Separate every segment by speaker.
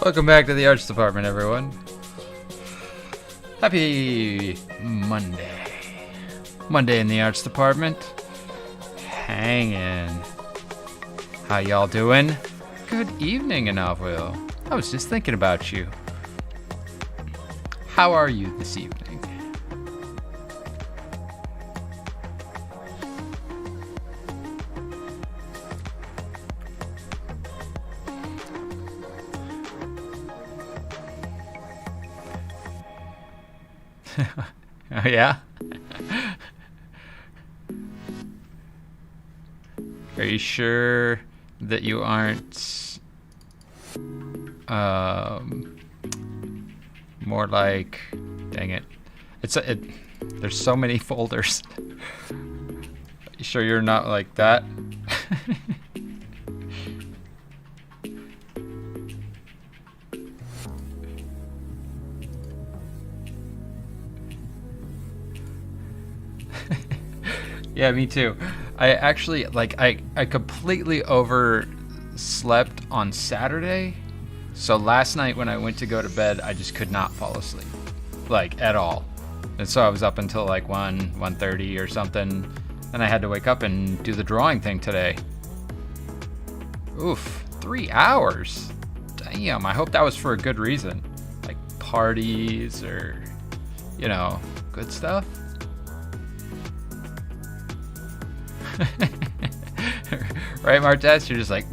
Speaker 1: Welcome back to the Arts Department, everyone. Happy Monday. Monday in the Arts Department. Hanging. How y'all doing? Good evening, Anavil. I was just thinking about you. How are you this evening? Oh, yeah? Are you sure that you aren't more like, dang it, there's so many folders. You sure you're not like that? Yeah, me too. I actually, I completely overslept on Saturday. So last night when I went to go to bed, I just could not fall asleep. Like, at all. And so I was up until like 1:30 or something. And I had to wake up and do the drawing thing today. Oof, 3 hours. Damn, I hope that was for a good reason. Like parties or, you know, good stuff. Right, Martez? You're just like,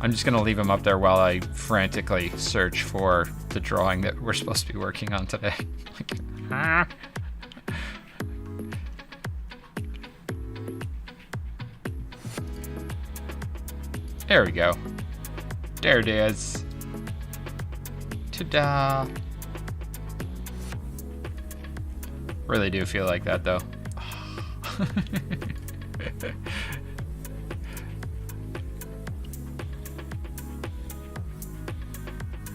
Speaker 1: I'm just gonna leave him up there while I frantically search for the drawing that we're supposed to be working on today. There we go. There it is. Ta-da! Really do feel like that, though.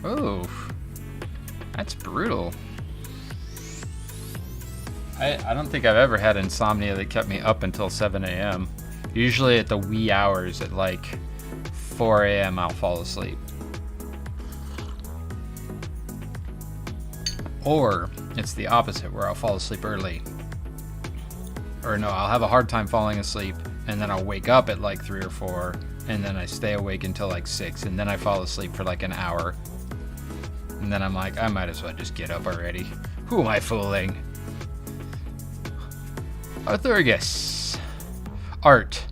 Speaker 1: Oh, that's brutal. I don't think I've ever had insomnia that kept me up until 7 a.m. Usually at the wee hours at like 4 a.m. I'll fall asleep. Or it's the opposite, where I'll fall asleep early. Or no, I'll have a hard time falling asleep, and then I'll wake up at like 3 or 4, and then I stay awake until like 6, and then I fall asleep for like an hour. And then I'm like, I might as well just get up already. Who am I fooling? Arthurgus. Art.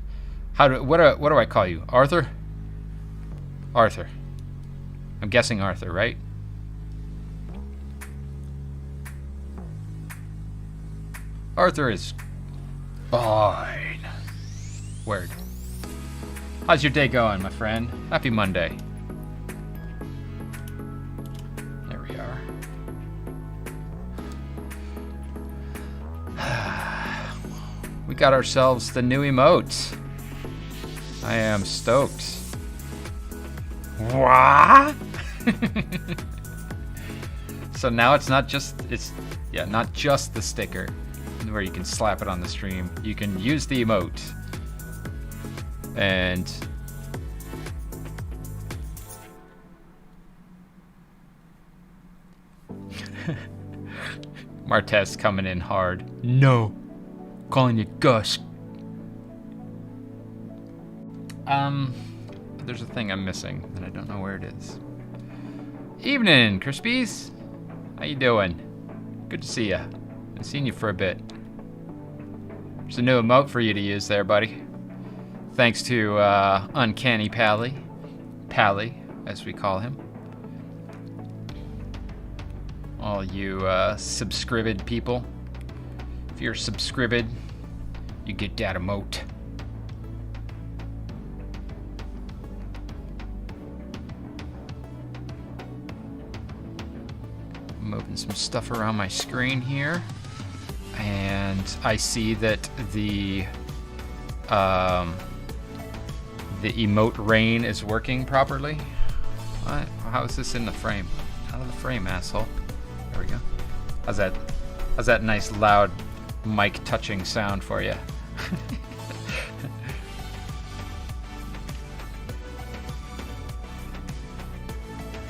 Speaker 1: What do I call you? Arthur? Arthur. I'm guessing Arthur, right? Arthur is fine. Word. How's your day going, my friend? Happy Monday. There we are. We got ourselves the new emote. I am stoked. What? So now it's not just the sticker where you can slap it on the stream. You can use the emote. And Martez coming in hard. No. Calling you Gus. There's a thing I'm missing and I don't know where it is. Evening, Crispies. How you doing? Good to see ya. I've seen you for a bit. There's a new emote for you to use there, buddy. Thanks to Uncanny Pally, as we call him. All you subscribed people. If you're subscribed, you get that emote. Moving some stuff around my screen here, and I see that the emote rain is working properly. What? How is this in the frame? Out of the frame, asshole. There we go. How's that nice loud mic touching sound for you?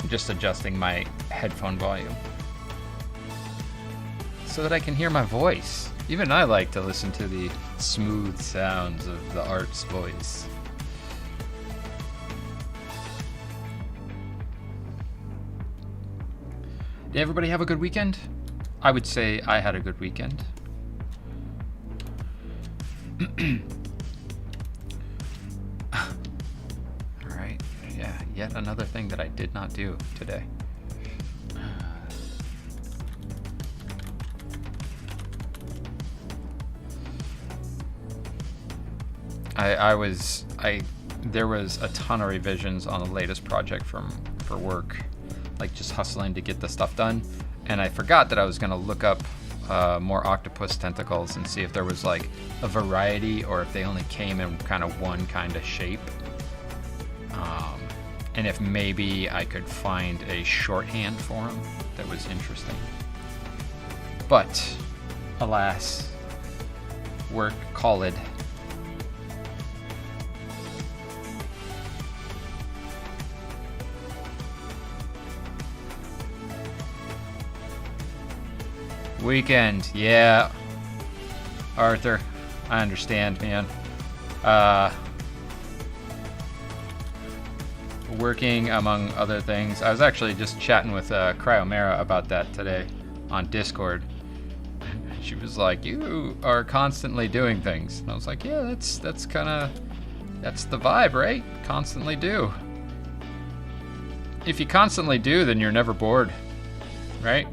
Speaker 1: just adjusting my headphone volume so that I can hear my voice. Even I like to listen to the smooth sounds of the art's voice. Did everybody have a good weekend? I would say I had a good weekend. Alright, yeah, yet another thing that I did not do today. There was a ton of revisions on the latest project for work, like just hustling to get the stuff done, and I forgot that I was gonna look up more octopus tentacles and see if there was like a variety or if they only came in kind of one kind of shape, and if maybe I could find a shorthand for them that was interesting. But alas, work called. Weekend, yeah. Arthur, I understand, man. Working among other things. I was actually just chatting with Cryomera about that today on Discord. She was like, "You are constantly doing things." And I was like, "Yeah, that's the vibe, right? Constantly do. If you constantly do, then you're never bored, right?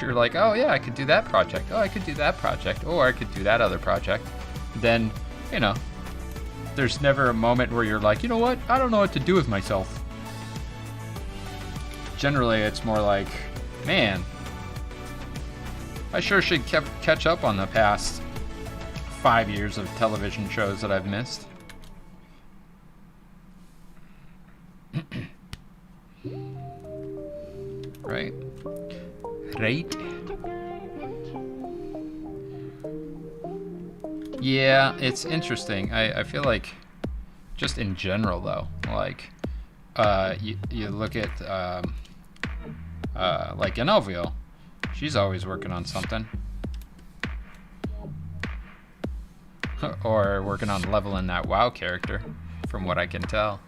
Speaker 1: You're like, oh yeah, I could do that project. Oh, I could do that project. Or I could do that other project. Then, you know, there's never a moment where you're like, you know what? I don't know what to do with myself. Generally, it's more like, man, I sure should catch up on the past 5 years of television shows that I've missed. Right? Right? Yeah, it's interesting. I feel like, just in general though, like, you look at, like Inovio, she's always working on something. Or working on leveling that WoW character, from what I can tell.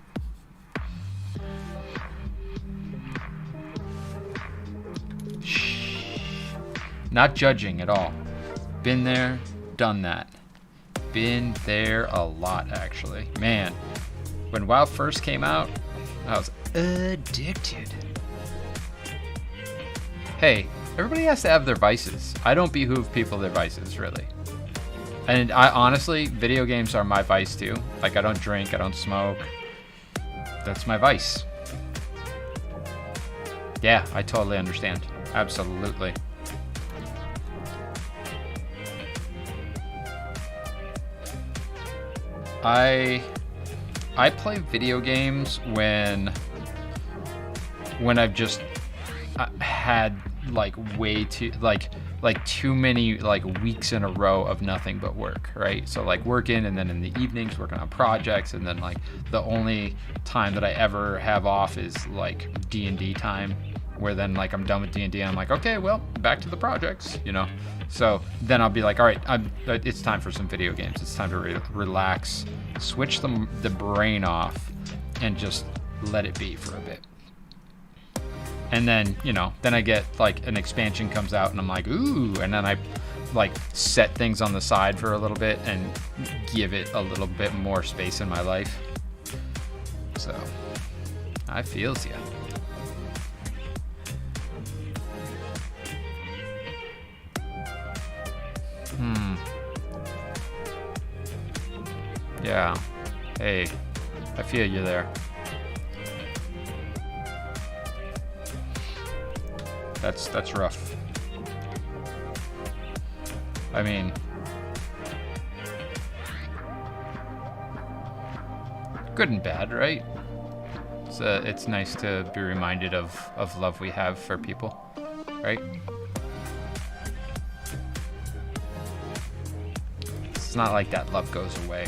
Speaker 1: Not judging at all. Been there, done that. Been there a lot, actually. Man, when WoW first came out, I was addicted. Hey, everybody has to have their vices. I don't behoove people their vices, really. And I honestly, video games are my vice too. Like, I don't drink, I don't smoke. That's my vice. Yeah, I totally understand. Absolutely. I play video games when I've just had like way too like too many like weeks in a row of nothing but work, right? So like working, and then in the evenings working on projects, and then like the only time that I ever have off is like D&D time, where then like I'm done with D&D and I'm like, okay, well, back to the projects, you know? So then I'll be like, all right, it's time for some video games. It's time to relax, switch the brain off, and just let it be for a bit. And then, you know, then I get like an expansion comes out and I'm like, ooh, and then I like set things on the side for a little bit and give it a little bit more space in my life. So I feels ya. Yeah. Hey, I feel you there. That's rough. I mean, good and bad, right? It's nice to be reminded of love we have for people, right? It's not like that love goes away.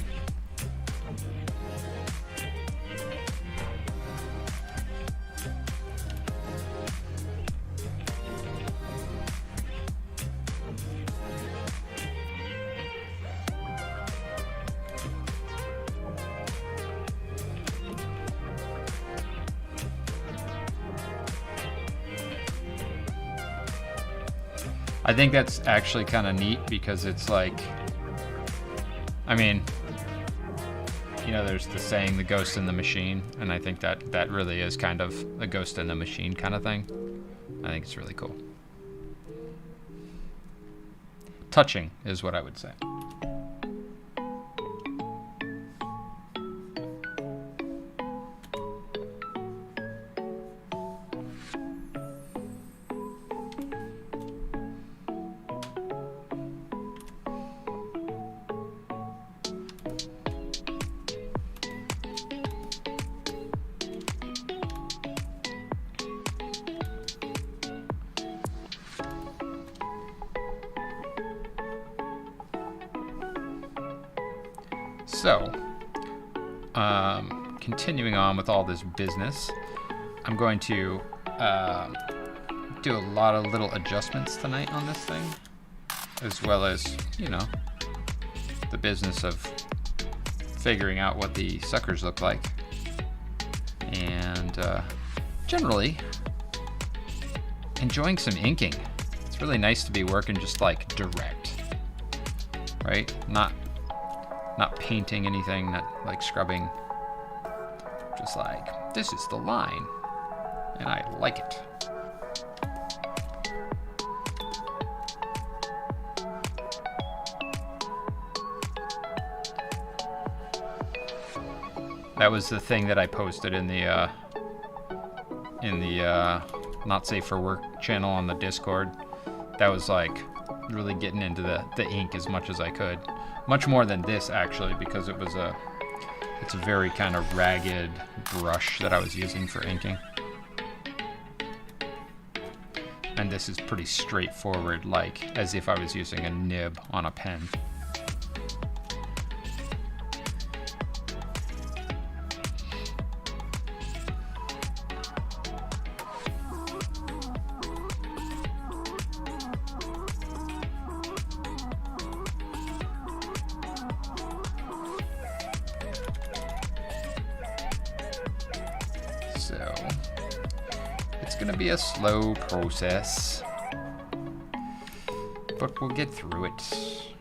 Speaker 1: I think that's actually kind of neat because it's like, I mean, you know, there's the saying, the ghost in the machine, and I think that really is kind of a ghost in the machine kind of thing. I think it's really cool. Touching is what I would say. So, continuing on with all this business, I'm going to do a lot of little adjustments tonight on this thing, as well as, you know, the business of figuring out what the suckers look like. And generally, enjoying some inking. It's really nice to be working just like direct, right? Not painting anything, not like scrubbing, just like, this is the line, and I like it. That was the thing that I posted in the Not Safe for Work channel on the Discord. That was like really getting into the ink as much as I could. Much more than this, actually, because it's a very kind of ragged brush that I was using for inking. And this is pretty straightforward, like as if I was using a nib on a pen. So, it's going to be a slow process, but we'll get through it.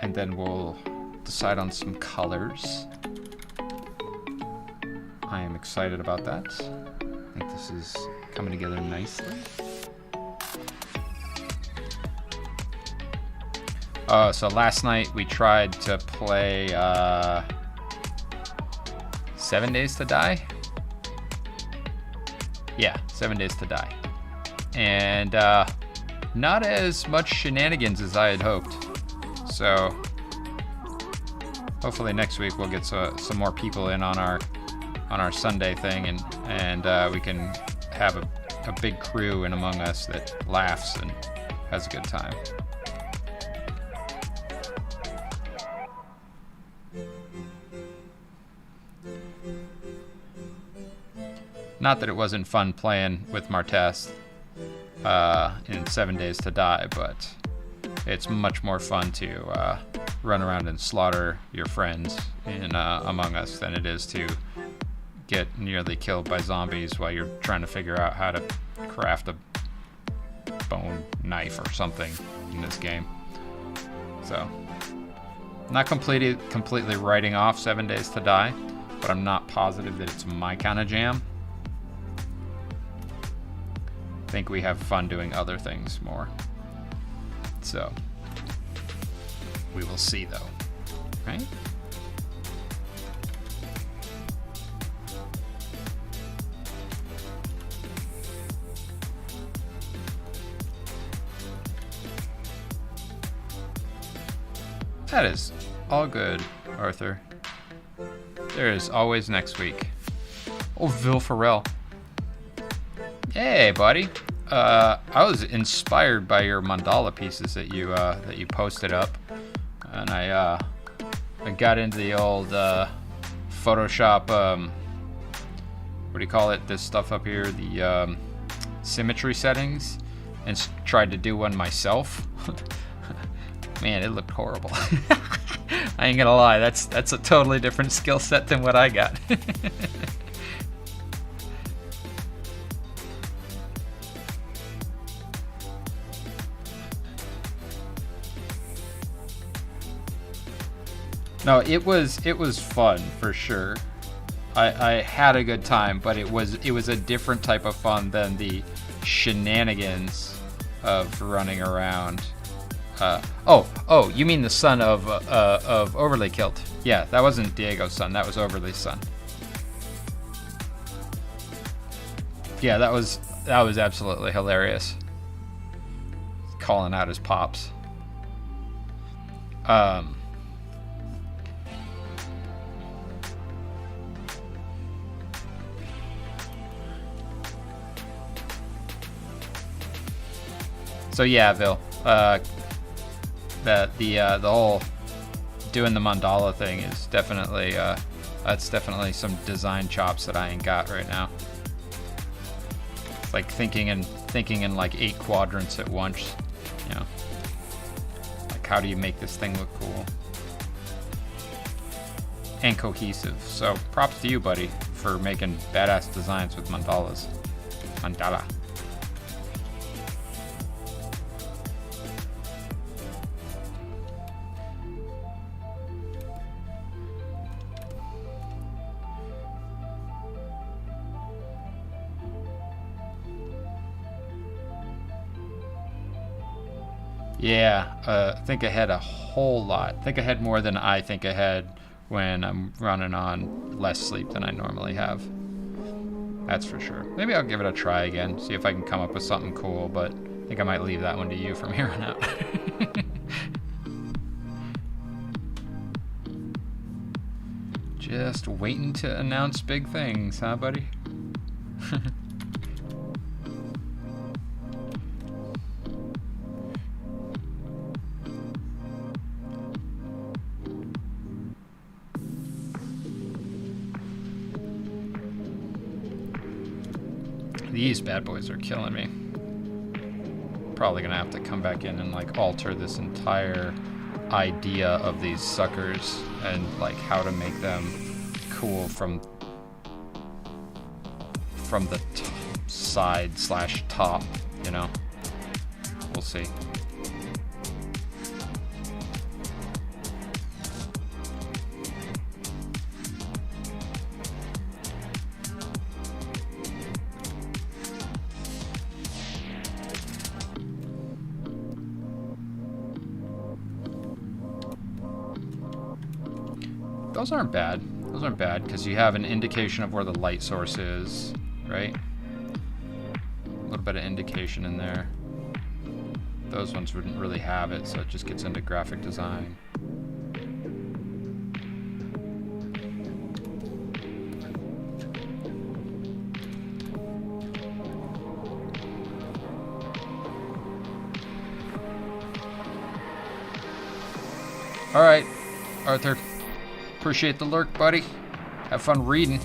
Speaker 1: And then we'll decide on some colors. I am excited about that. I think this is coming together nicely. So last night we tried to play 7 Days to Die? Yeah, 7 Days to Die. And not as much shenanigans as I had hoped. So hopefully next week we'll get some more people in on our Sunday thing, and we can have a big crew in among us that laughs and has a good time. Not that it wasn't fun playing with Martest in 7 Days to Die, but it's much more fun to run around and slaughter your friends in Among Us than it is to get nearly killed by zombies while you're trying to figure out how to craft a bone knife or something in this game. So, not completely writing off 7 Days to Die, but I'm not positive that it's my kind of jam. I think we have fun doing other things more. So, we will see though, right? That is all good, Arthur. There is always next week. Oh, Vil Farrell. Hey, buddy. I was inspired by your mandala pieces that you posted up, and I got into the old Photoshop. What do you call it? This stuff up here, the symmetry settings, and tried to do one myself. Man, it looked horrible. I ain't gonna lie, that's a totally different skill set than what I got. No, it was fun for sure. I had a good time, but it was a different type of fun than the shenanigans of running around. Oh, you mean the son of Overly Kilt? Yeah, that wasn't Diego's son. That was Overly's son. Yeah, that was absolutely hilarious. Calling out his pops. So yeah, Bill. The whole doing the mandala thing is definitely that's definitely some design chops that I ain't got right now. It's like thinking in like 8 quadrants at once, you know. Like how do you make this thing look cool and cohesive? So props to you, buddy, for making badass designs with mandalas. Mandala. Yeah, think ahead a whole lot. Think ahead more than I think ahead when I'm running on less sleep than I normally have. That's for sure. Maybe I'll give it a try again, see if I can come up with something cool, but I think I might leave that one to you from here on out. Just waiting to announce big things, huh, buddy? These bad boys are killing me. Probably gonna have to come back in and like alter this entire idea of these suckers and like how to make them cool from the side slash top, you know. We'll see. Those aren't bad. Those aren't bad because you have an indication of where the light source is, right? A little bit of indication in there. Those ones wouldn't really have it, so it just gets into graphic design. All right, Arthur. Appreciate the lurk, buddy. Have fun reading.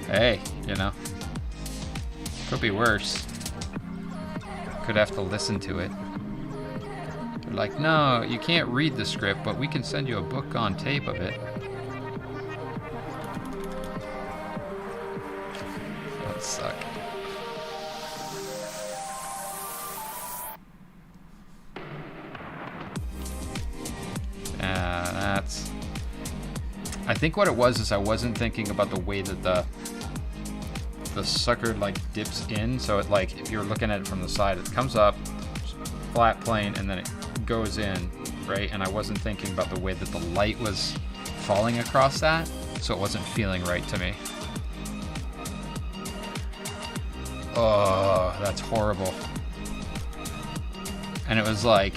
Speaker 1: Hey, you know, could be worse. Could have to listen to it. They're like, no, you can't read the script, but we can send you a book on tape of it. Suck. That's... I think what it was is I wasn't thinking about the way that the sucker like dips in, so it like, if you're looking at it from the side, it comes up, flat plane, and then it goes in, right? And I wasn't thinking about the way that the light was falling across that, so it wasn't feeling right to me. Oh, that's horrible. And it was like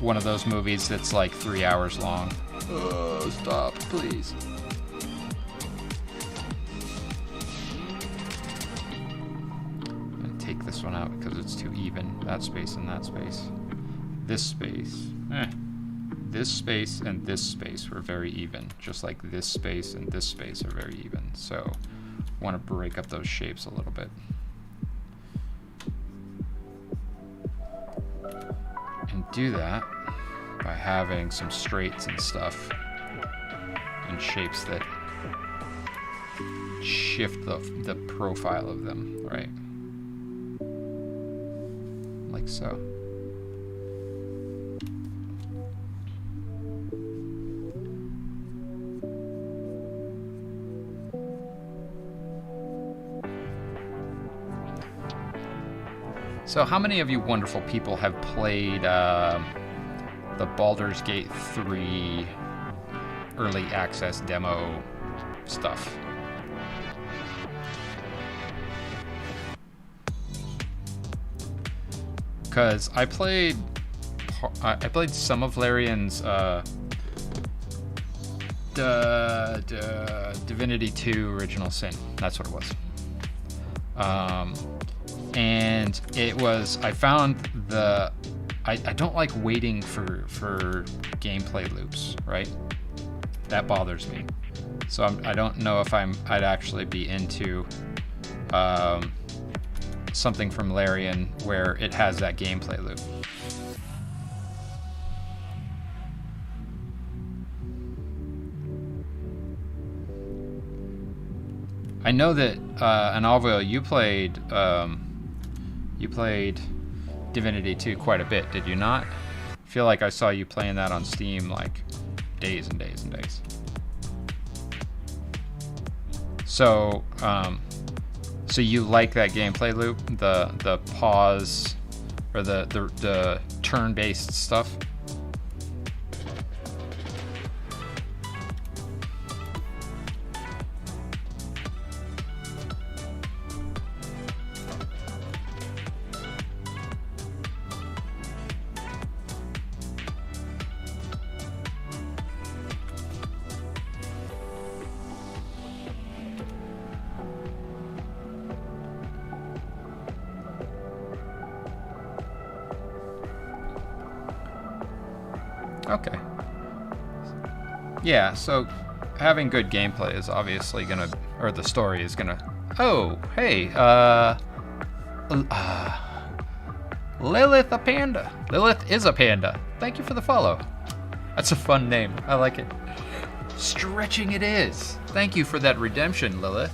Speaker 1: one of those movies that's like 3 hours long. Oh, stop, please. I'm gonna take this one out because it's too even. That space and that space. This space. This space and this space were very even. Just like this space and this space are very even. So I want to break up those shapes a little bit. And do that by having some straights and stuff in shapes that shift the profile of them, right? Like so. So how many of you wonderful people have played the Baldur's Gate 3 early access demo stuff? Because I played some of Larian's Divinity 2 Original Sin. That's what it was. And it was, I found I don't like waiting for gameplay loops, right? That bothers me. So I don't know if I'd actually be into something from Larian where it has that gameplay loop. I know that Analvio, you played Divinity 2 quite a bit, did you not? I feel like I saw you playing that on Steam like days and days and days. So, so you like that gameplay loop, the pause or the turn-based stuff? Okay. Yeah, so having good gameplay is obviously gonna, or the story is gonna. Oh, hey, Lilith a panda. Lilith is a panda. Thank you for the follow. That's a fun name. I like it. Stretching it is. Thank you for that redemption, Lilith.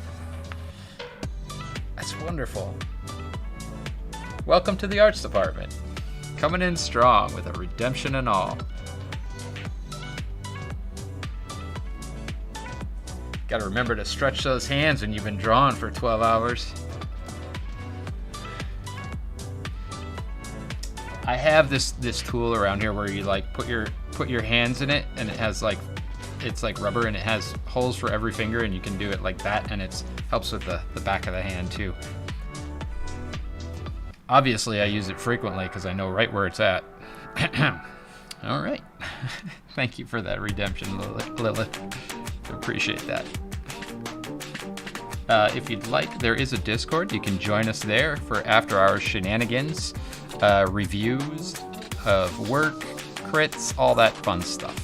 Speaker 1: That's wonderful. Welcome to the arts department. Coming in strong with a redemption and all. Gotta remember to stretch those hands when you've been drawing for 12 hours. I have this tool around here where you like put your hands in it, and it has like, it's like rubber and it has holes for every finger, and you can do it like that, and it helps with the back of the hand too. Obviously I use it frequently because I know right where it's at. All right. Thank you for that redemption, Lilith. Appreciate that. If you'd like, there is a Discord. You can join us there for after-hours shenanigans, reviews of work, crits, all that fun stuff.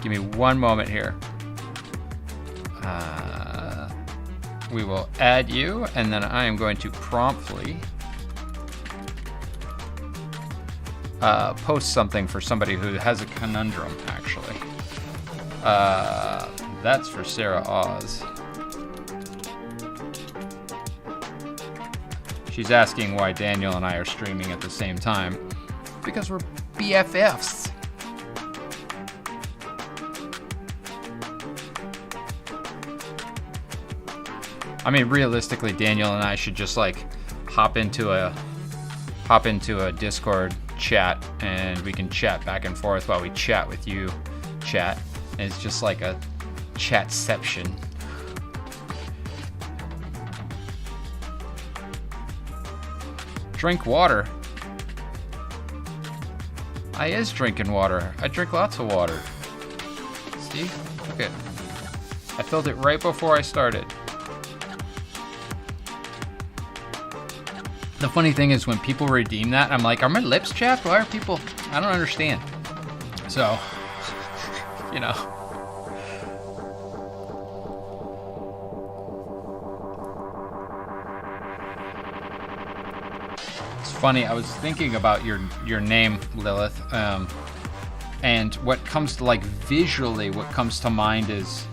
Speaker 1: Give me one moment here. We will add you, and then I am going to promptly post something for somebody who has a conundrum, actually. That's for Sarah Oz. She's asking why Daniel and I are streaming at the same time. Because we're BFFs. I mean, realistically, Daniel and I should just like hop into a Discord chat, and we can chat back and forth while we chat with you, chat. And it's just like a chatception. Drink water. I is drinking water. I drink lots of water. See? Look at it. I filled it right before I started. The funny thing is when people redeem that, I'm like, are my lips chapped? Why are people... I don't understand. So, you know. funny. I was thinking about your name, Lilith, and what comes to, like, visually, what comes to mind is,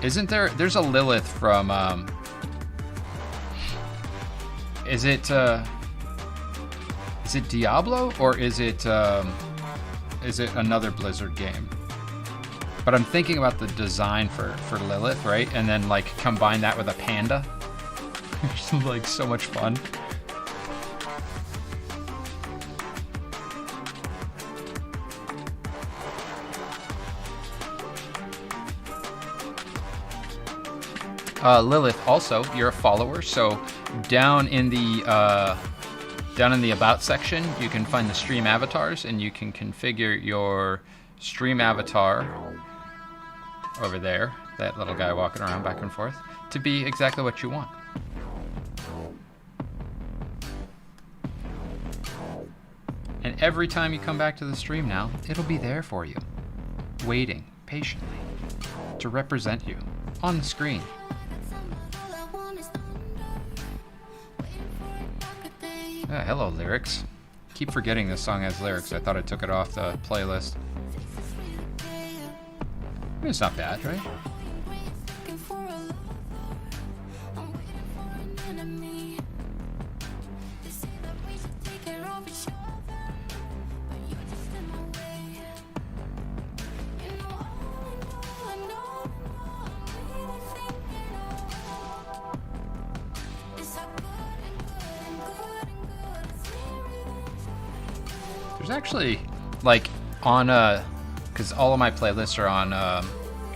Speaker 1: isn't there's a Lilith from, is it Diablo, or is it another Blizzard game? But I'm thinking about the design for Lilith, right? And then, like, combine that with a panda. It's, like, so much fun. Lilith, also, you're a follower, so down in the About section, you can find the stream avatars, and you can configure your stream avatar over there, that little guy walking around back and forth, to be exactly what you want. And every time you come back to the stream now, it'll be there for you, waiting patiently to represent you on the screen. Hello, lyrics. Keep forgetting this song has lyrics. I thought I took it off the playlist. It's not bad, right? There's actually, like, on because all of my playlists are on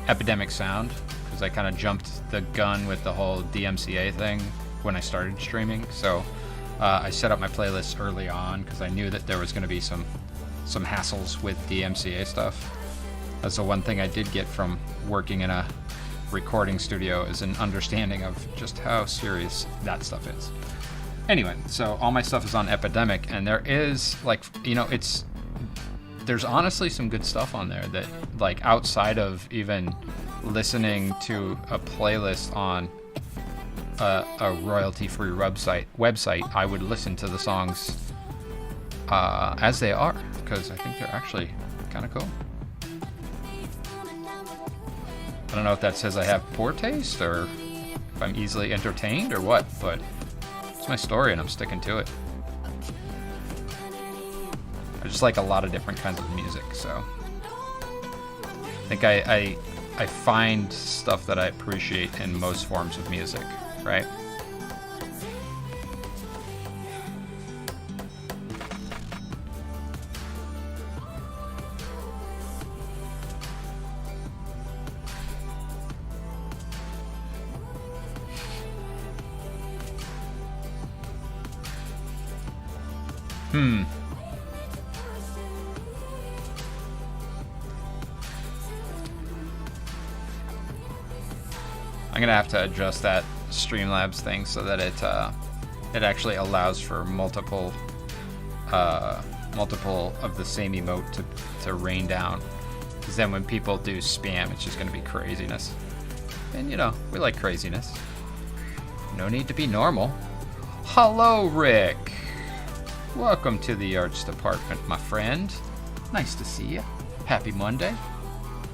Speaker 1: Epidemic Sound, because I kind of jumped the gun with the whole DMCA thing when I started streaming. So I set up my playlists early on because I knew that there was going to be some hassles with DMCA stuff. That's the one thing I did get from working in a recording studio, is an understanding of just how serious that stuff is. Anyway, so all my stuff is on Epidemic, and there is, like, you know, there's honestly some good stuff on there that, like, outside of even listening to a playlist on a royalty-free website, I would listen to the songs as they are, because I think they're actually kind of cool. I don't know if that says I have poor taste, or if I'm easily entertained, or what, but my story and I'm sticking to it. I just like a lot of different kinds of music, so I think I find stuff that I appreciate in most forms of music, right? I'm gonna have to adjust that Streamlabs thing so that it actually allows for multiple of the same emote to rain down. Because then when people do spam, it's just gonna be craziness. And you know, we like craziness. No need to be normal. Hello, Rick. Welcome to the arts department, my friend. Nice to see you. Happy Monday.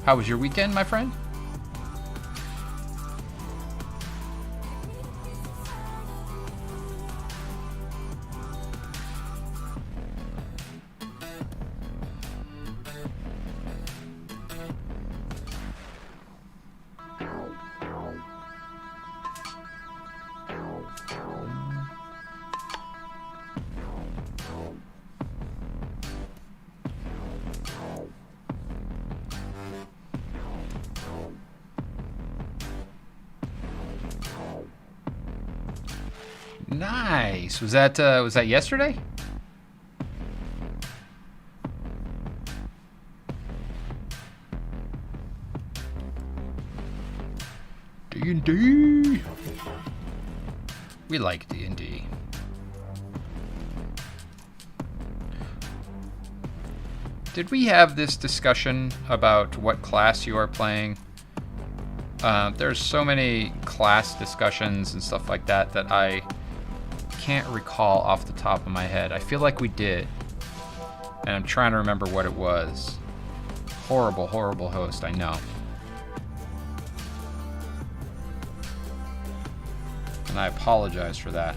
Speaker 1: How was your weekend, my friend? Nice. Was that yesterday? D&D. We like D&D. Did we have this discussion about what class you are playing? There's so many class discussions and stuff like that I can't recall off the top of my head. I feel like we did. And I'm trying to remember what it was. Horrible, horrible host, I know. And I apologize for that.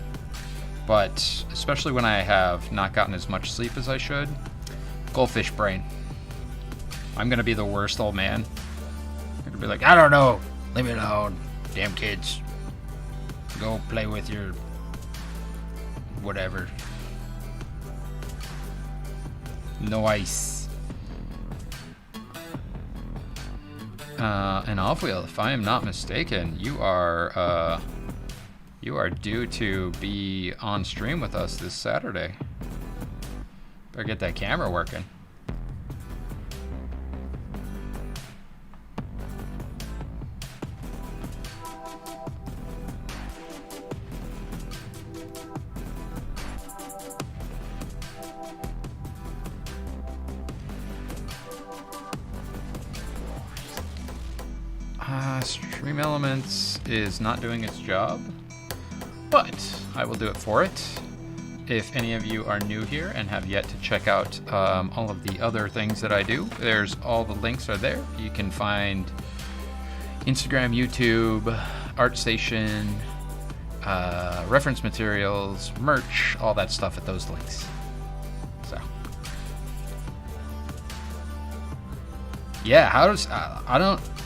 Speaker 1: But especially when I have not gotten as much sleep as I should. Goldfish brain. I'm gonna be the worst old man. I'm gonna be like, I don't know. Leave me alone. Damn kids. Go play with your whatever. Nice. And Offwheel, if I am not mistaken, you are due to be on stream with us this Saturday. Better get that camera working. Stream Elements is not doing its job, but I will do it for it. If any of you are new here and have yet to check out all of the other things that I do, there's all the links are there. You can find Instagram, YouTube, ArtStation, reference materials, merch, all that stuff at those links. So, yeah, how does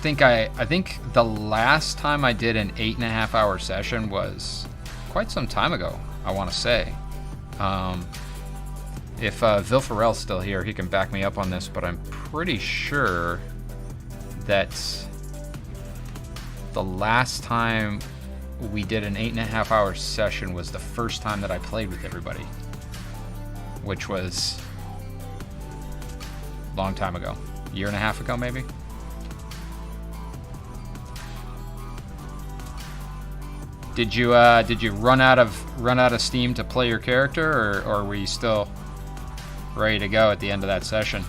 Speaker 1: I think the last time I did an 8.5 hour session was quite some time ago, I want to say. If Vilfarel's still here, he can back me up on this, but I'm pretty sure that the last time we did an 8.5 hour session was the first time that I played with everybody, which was a long time ago, a year and a half ago maybe. Did you run out of steam to play your character, or were you still ready to go at the end of that session?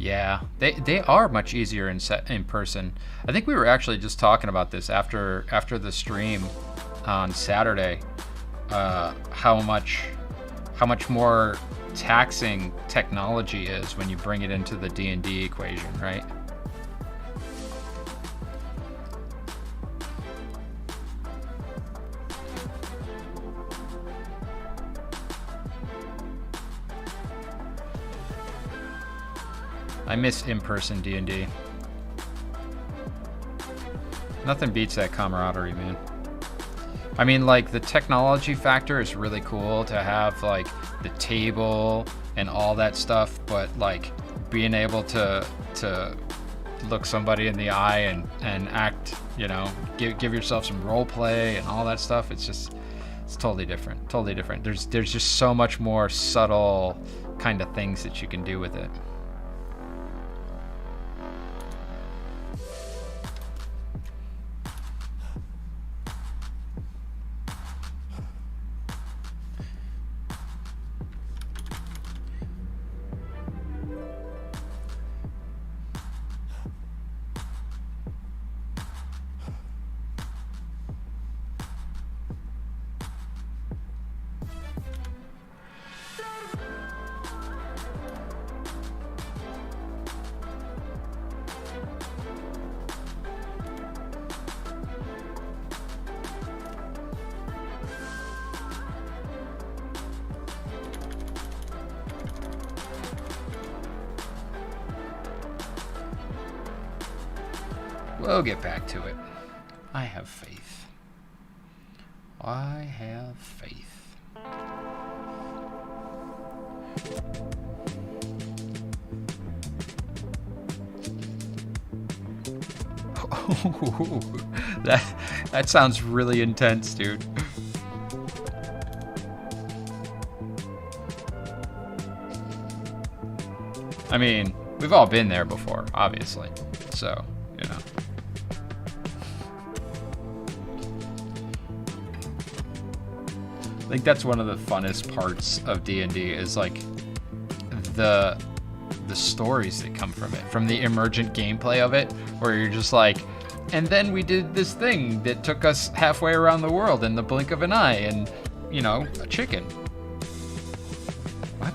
Speaker 1: Yeah, they are much easier in person. I think we were actually just talking about this after the stream on Saturday. How much more taxing technology is when you bring it into the D&D equation, right? I miss in-person D&D. Nothing beats that camaraderie, man. I mean, like, the technology factor is really cool to have, like, the table and all that stuff, but, like, being able to look somebody in the eye and act, you know, give yourself some role play and all that stuff, it's totally different. Totally different. There's just so much more subtle kind of things that you can do with it. We'll get back to it. I have faith. I have faith. that sounds really intense, dude. I mean, we've all been there before, obviously. So, you know. I think that's one of the funnest parts of D&D is like the stories that come from it, from the emergent gameplay of it, where you're just like, and then we did this thing that took us halfway around the world in the blink of an eye, and, you know, a chicken. What?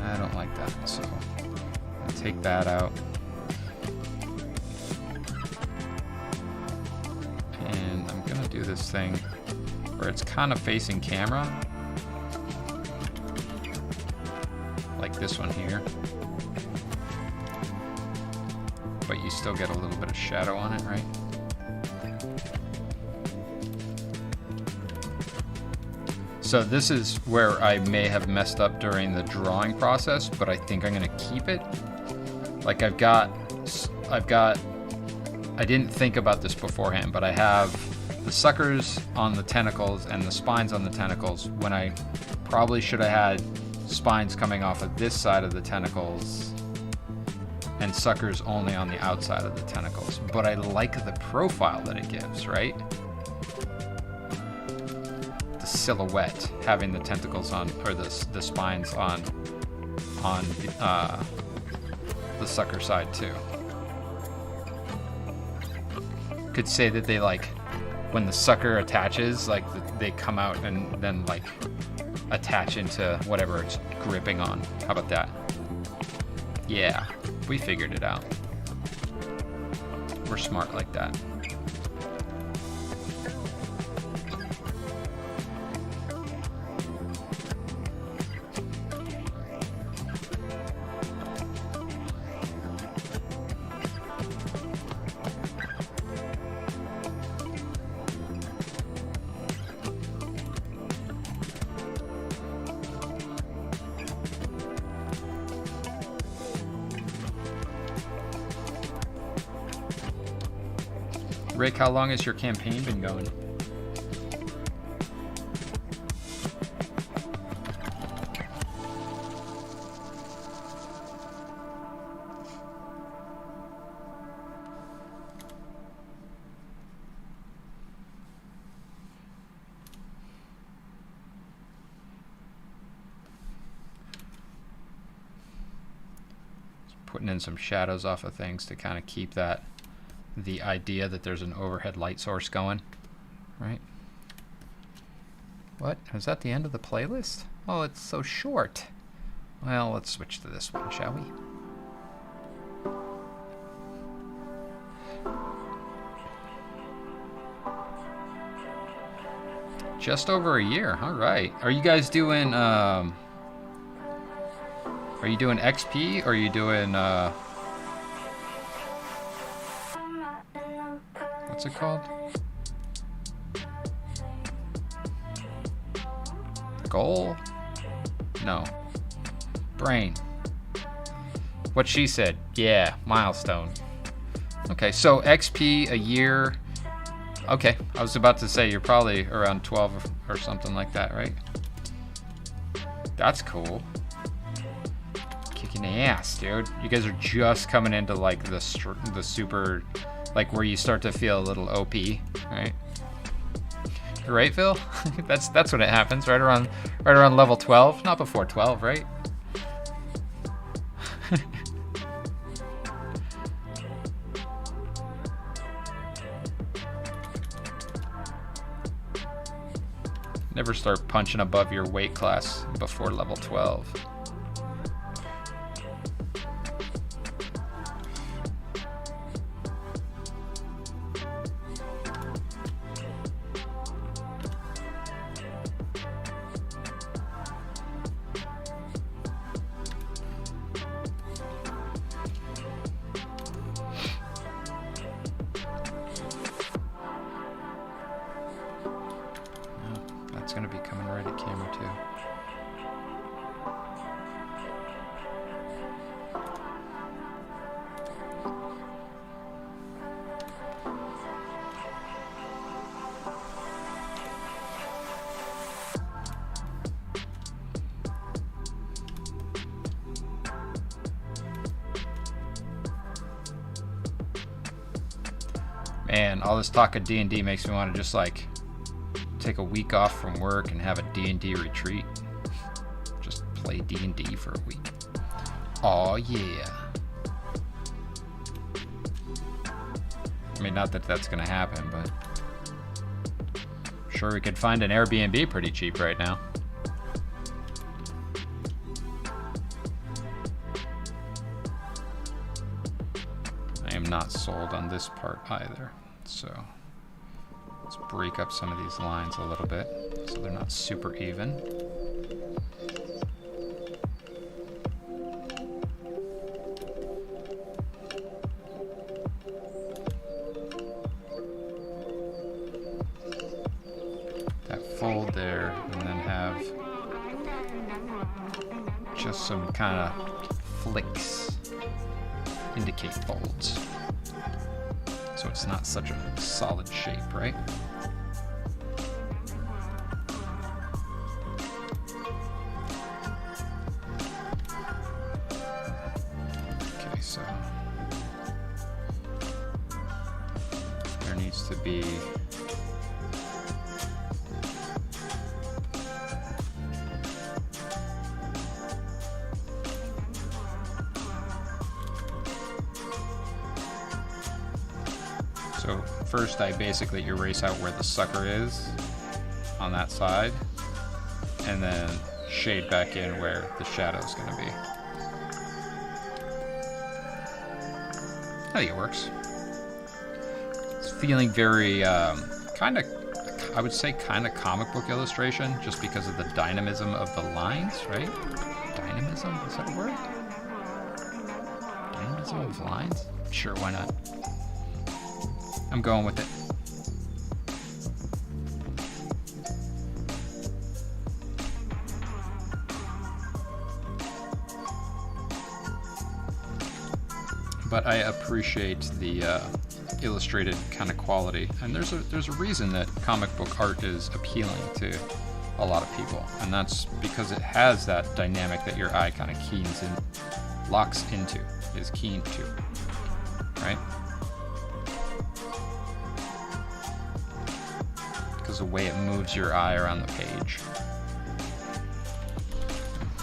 Speaker 1: I don't like that, so I'll take that out. And I'm gonna do this thing where it's kind of facing camera. Like this one here. But you still get a little bit of shadow on it, right? So this is where I may have messed up during the drawing process, but I think I'm gonna keep it. Like I didn't think about this beforehand, but I have the suckers on the tentacles and the spines on the tentacles when I probably should have had spines coming off of this side of the tentacles and suckers only on the outside of the tentacles. But I like the profile that it gives, right? The silhouette, having the tentacles on, or the spines on the sucker side too. Could say that they like, when the sucker attaches, like they come out and then like attach into whatever it's gripping on. How about that? Yeah, we figured it out. We're smart like that. Rick, how long has your campaign been going? Just putting in some shadows off of things to kind of keep that the idea that there's an overhead light source going, right? What? Is that the end of the playlist? Oh, it's so short. Well, let's switch to this one, shall we? Just over a year. All right. Are you guys doing are you doing XP or are you doing what's it called? Goal? No. Brain. What she said. Yeah, milestone. Okay, so XP a year. Okay, I was about to say you're probably around 12 or something like that, right? That's cool. Kicking the ass, dude. You guys are just coming into like the super, like where you start to feel a little OP, right? Right, Phil? that's when it happens, right around level 12, not before 12, right? Never start punching above your weight class before level 12. It's going to be coming right at camera too. Man, all this talk of D&D makes me want to just like take a week off from work and have a D&D retreat. Just play D&D for a week. Aw, yeah. I mean, not that that's gonna happen, but I'm sure we could find an Airbnb pretty cheap right now. I am not sold on this part either, so let's break up some of these lines a little bit so they're not super even. Fold there, and then have just some kind of flicks indicate folds, so it's not such a solid shape, right? Okay, so there needs to be first, I basically erase out where the sucker is on that side, and then shade back in where the shadow's going to be. I think it works. It's feeling very kind of, I would say kind of comic book illustration, just because of the dynamism of the lines, right? Dynamism? Is that a word? Dynamism of lines? Sure, why not? I'm going with it. But I appreciate the illustrated kind of quality, and there's a reason that comic book art is appealing to a lot of people, and that's because it has that dynamic that your eye kind of keens in, locks into, is keen to, right? The way it moves your eye around the page.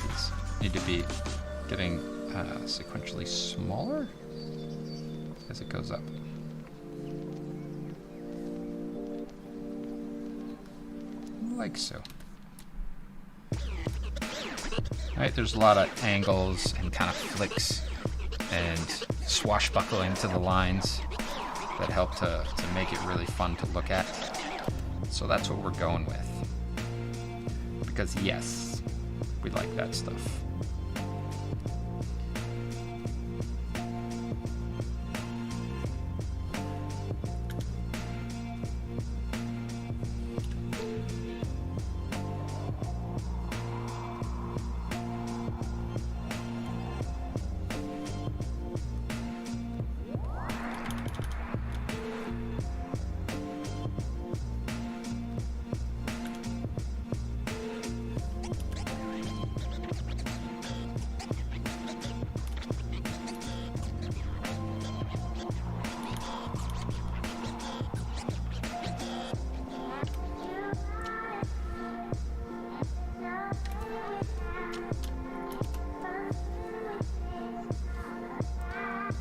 Speaker 1: These need to be getting sequentially smaller as it goes up. Like so. Alright, there's a lot of angles and kind of flicks and swashbuckling to the lines that help to make it really fun to look at. So that's what we're going with. Because yes, we like that stuff.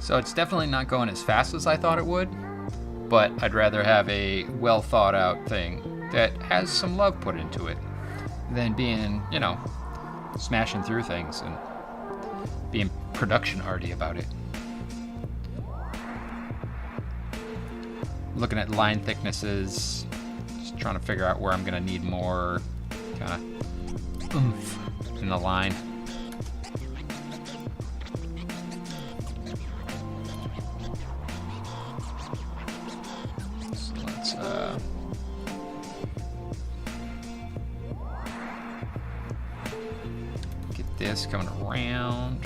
Speaker 1: So it's definitely not going as fast as I thought it would, but I'd rather have a well thought out thing that has some love put into it than being, you know, smashing through things and being production arty about it. Looking at line thicknesses, just trying to figure out where I'm gonna need more kind of oomph in the line. This coming around.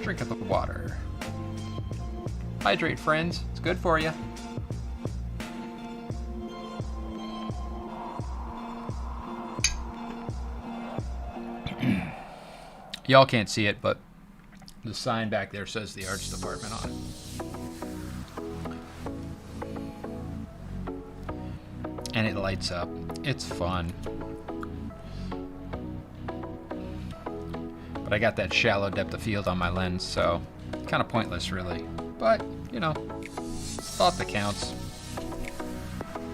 Speaker 1: Drink of the water. Hydrate, friends. It's good for you. Y'all can't see it, but the sign back there says the arts department on it. And it lights up. It's fun. But I got that shallow depth of field on my lens, so kind of pointless, really. But, you know, thought that counts.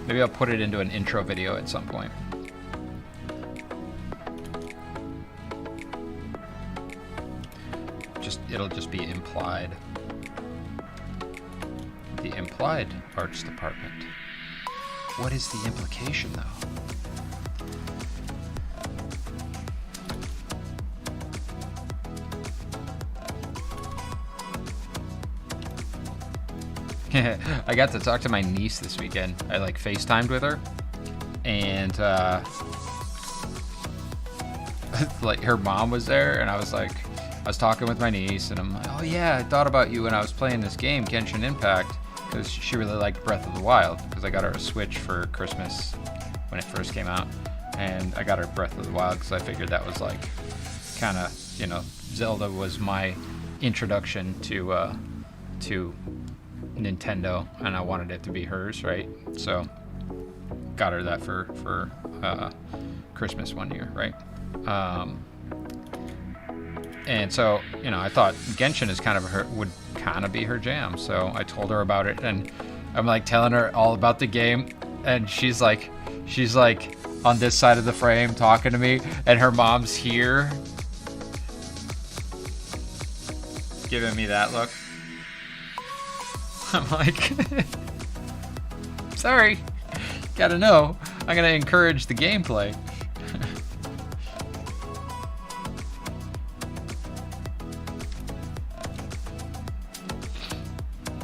Speaker 1: Maybe I'll put it into an intro video at some point. It'll just be implied. The implied arts department. What is the implication, though? I got to talk to my niece this weekend. I like FaceTimed with her, and like her mom was there, and I was talking with my niece, and I'm like, oh yeah, I thought about you when I was playing this game, Genshin Impact, because she really liked Breath of the Wild, because I got her a Switch for Christmas when it first came out, and I got her Breath of the Wild because I figured that was like kind of, you know, Zelda was my introduction to Nintendo, and I wanted it to be hers, right? So got her that for Christmas one year, right? And so, you know, I thought Genshin is would kind of be her jam. So I told her about it, and I'm like telling her all about the game, and she's like on this side of the frame talking to me, and her mom's here giving me that look. I'm like, sorry, gotta know, I'm gonna encourage the gameplay.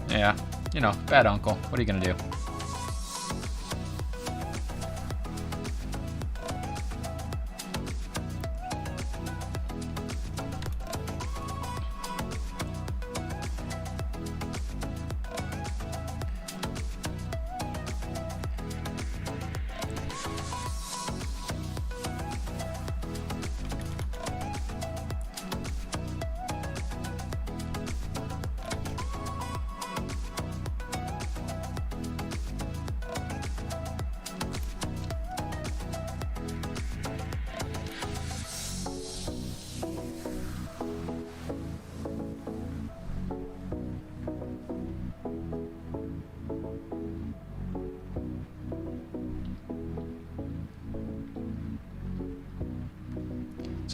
Speaker 1: Yeah, you know, bad uncle. What are you gonna do?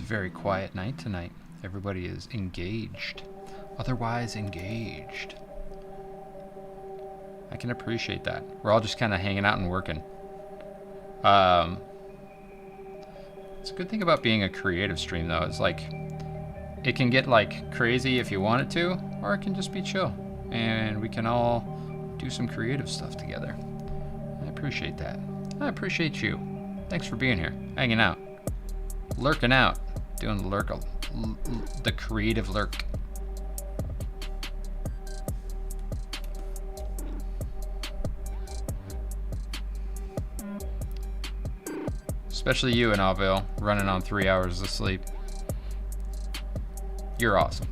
Speaker 1: Very quiet night tonight. Everybody is engaged. Otherwise engaged. I can appreciate that. We're all just kind of hanging out and working. It's a good thing about being a creative stream, though. It's like, it can get like crazy if you want it to, or it can just be chill. And we can all do some creative stuff together. I appreciate that. I appreciate you. Thanks for being here, hanging out, lurking out. Doing the lurk, the creative lurk. Especially you and Avil, running on 3 hours of sleep. You're awesome.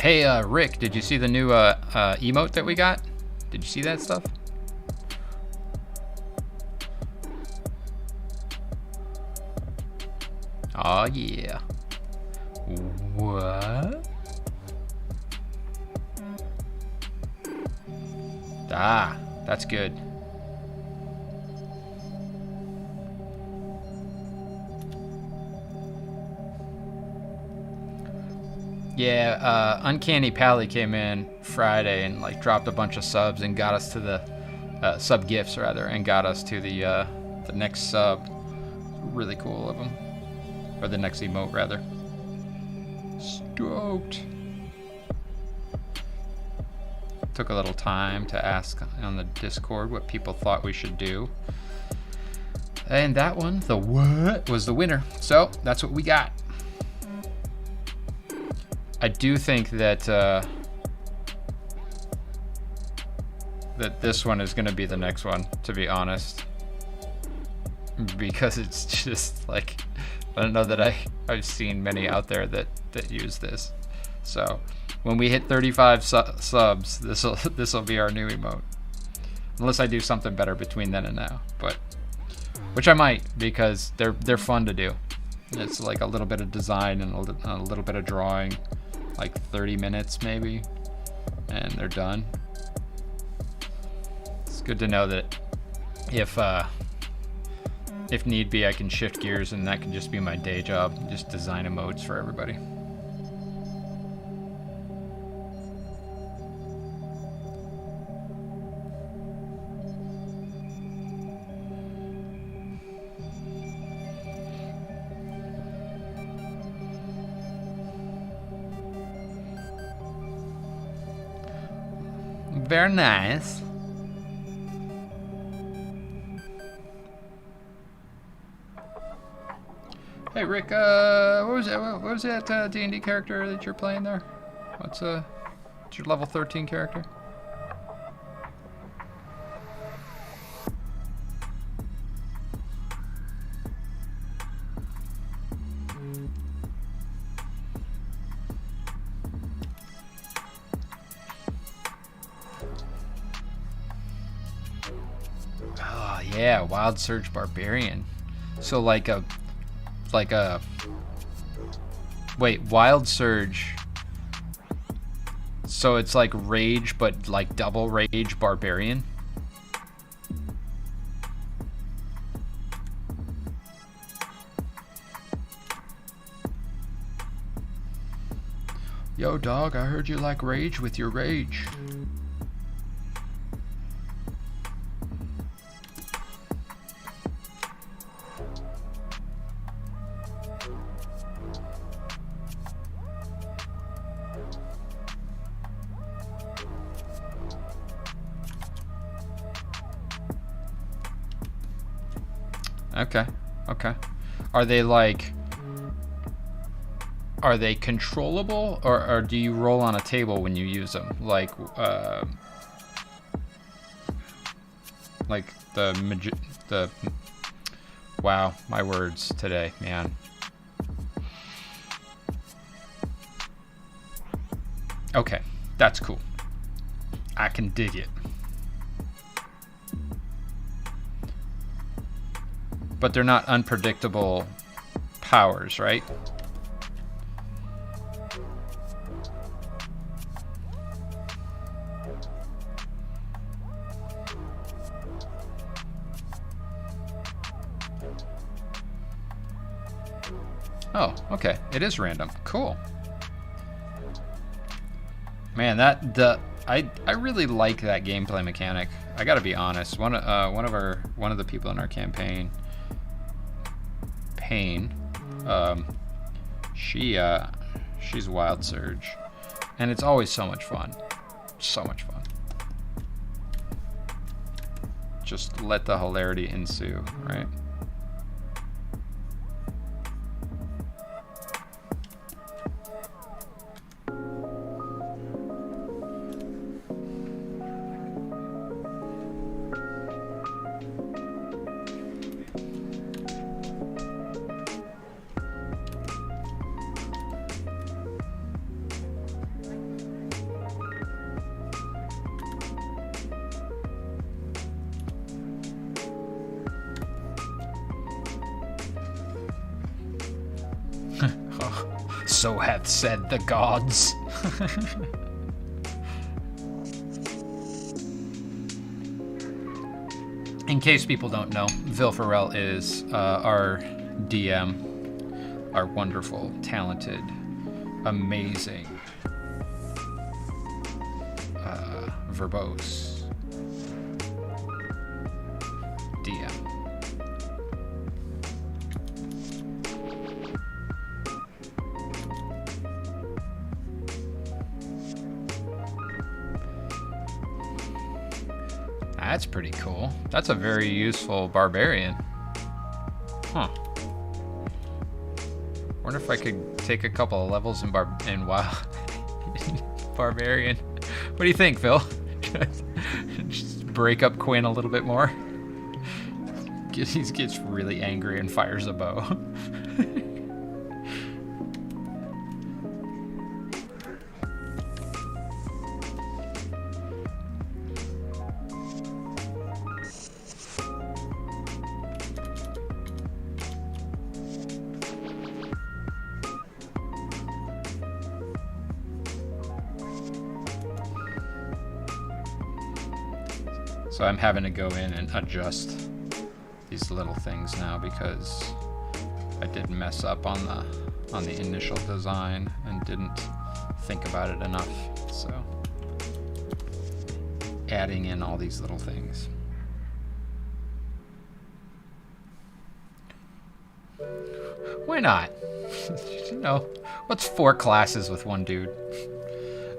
Speaker 1: Hey, Rick, did you see the new emote that we got? Did you see that stuff? Oh yeah. What? Ah, that's good. Yeah, Uncanny Pally came in Friday and like dropped a bunch of subs and got us to the sub gifts rather, and got us to the next sub. Really cool of them, or the next emote rather. Stoked. Took a little time to ask on the Discord what people thought we should do. And that one, the what, was the winner. So that's what we got. I do think that that this one is going to be the next one, to be honest. Because it's just like, I don't know that I've seen many out there that use this. So when we hit 35 subs, this will be our new emote. Unless I do something better between then and now, but which I might, because they're fun to do. It's like a little bit of design and a little bit of drawing, like 30 minutes maybe, and they're done. It's good to know that if need be, I can shift gears and that can just be my day job, just design emotes for everybody. Very nice. Hey Rick, what was that D&D character that you're playing there? What's your level 13 character? Oh yeah, Wild Surge Barbarian. So like a wait, Wild Surge. So it's like Rage, but like double Rage Barbarian. Yo dog, I heard you like Rage with your Rage. Okay. Are they controllable, or do you roll on a table when you use them? Like the wow, my words today, man. Okay, that's cool. I can dig it. But they're not unpredictable powers, right? Oh, okay. It is random. Cool. Man, I really like that gameplay mechanic. I gotta be honest. One of the people in our campaign, Pain, she's Wild Surge, and it's always so much fun. So much fun. Just let the hilarity ensue, right? So hath said the gods. In case people don't know, Vil Farrell is our DM, our wonderful, talented, amazing, verbose DM. That's pretty cool. That's a very useful barbarian. Huh. Wonder if I could take a couple of levels in WoW. Barbarian. What do you think, Phil? Just break up Quinn a little bit more. He gets really angry and fires a bow. So I'm having to go in and adjust these little things now because I did mess up on the initial design and didn't think about it enough. So adding in all these little things. Why not? You know, what's 4 classes with one dude?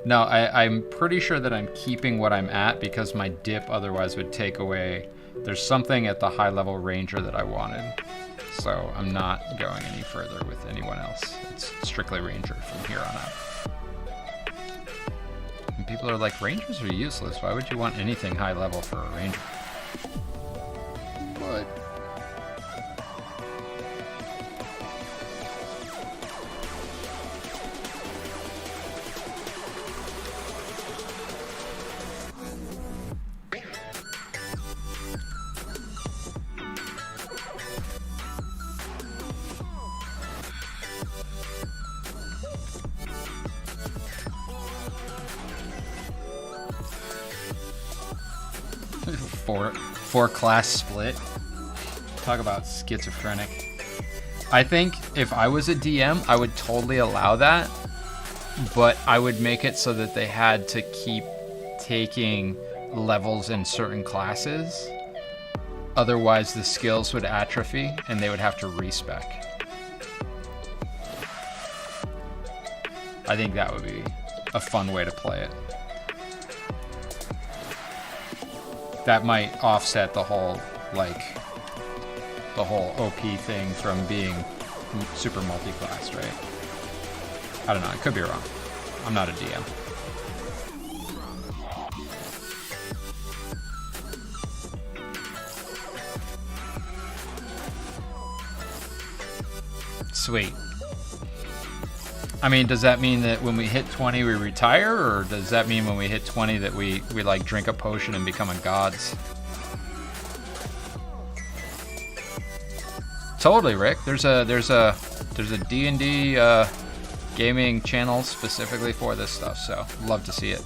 Speaker 1: No, I'm pretty sure that I'm keeping what I'm at because my dip otherwise would take away. There's something at the high level ranger that I wanted. So I'm not going any further with anyone else. It's strictly ranger from here on out. And people are like, rangers are useless. Why would you want anything high level for a ranger? But four class split. Talk about schizophrenic. I think if I was a DM, I would totally allow that, but I would make it so that they had to keep taking levels in certain classes. Otherwise, the skills would atrophy and they would have to respec. I think that would be a fun way to play it. That might offset the whole, OP thing from being super multi-class, right? I don't know, I could be wrong. I'm not a DM. Sweet. I mean, does that mean that when we hit 20 we retire, or does that mean when we hit 20 that we like drink a potion and become a gods? Totally, Rick. There's a D&D gaming channel specifically for this stuff, so love to see it.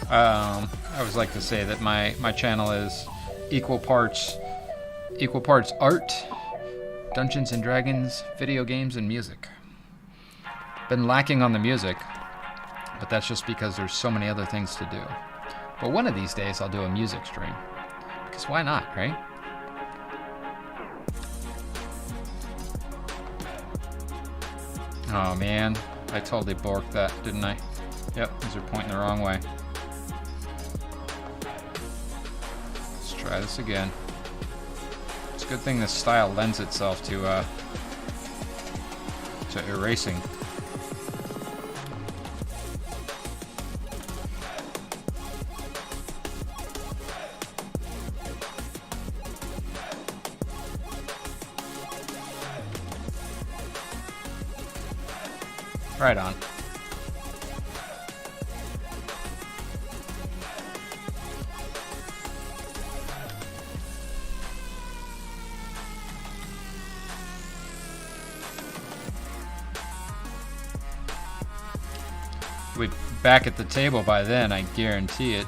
Speaker 1: I always like to say that my channel is equal parts art, Dungeons and Dragons, video games, and music. Been lacking on the music, but that's just because there's so many other things to do. But one of these days I'll do a music stream, because why not, right? Oh man, I totally borked that, didn't I? Yep, these are pointing the wrong way. Let's try this again. It's a good thing this style lends itself to erasing. Right on. We'll be back at the table by then, I guarantee it.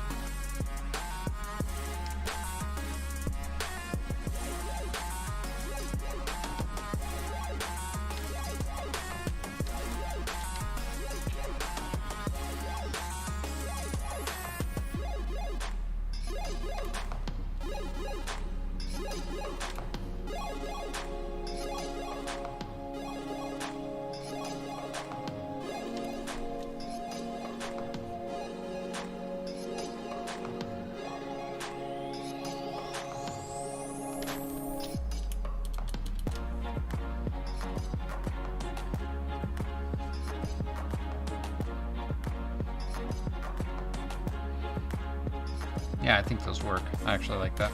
Speaker 1: Yeah, I think those work. I actually like that.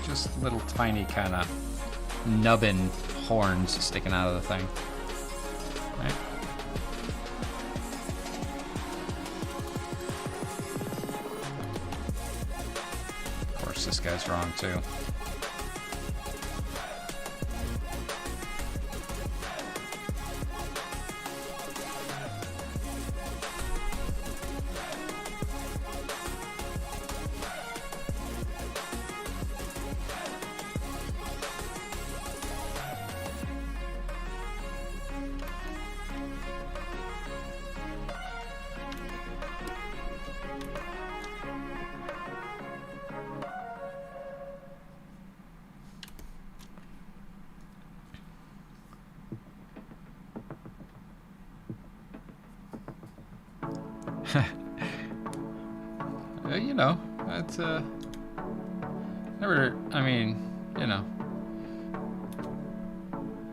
Speaker 1: Just little tiny kind of nubbin horns sticking out of the thing. Right? Of course, this guy's wrong too. You know, it's never. I mean, you know.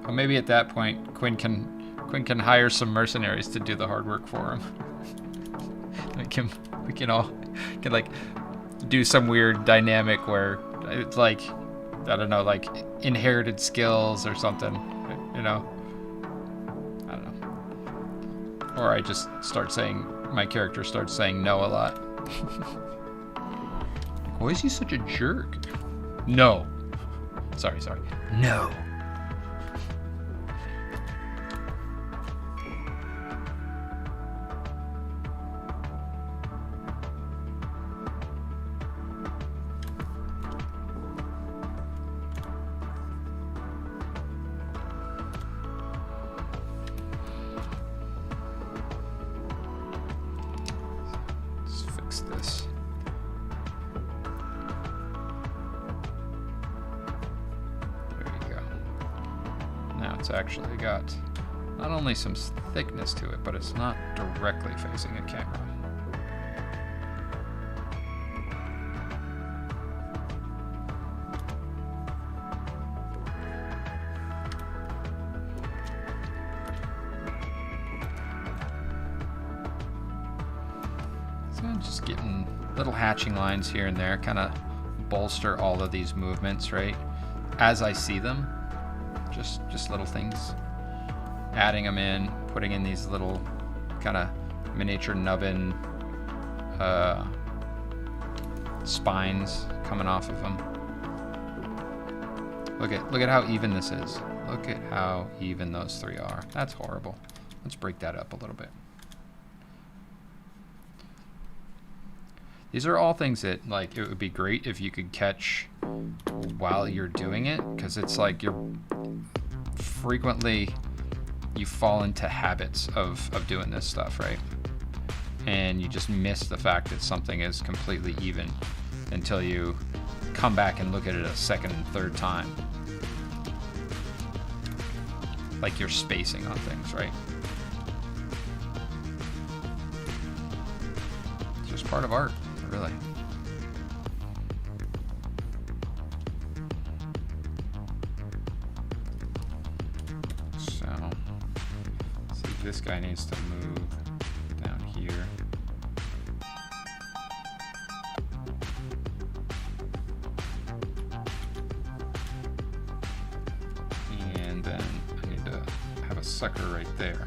Speaker 1: Well, maybe at that point, Quinn can hire some mercenaries to do the hard work for him. we can all like do some weird dynamic where it's like, I don't know, like inherited skills or something. You know. I don't know. Or I just start saying, my character starts saying no a lot. Why is he such a jerk? No. Sorry. No. Actually got not only some thickness to it, but it's not directly facing a camera. So I'm just getting little hatching lines here and there, kind of bolster all of these movements, right? As I see them. Just little things, adding them in, putting in these little kind of miniature nubbin spines coming off of them. Look at how even this is. Look at how even those three are. That's horrible. Let's break that up a little bit. These are all things that, like, it would be great if you could catch while you're doing it, because it's like frequently you fall into habits of doing this stuff, right? And you just miss the fact that something is completely even until you come back and look at it a second and third time. Like you're spacing on things, right? It's just part of art, really. This guy needs to move down here. And then I need to have a sucker right there.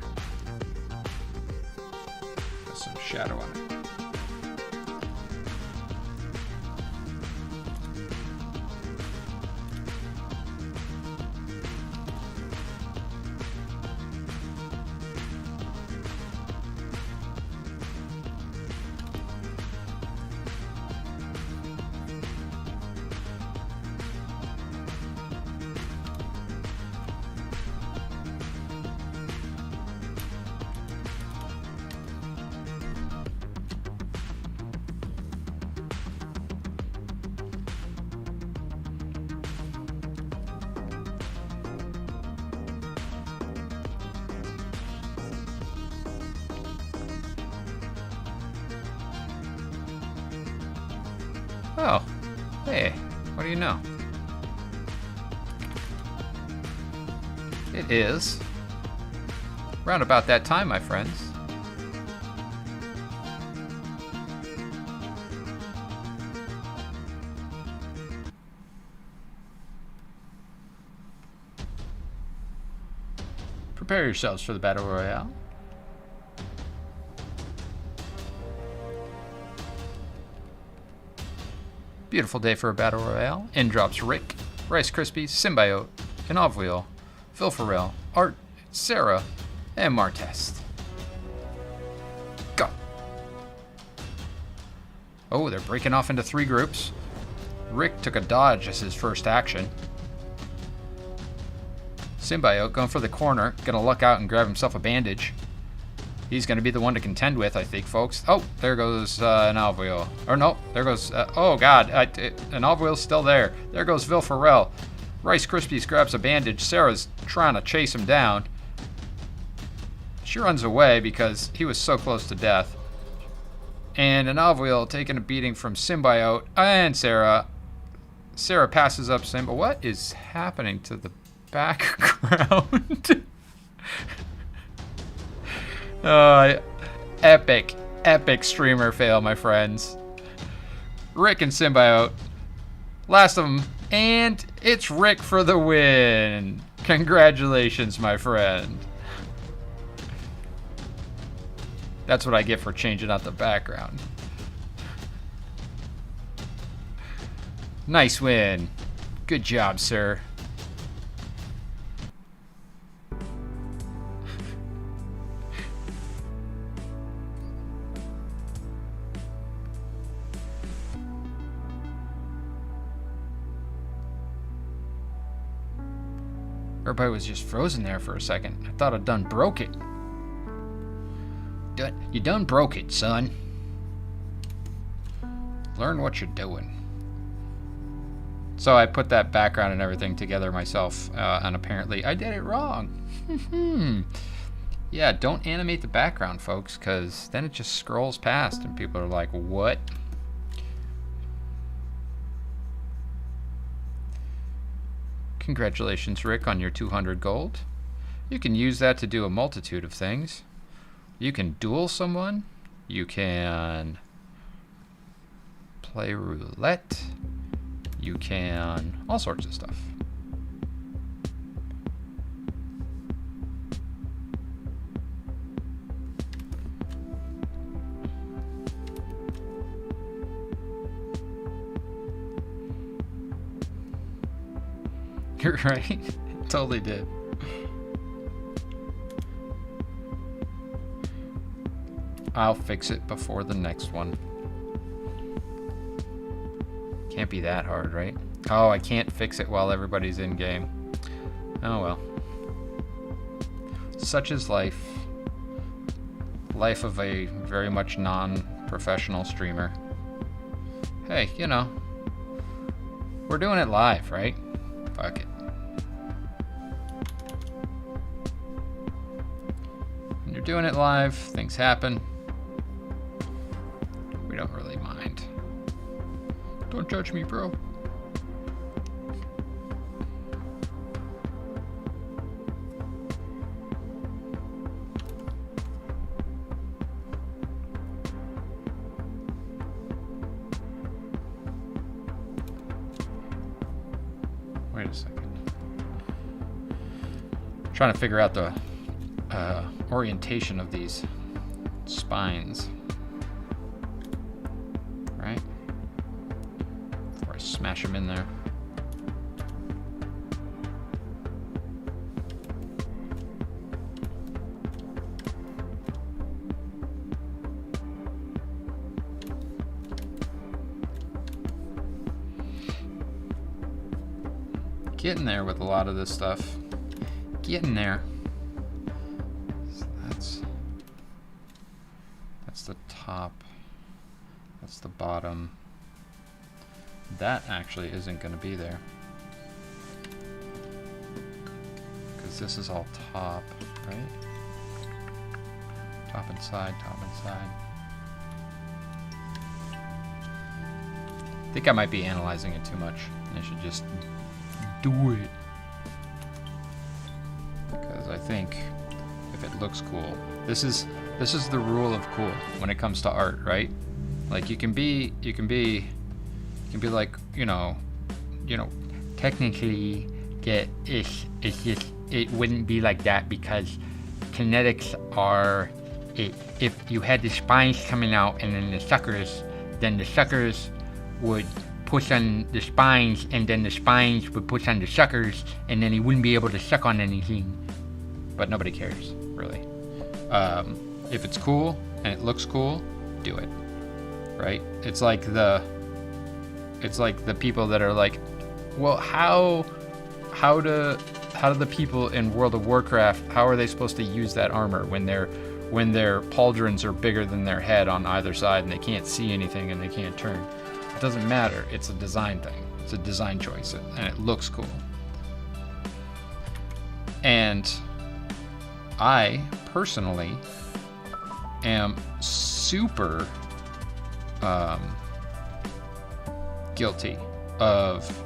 Speaker 1: With some shadow on it. Oh, hey, what do you know? It is Round about that time, my friends. Prepare yourselves for the Battle Royale. Beautiful day for a Battle Royale. In drops Rick, Rice Krispies, Symbiote, Inovwheel, Vilfarel, Art, Sarah, and Martest. Go! Oh, they're breaking off into 3 groups. Rick took a dodge as his first action. Symbiote going for the corner, gonna luck out and grab himself a bandage. He's gonna be the one to contend with, I think, folks. Oh, there goes Inovwheel. Or no, there goes, oh god, Inovwheel's still there. There goes Vilfarel. Rice Krispies grabs a bandage. Sarah's trying to chase him down. She runs away because he was so close to death. And Inovwheel taking a beating from Symbiote and Sarah. Sarah passes up Symbiote. What is happening to the background? Epic streamer fail, my friends. Rick and Symbiote. Last of them. And it's Rick for the win. Congratulations, my friend. That's what I get for changing out the background. Nice win. Good job, sir. Everybody was just frozen there for a second. I thought I'd done broke it. You done broke it, son. Learn what you're doing. So I put that background and everything together myself, and apparently I did it wrong. Yeah, don't animate the background, folks, because then it just scrolls past and people are like, what? Congratulations, Rick, on your 200 gold. You can use that to do a multitude of things. You can duel someone. You can play roulette. You can all sorts of stuff. You're right. Totally did. I'll fix it before the next one. Can't be that hard, right? Oh, I can't fix it while everybody's in game. Oh well. Such is life. Life of a very much non-professional streamer. Hey, you know, we're doing it live, right? Fuck it. When you're doing it live, things happen. We don't really mind. Don't judge me, bro. Wait a second. Trying to figure out the orientation of these spines. Right? Before I smash them in there. Getting there with a lot of this stuff. Getting there. So that's the top. That's the bottom. That actually isn't going to be there. Because this is all top, right? Top and side, top and side. I think I might be analyzing it too much. I should just do it. Because I think if if it looks cool. This is the rule of cool when it comes to art, right? Like you can be like, technically it wouldn't be like that because kinetics are if you had the spines coming out and then the suckers would push on the spines, and then the spines would push on the suckers, and then he wouldn't be able to suck on anything. But nobody cares, really. If it's cool and it looks cool, do it. Right? It's like the people that are like, well, how do the people in World of Warcraft, how are they supposed to use that armor when their pauldrons are bigger than their head on either side and they can't see anything and they can't turn? It doesn't matter. It's a design thing. It's a design choice, and it looks cool. And I personally am super guilty of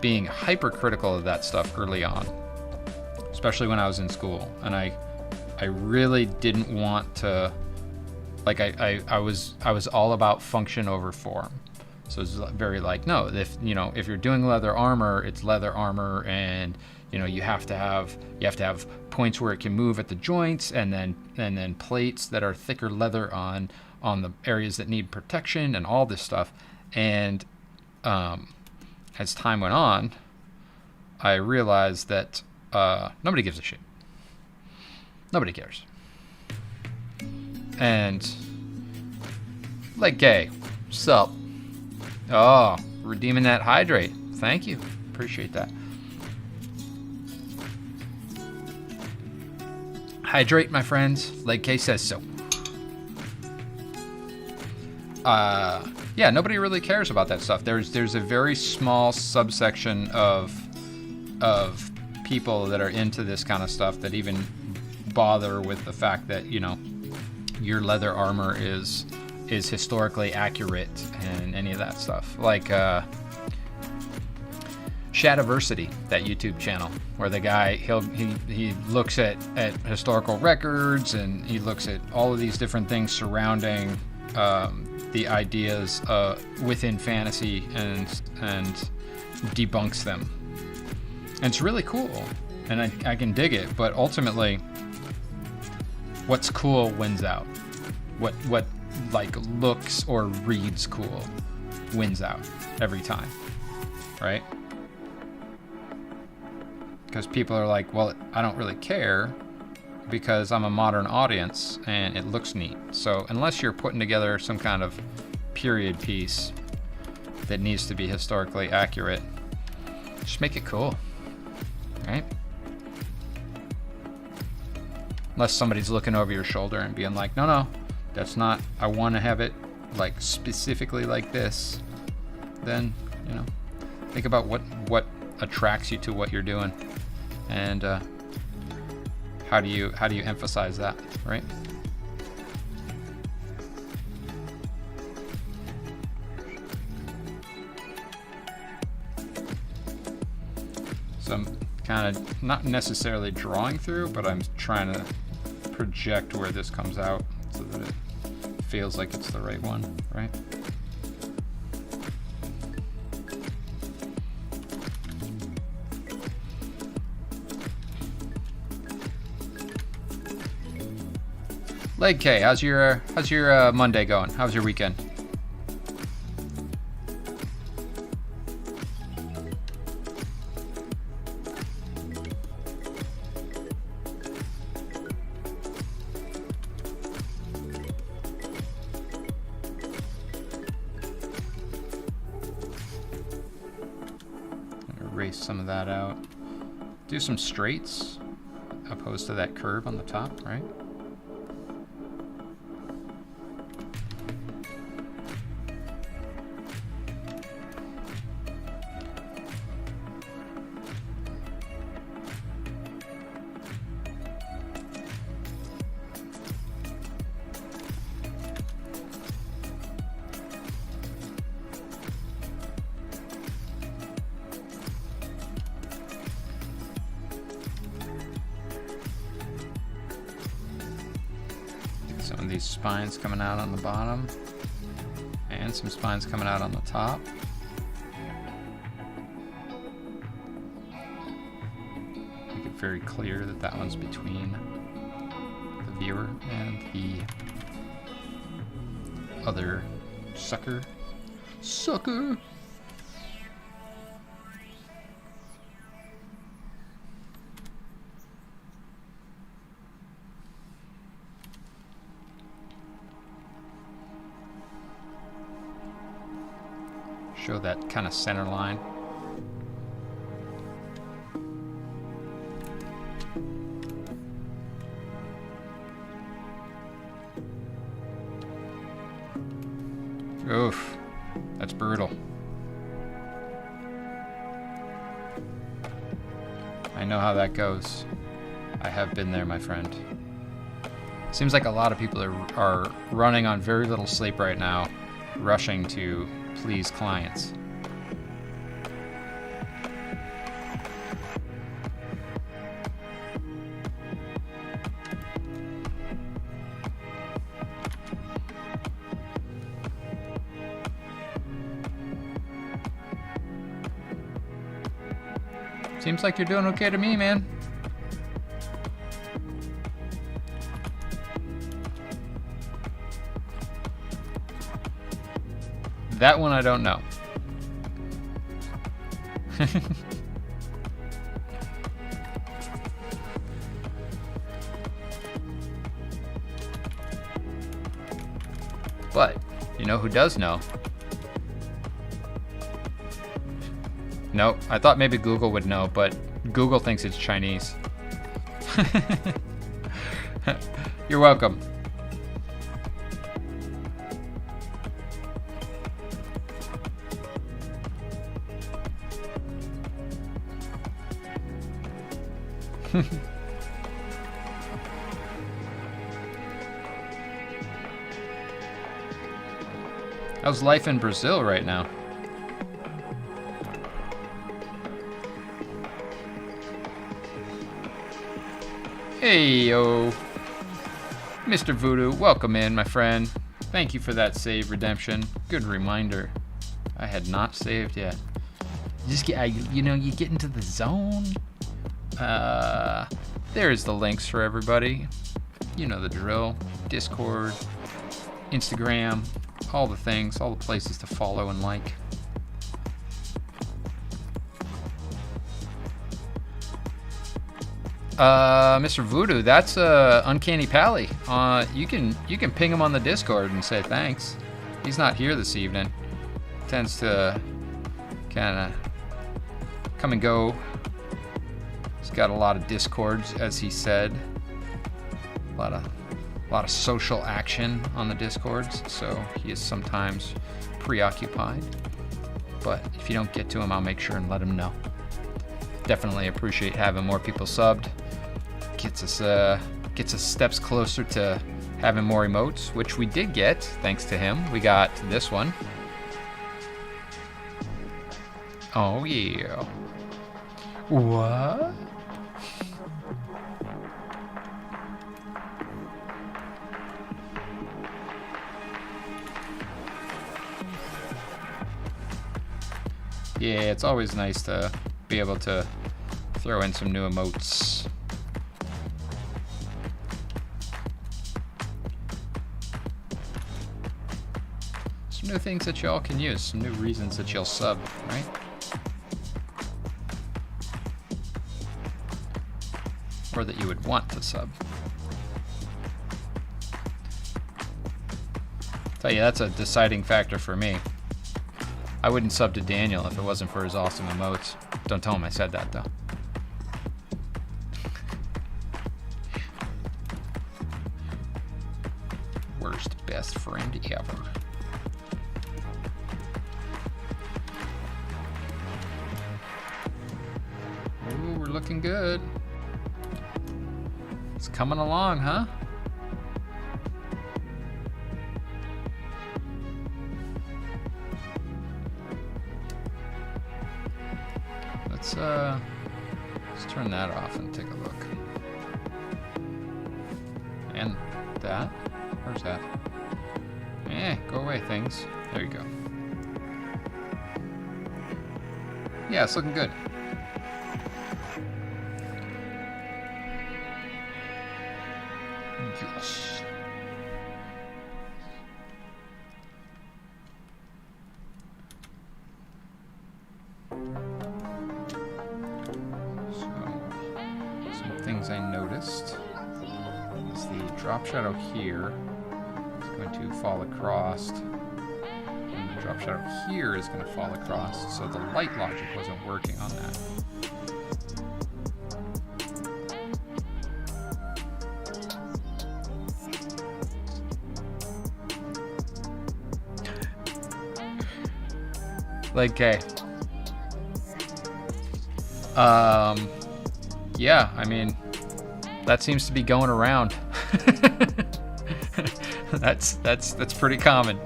Speaker 1: being hypercritical of that stuff early on, especially when I was in school, and I really didn't want to, like, I was all about function over form. So it's very like, no, if you're doing leather armor, it's leather armor, and you have to have points where it can move at the joints, and then plates that are thicker leather on the areas that need protection, and all this stuff. And as time went on, I realized that nobody gives a shit. Nobody cares. And like, gay, sup? Oh, redeeming that hydrate. Thank you. Appreciate that. Hydrate, my friends. Leg K says so. Yeah, nobody really cares about that stuff. There's a very small subsection of people that are into this kind of stuff that even bother with the fact that your leather armor is historically accurate and any of that stuff. Like Shadiversity, that YouTube channel, where the guy he looks at historical records, and he looks at all of these different things surrounding the ideas within fantasy and debunks them. And it's really cool, and I can dig it, but ultimately what's cool wins out. What like looks or reads cool wins out every time, right? Because people are like, well, I don't really care because I'm a modern audience and it looks neat. So unless you're putting together some kind of period piece that needs to be historically accurate, just make it cool, right? Unless somebody's looking over your shoulder and being like, no, that's not, I want to have it like specifically like this, then, think about what attracts you to what you're doing, and how do you emphasize that, right? So I'm kind of not necessarily drawing through, but I'm trying to project where this comes out so that it feels like it's the right one, right? Leg K, how's your Monday going? How's your weekend? Erase some of that out. Do some straights opposed to that curve on the top, right? Some of these spines coming out on the bottom. And some spines coming out on the top. Make it very clear that that one's between the viewer and the other sucker. Sucker! Show that kind of center line. Oof, that's brutal. I know how that goes. I have been there, my friend. Seems like a lot of people are running on very little sleep right now, rushing to please clients. Seems like you're doing okay to me, man. That one I don't know. But, you know who does know? No, I thought maybe Google would know, but Google thinks it's Chinese. You're welcome. How's life in Brazil right now? Hey yo, Mr. Voodoo, welcome in, my friend. Thank you for that save redemption. Good reminder. I had not saved yet. You get into the zone. There's the links for everybody. You know the drill. Discord, Instagram, all the things, all the places to follow and like. Mr. Voodoo, that's Uncanny Pally. You can ping him on the Discord and say thanks. He's not here this evening. Tends to kind of come and go. He's got a lot of Discords, as he said. A lot of social action on the Discords, so he is sometimes preoccupied. But if you don't get to him, I'll make sure and let him know. Definitely appreciate having more people subbed. Gets us steps closer to having more emotes, which we did get thanks to him. We got this one. Oh yeah. What? Yeah, it's always nice to be able to throw in some new emotes. Some new things that y'all can use, some new reasons that you'll sub, right? Or that you would want to sub. Tell you, that's a deciding factor for me. I wouldn't sub to Daniel if it wasn't for his awesome emotes. Don't tell him I said that, though. Worst best friend ever. Ooh, we're looking good. It's coming along, huh? Let's turn that off and take a look. And that, Where's that? Go away, things. There you go. Yeah, it's looking good. Yes. Some things I noticed is the drop shadow here is going to fall across, and the drop shadow here is going to fall across, so the light logic wasn't working on that. Like, okay. Yeah, I mean, that seems to be going around. That's pretty common.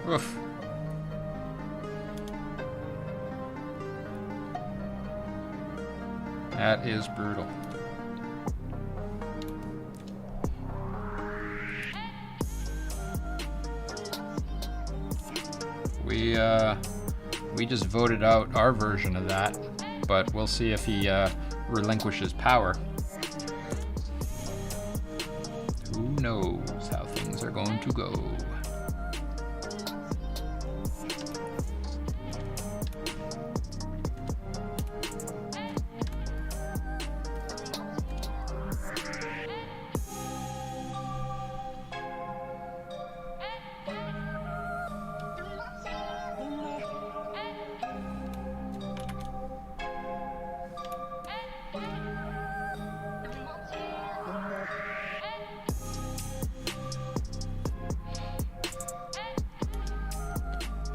Speaker 1: Oof. That is brutal. We just voted out our version of that, but we'll see if he relinquishes power. Who knows how things are going to go?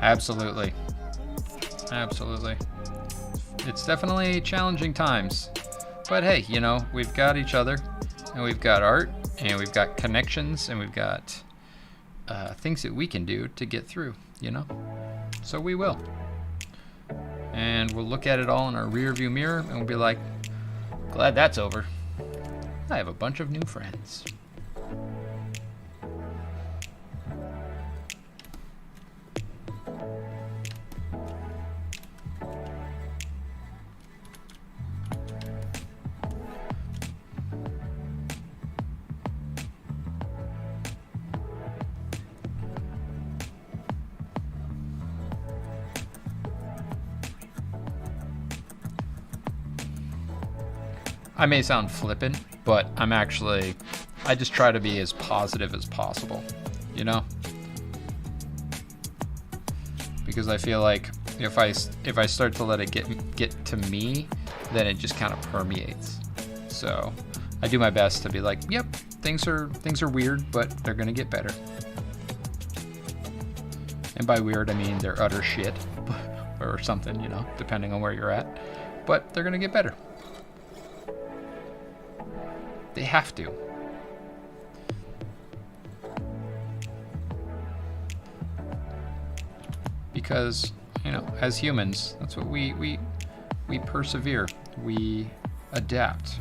Speaker 1: Absolutely. Absolutely. It's definitely challenging times. But hey, you know, we've got each other, and we've got art, and we've got connections, and we've got things that we can do to get through, you know? So we will. And we'll look at it all in our rear view mirror, and we'll be like, glad that's over. I have a bunch of new friends. I may sound flippant, but I just try to be as positive as possible, you know? Because I feel like if I start to let it get to me, then it just kind of permeates. So I do my best to be like, yep, things are weird, but they're gonna get better. And by weird, I mean they're utter shit or something, you know, depending on where you're at. But they're gonna get better. They have to. Because, you know, as humans, that's what we persevere. We adapt.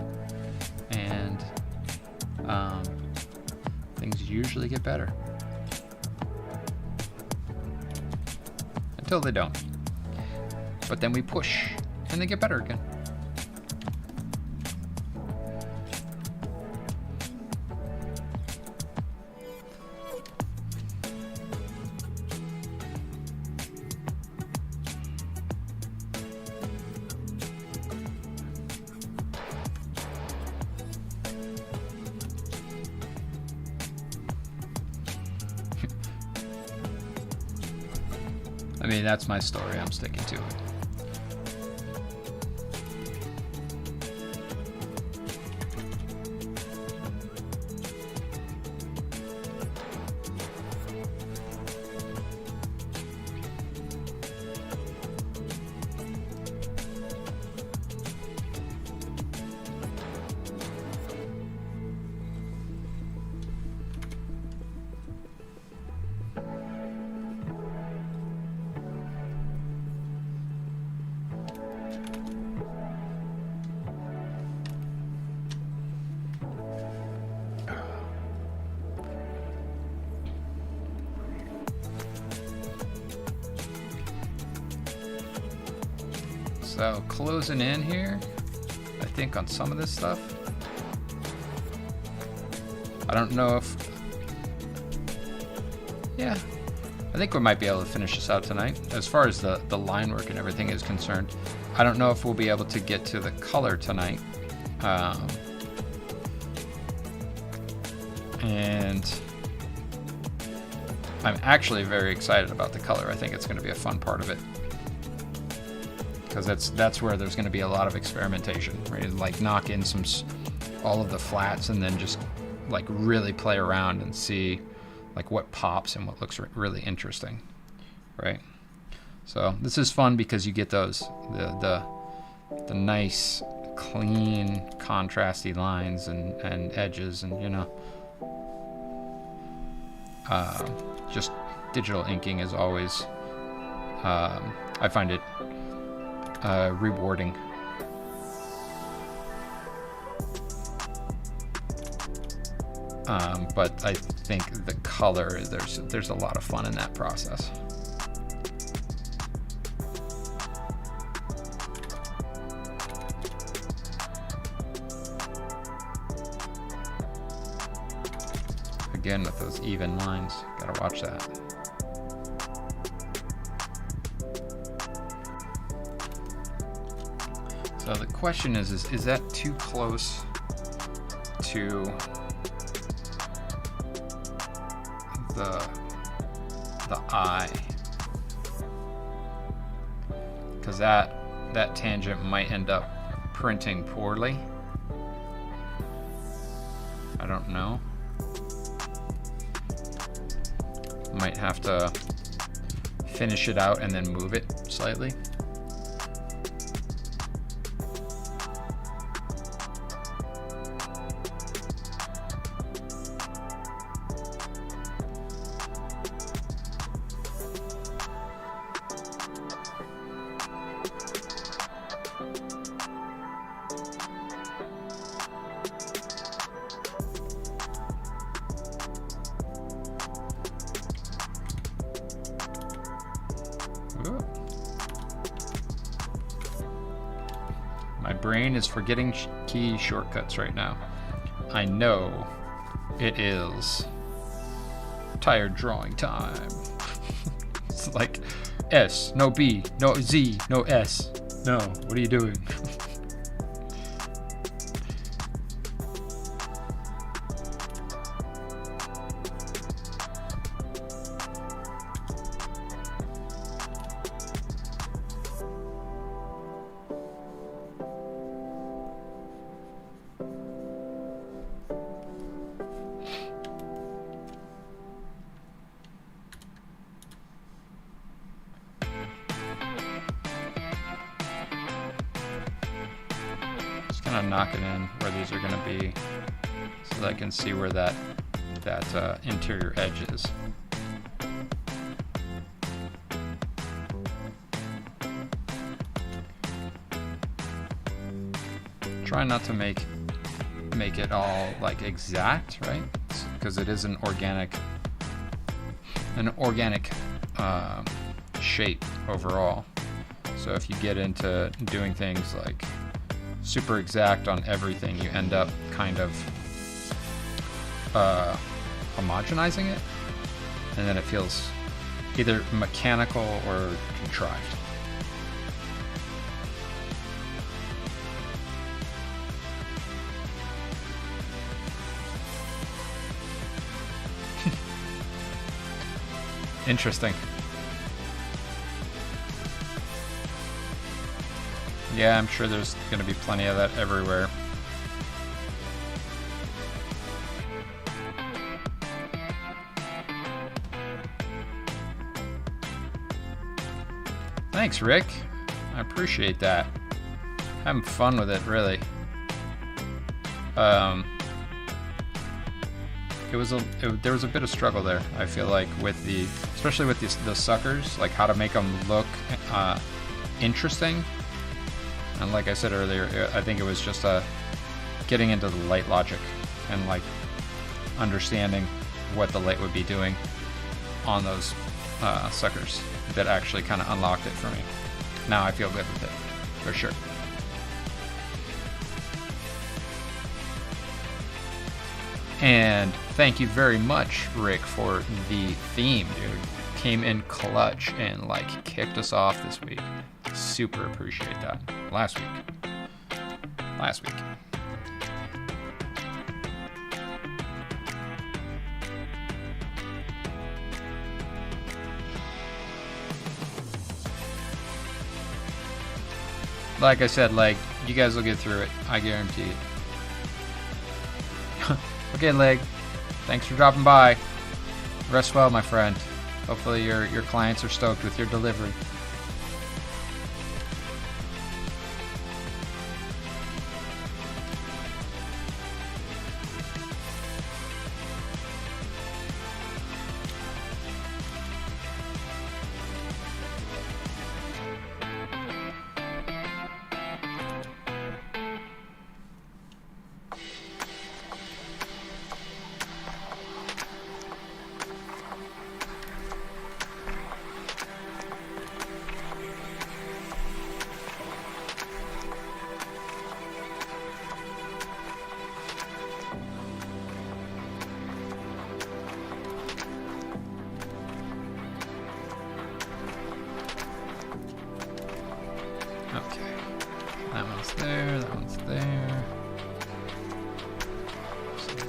Speaker 1: And things usually get better. Until they don't. But then we push, and they get better again. I mean, that's my story. I'm sticking to it. So closing in here, I think, on some of this stuff. I don't know if, yeah, I think we might be able to finish this out tonight. As far as the line work and everything is concerned, I don't know if we'll be able to get to the color tonight. And I'm actually very excited about the color. I think it's going to be a fun part of it, because that's where there's going to be a lot of experimentation, right? Like knock in all of the flats and then just like really play around and see like what pops and what looks really interesting, right? So this is fun because you get those the nice, clean, contrasty lines and edges, and you know, just digital inking is always, I find it rewarding. But I think the color, there's a lot of fun in that process. Again, with those even lines, gotta watch that. So the question is that too close to the eye? Because that tangent might end up printing poorly. I don't know. Might have to finish it out and then move it slightly. My brain is forgetting key shortcuts right now. I know it is tired drawing time. It's like S, no B, no Z, no S. No, what are you doing? Kind of knock it in where these are going to be, so that I can see where that interior edge is. Try not to make it all like exact, right? Because it is an organic shape overall. So if you get into doing things like super exact on everything, you end up kind of homogenizing it, and then it feels either mechanical or contrived. Interesting. Yeah, I'm sure there's going to be plenty of that everywhere. Thanks, Rick. I appreciate that. Having fun with it, really. There was a bit of struggle there, I feel like, with especially with the suckers, like how to make them look interesting. And like I said earlier, I think it was just getting into the light logic and like understanding what the light would be doing on those suckers that actually kind of unlocked it for me. Now I feel good with it. for sure. And thank you very much, Rick, for the theme, dude. Came in clutch and like kicked us off this week. Super appreciate that. Last week. Like I said, like, you guys will get through it. I guarantee it. Okay, Leg. Thanks for dropping by. Rest well, my friend. Hopefully your clients are stoked with your delivery.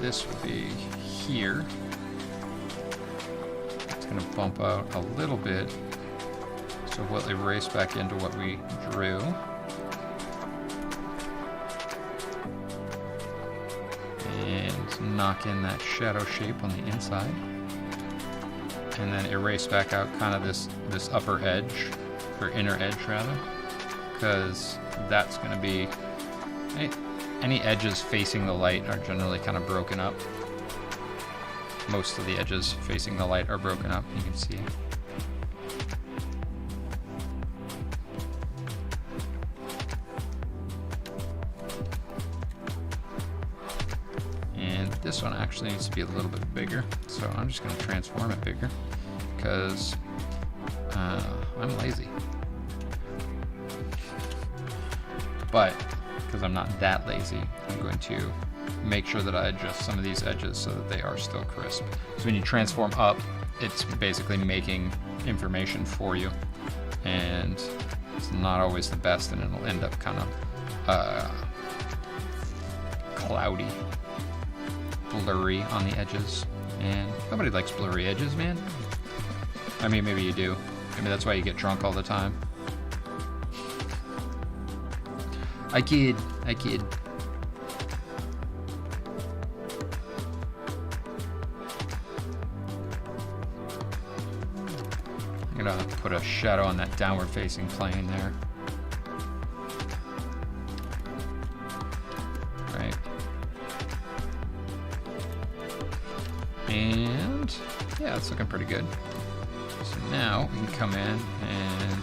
Speaker 1: This would be here. It's going to bump out a little bit, so we'll erase back into what we drew. And knock in that shadow shape on the inside. And then erase back out kind of this upper edge, or inner edge rather, because that's going to be... Any edges facing the light are generally kind of broken up. Most of the edges facing the light are broken up, you can see. And this one actually needs to be a little bit bigger, so I'm just going to transform it bigger, because I'm lazy. But because I'm not that lazy, I'm going to make sure that I adjust some of these edges so that they are still crisp. So when you transform up, it's basically making information for you, and it's not always the best, and it'll end up kind of cloudy, blurry on the edges, and nobody likes blurry edges, man. I mean, maybe you do. Maybe that's why you get drunk all the time. I kid. I'm gonna put a shadow on that downward facing plane there. Right. And yeah, it's looking pretty good. So now we can come in and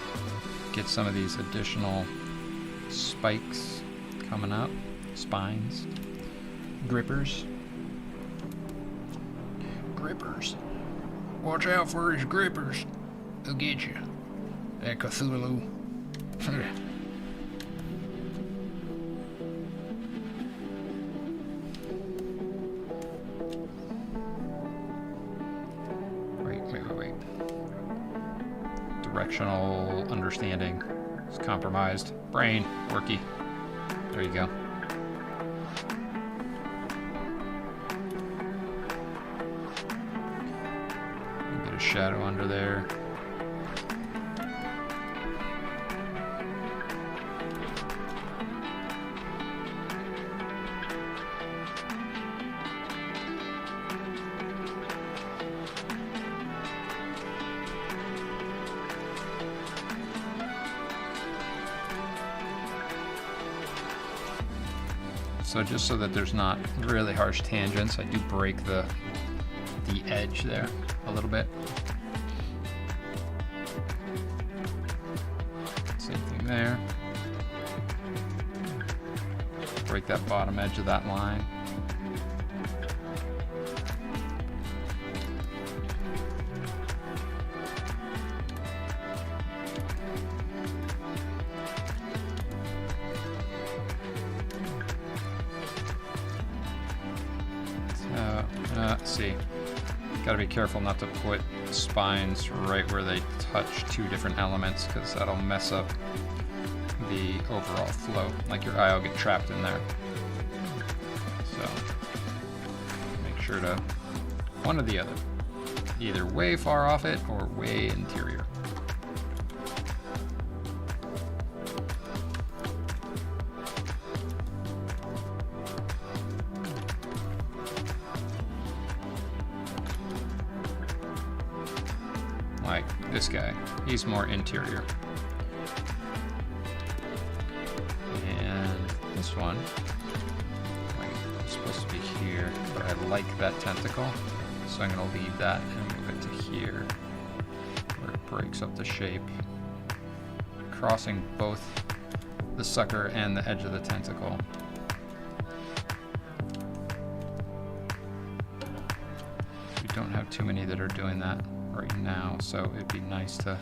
Speaker 1: get some of these additional spikes coming up, spines, grippers. Watch out for his grippers. They'll get you. That Cthulhu. Wait. Directional understanding is compromised. Brain, worky. There you go. Get a shadow under there. So just so that there's not really harsh tangents, I do break the edge there a little bit. Same thing there. Break that bottom edge of that line. see. Gotta be careful not to put spines right where they touch two different elements, because that'll mess up the overall flow. Like your eye will get trapped in there. So make sure to one or the other. Either way far off it or way interior. Like this guy, he's more interior. And this one, like, it's supposed to be here, but I like that tentacle, so I'm gonna leave that and move it to here, where it breaks up the shape, crossing both the sucker and the edge of the tentacle. We don't have too many that are doing that right now, so it'd be nice to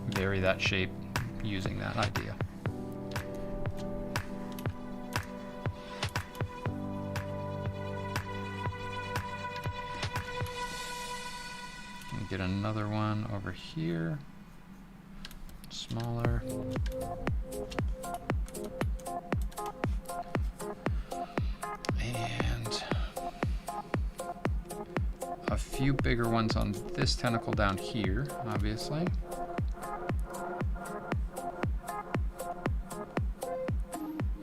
Speaker 1: vary that shape using that idea. And get another one over here, smaller. And a few bigger ones on this tentacle down here, obviously.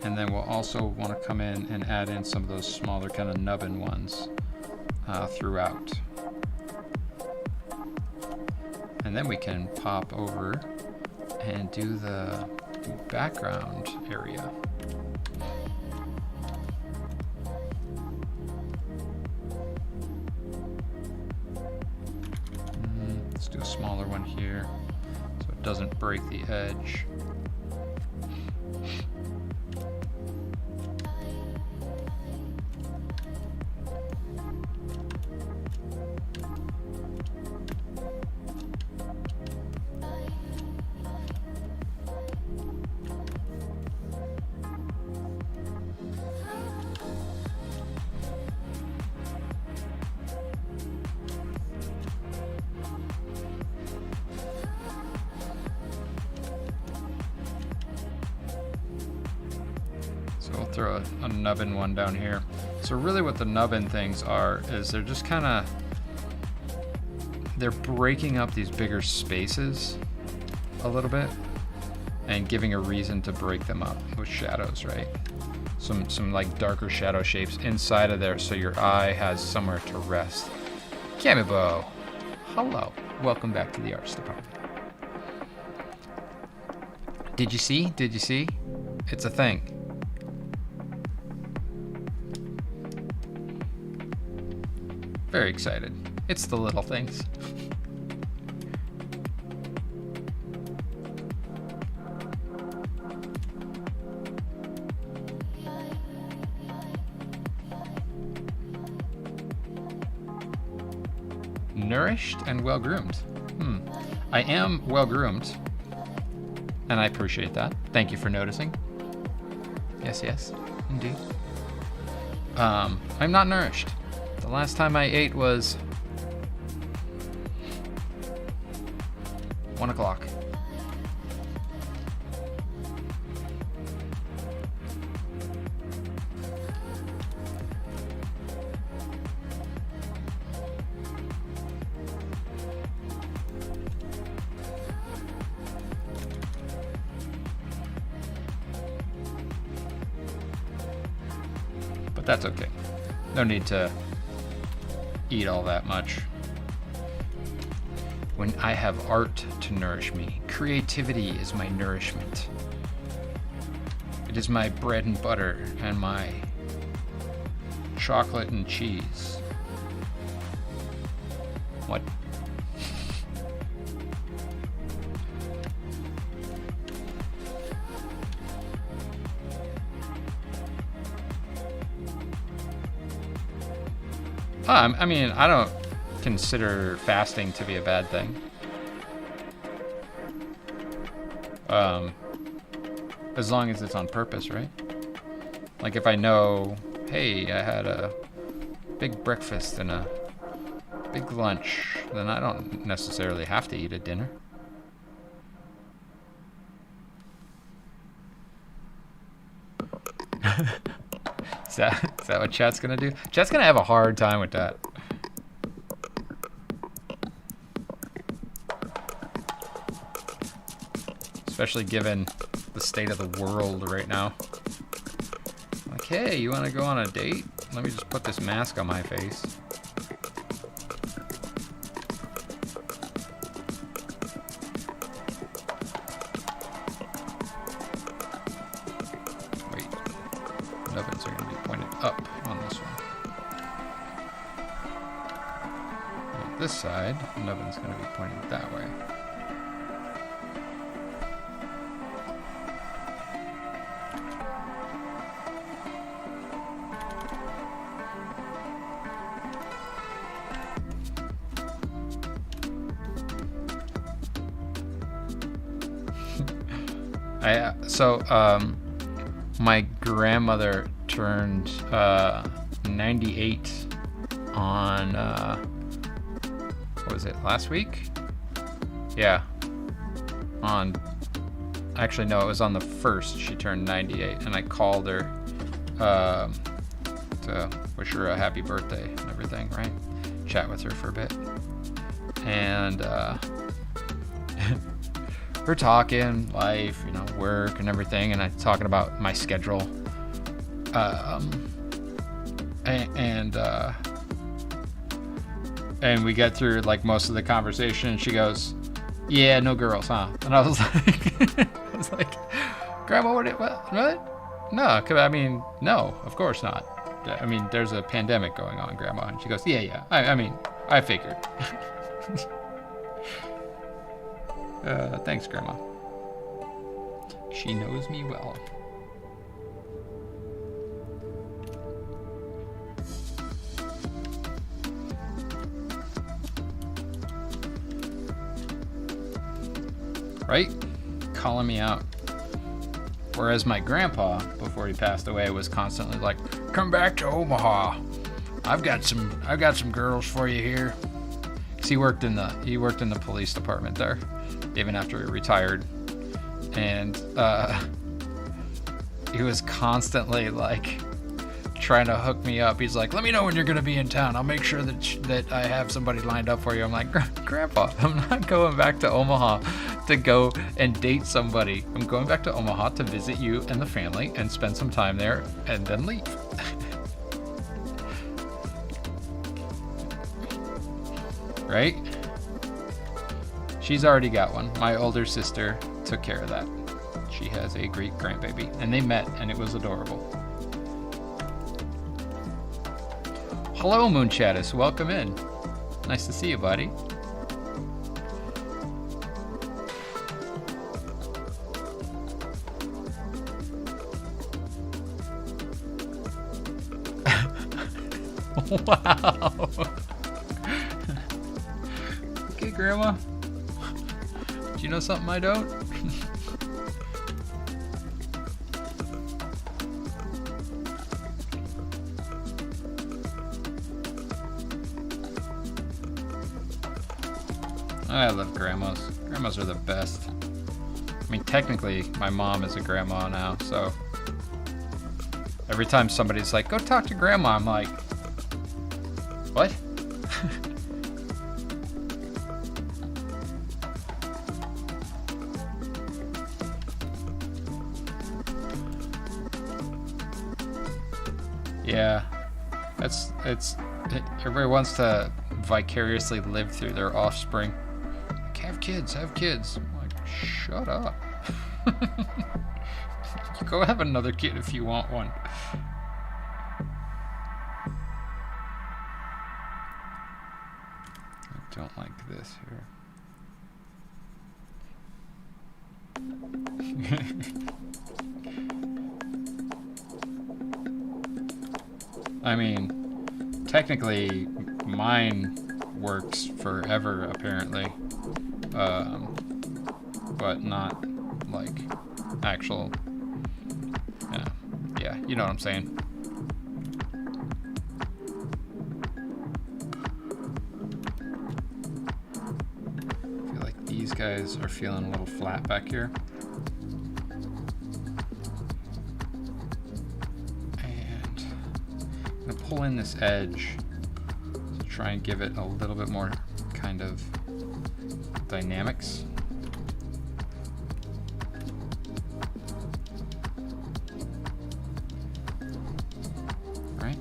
Speaker 1: And then we'll also want to come in and add in some of those smaller kind of nubbin ones throughout. And then we can pop over and do the background area. Let's do a smaller one here so it doesn't break the edge. Throw a nubbin one down here. So really what the nubbin things are is they're just kind of, they're breaking up these bigger spaces a little bit and giving a reason to break them up with shadows, right? Some like darker shadow shapes inside of there so your eye has somewhere to rest. Camibo, hello. Welcome back to the arts department. Did you see? Did you see? It's a thing. Very excited. It's the little things. Nourished and well-groomed. I am well-groomed, and I appreciate that. Thank you for noticing. Yes, yes, indeed. I'm not nourished. The last time I ate was 1 o'clock. But that's okay. No need to eat all that much. When I have art to nourish me, creativity is my nourishment. It is my bread and butter and my chocolate and cheese. What? I mean, I don't consider fasting to be a bad thing. As long as it's on purpose, right? Like if I know, hey, I had a big breakfast and a big lunch, then I don't necessarily have to eat a dinner. Is that what chat's gonna do? Chat's gonna have a hard time with that. Especially given the state of the world right now. Like, hey, you wanna go on a date? Let me just put this mask on my face. Nubbins are going to be pointed up on this one. On this side, nubbins going to be pointed that way. My grandmother turned 98 on what was it, last week? Yeah. Actually no, it was on the 1st she turned 98, and I called her to wish her a happy birthday and everything, right? Chat with her for a bit. And we're talking life, you know, work and everything, and I'm talking about my schedule. And we get through like most of the conversation, and she goes, "Yeah, no girls, huh?" And I was like, "Grandma, what? No, 'cause I mean, no, of course not. I mean, there's a pandemic going on, Grandma." And she goes, "Yeah. I mean, I figured." Thanks, Grandma. She knows me well. Right? Calling me out. Whereas my grandpa, before he passed away, was constantly like, "Come back to Omaha. I've got some girls for you here." 'Cause he worked in the police department there, even after he retired. And he was constantly like trying to hook me up. He's like, "Let me know when you're gonna be in town. I'll make sure that I have somebody lined up for you." I'm like, "Grandpa, I'm not going back to Omaha to go and date somebody. I'm going back to Omaha to visit you and the family and spend some time there and then leave." Right? She's already got one. My older sister took care of that. She has a great grandbaby, and they met, and it was adorable. Hello, Moonchatus. Welcome in. Nice to see you, buddy. Wow. Okay, Grandma. Do you know something I don't? I love grandmas. Grandmas are the best. I mean, technically, my mom is a grandma now, so every time somebody's like, "Go talk to Grandma," I'm like, "What?" Yeah, everybody wants to vicariously live through their offspring. Like, have kids. I'm like, shut up. Go have another kid if you want one. I don't like this here. I mean, technically, mine works forever, apparently. But not, like, actual... Yeah, you know what I'm saying. guys are feeling a little flat back here. And I'm going to pull in this edge to try and give it a little bit more kind of dynamics. Right?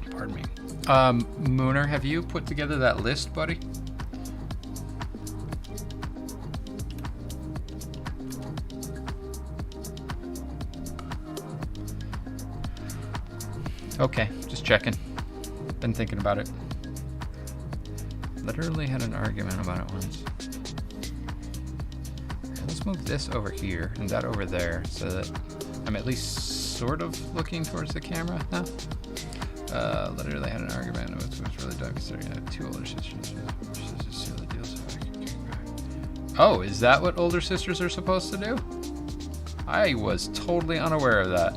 Speaker 1: Pardon me. Mooner, have you put together that list, buddy? Okay, just checking. Been thinking about it. Literally had an argument about it once. Let's move this over here and that over there so that I'm at least sort of looking towards the camera now. Literally had an argument. It was really dumb considering I have two older sisters. Oh, is that what older sisters are supposed to do? I was totally unaware of that.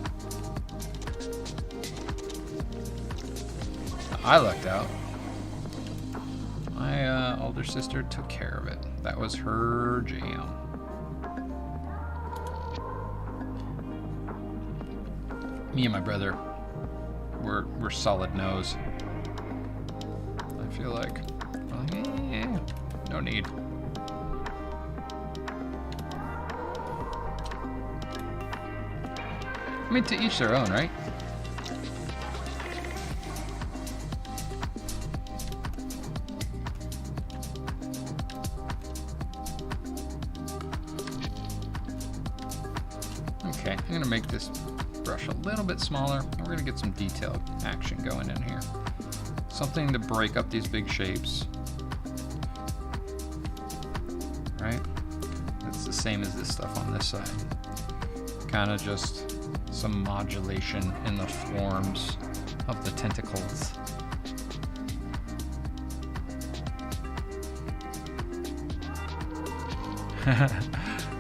Speaker 1: I lucked out. My older sister took care of it. That was her jam. Me and my brother, we're solid no's. I feel like, no need. I mean, to each their own, right? Okay, I'm gonna make this brush a little bit smaller. We're gonna get some detailed action going in here. Something to break up these big shapes. Right? It's the same as this stuff on this side. Kind of just some modulation in the forms of the tentacles.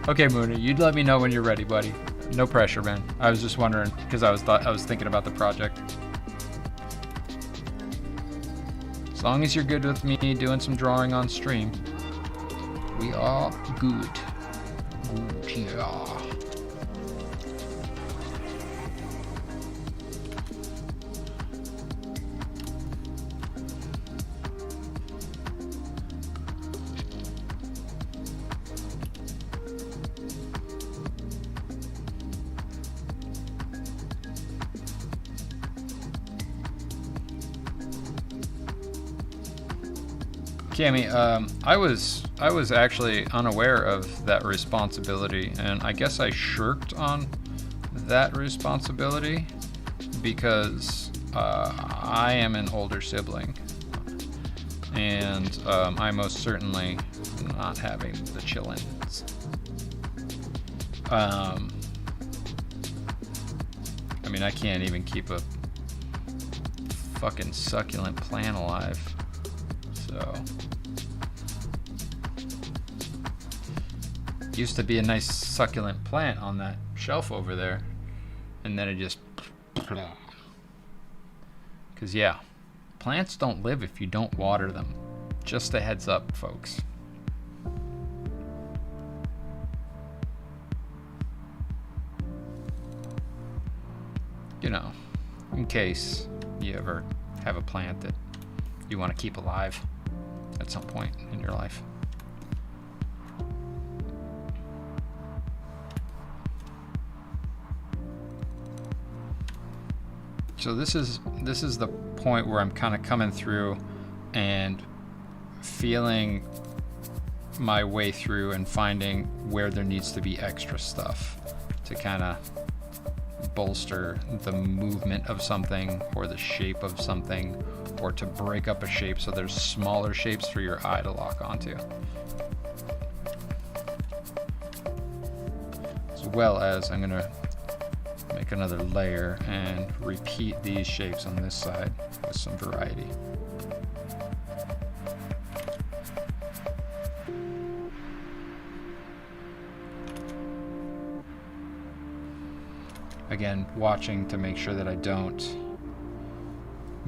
Speaker 1: Okay, Mooney, you'd let me know when you're ready, buddy. No pressure, man. I was just wondering because I was thinking about the project. As long as you're good with me doing some drawing on stream, we are good. Good, yeah. Cammy, I was actually unaware of that responsibility, and I guess I shirked on that responsibility because I am an older sibling, and I most certainly not having the chillins. I mean, I can't even keep a fucking succulent plant alive, so. Used to be a nice succulent plant on that shelf over there, and then it just, because yeah, plants don't live if you don't water them. Just a heads up, folks. You know, in case you ever have a plant that you want to keep alive at some point in your life. So this is the point where I'm kind of coming through and feeling my way through and finding where there needs to be extra stuff to kind of bolster the movement of something or the shape of something, or to break up a shape so there's smaller shapes for your eye to lock onto. As well as I'm going to make another layer and repeat these shapes on this side with some variety. Again, watching to make sure that I don't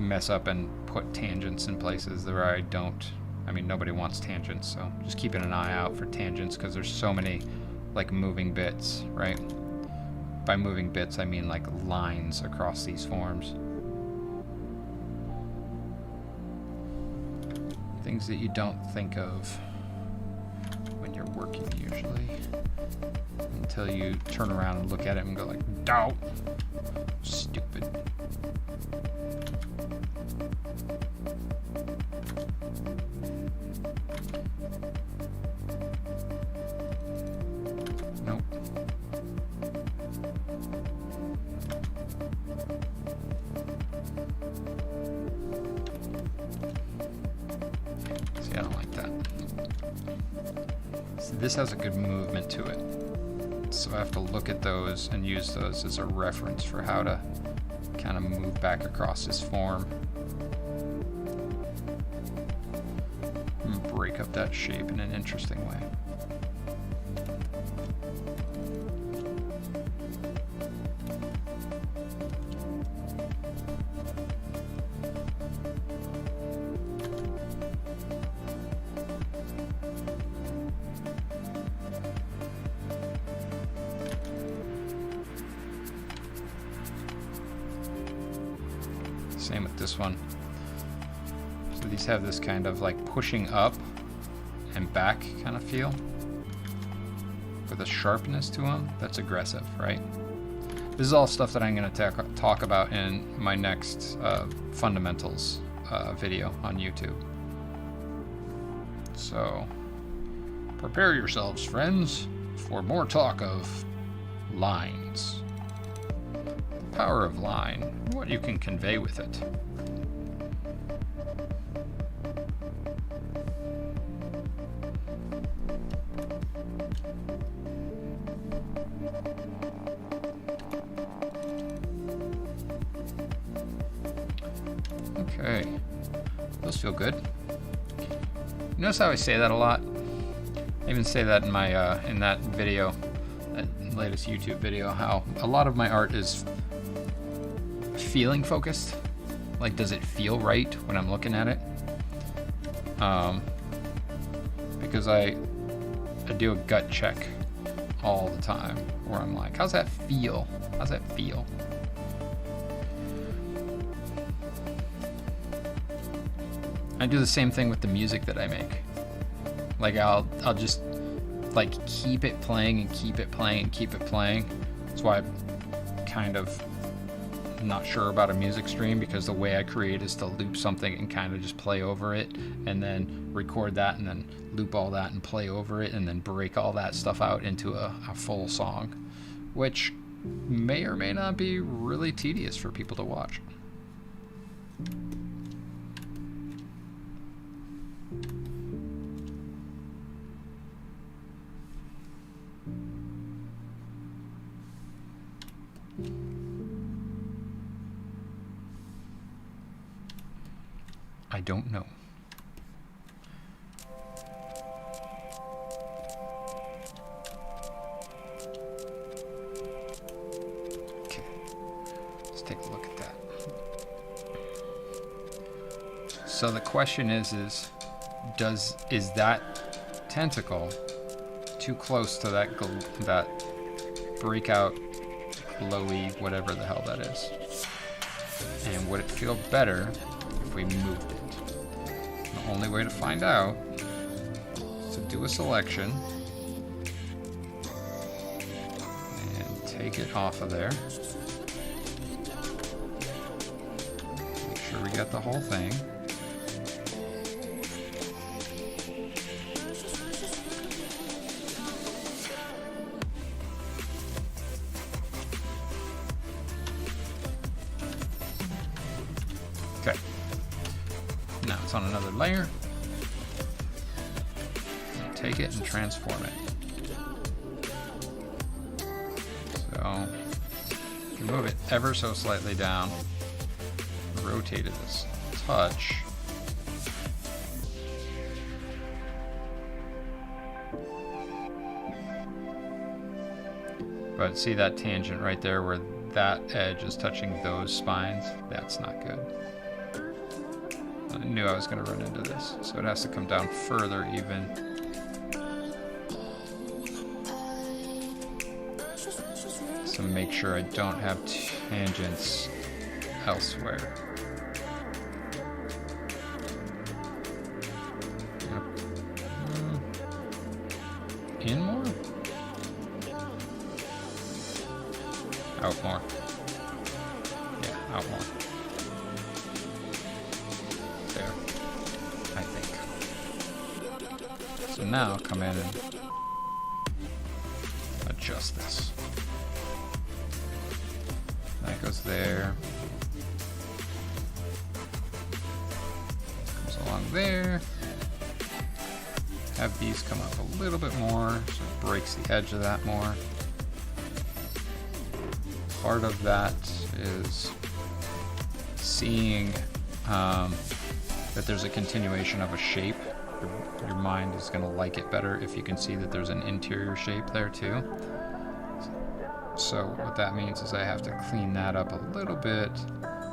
Speaker 1: mess up and put tangents in places where I don't. I mean, nobody wants tangents, so just keeping an eye out for tangents, because there's so many like moving bits, right? By moving bits, I mean like lines across these forms. Things that you don't think of when you're working usually, until you turn around and look at it and go like, "Dow, stupid." Nope. See, I don't like that. See, this has a good movement to it, so I have to look at those and use those as a reference for how to kind of move back across this form and break up that shape in an interesting way. Same with this one. So these have this kind of like pushing up and back kind of feel with a sharpness to them that's aggressive, right? This is all stuff that I'm going to talk about in my next fundamentals video on YouTube. So prepare yourselves, friends, for more talk of lines. The power of line, what you can convey with it. Okay, those feel good. Notice how I say that a lot? I even say that in my in that video, that latest YouTube video, how a lot of my art is feeling focused. Like, does it feel right when I'm looking at it? Because I do a gut check all the time where I'm like, how's that feel? How's that feel? I do the same thing with the music that I make. Like I'll just like keep it playing and keep it playing and keep it playing. That's why I'm kind of not sure about a music stream, because the way I create is to loop something and kind of just play over it, and then record that and then loop all that and play over it, and then break all that stuff out into a full song, which may or may not be really tedious for people to watch. I don't know. Okay, let's take a look at that. So the question is that tentacle too close to that breakout, glowy, whatever the hell that is? And would it feel better if we moved it? The only way to find out is to do a selection and take it off of there. Make sure we got the whole thing. Okay. Now it's on another layer. Take it and transform it. So you can move it ever so slightly down. Rotate it a touch. But see that tangent right there where that edge is touching those spines? That's not good. I knew I was going to run into this. So it has to come down further even. So make sure I don't have tangents elsewhere. In more? Out more. Yeah, out more. There. I think. So now come in and adjust this. That goes there. Comes along there. Have these come up a little bit more, so it breaks the edge of that more. Part of that is seeing that there's a continuation of a shape. Your mind is going to like it better if you can see that there's an interior shape there too. So what that means is I have to clean that up a little bit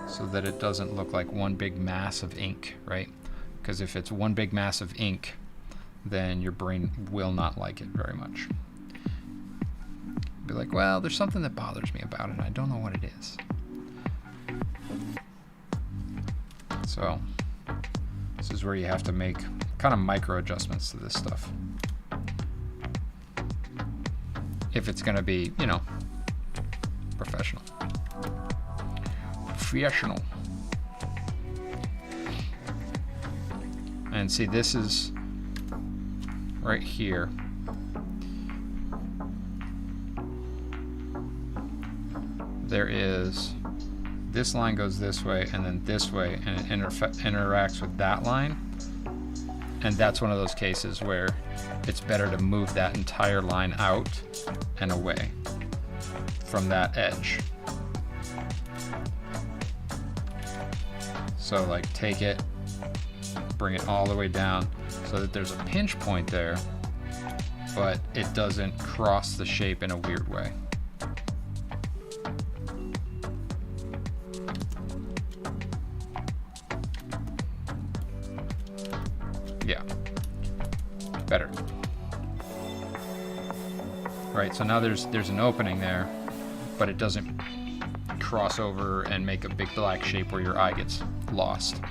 Speaker 1: so that it doesn't look like one big mass of ink, right? Because if it's one big mass of ink, then your brain will not like it very much. Be like, well, there's something that bothers me about it, and I don't know what it is. So this is where you have to make kind of micro adjustments to this stuff. If it's going to be, you know, professional. Professional. And see, this is right here. There is, this line goes this way and then this way, and it interacts with that line. And that's one of those cases where it's better to move that entire line out and away from that edge. So like take it, bring it all the way down so that there's a pinch point there, but it doesn't cross the shape in a weird way. Yeah, better. Right, so now there's an opening there, but it doesn't cross over and make a big black shape where your eye gets lost.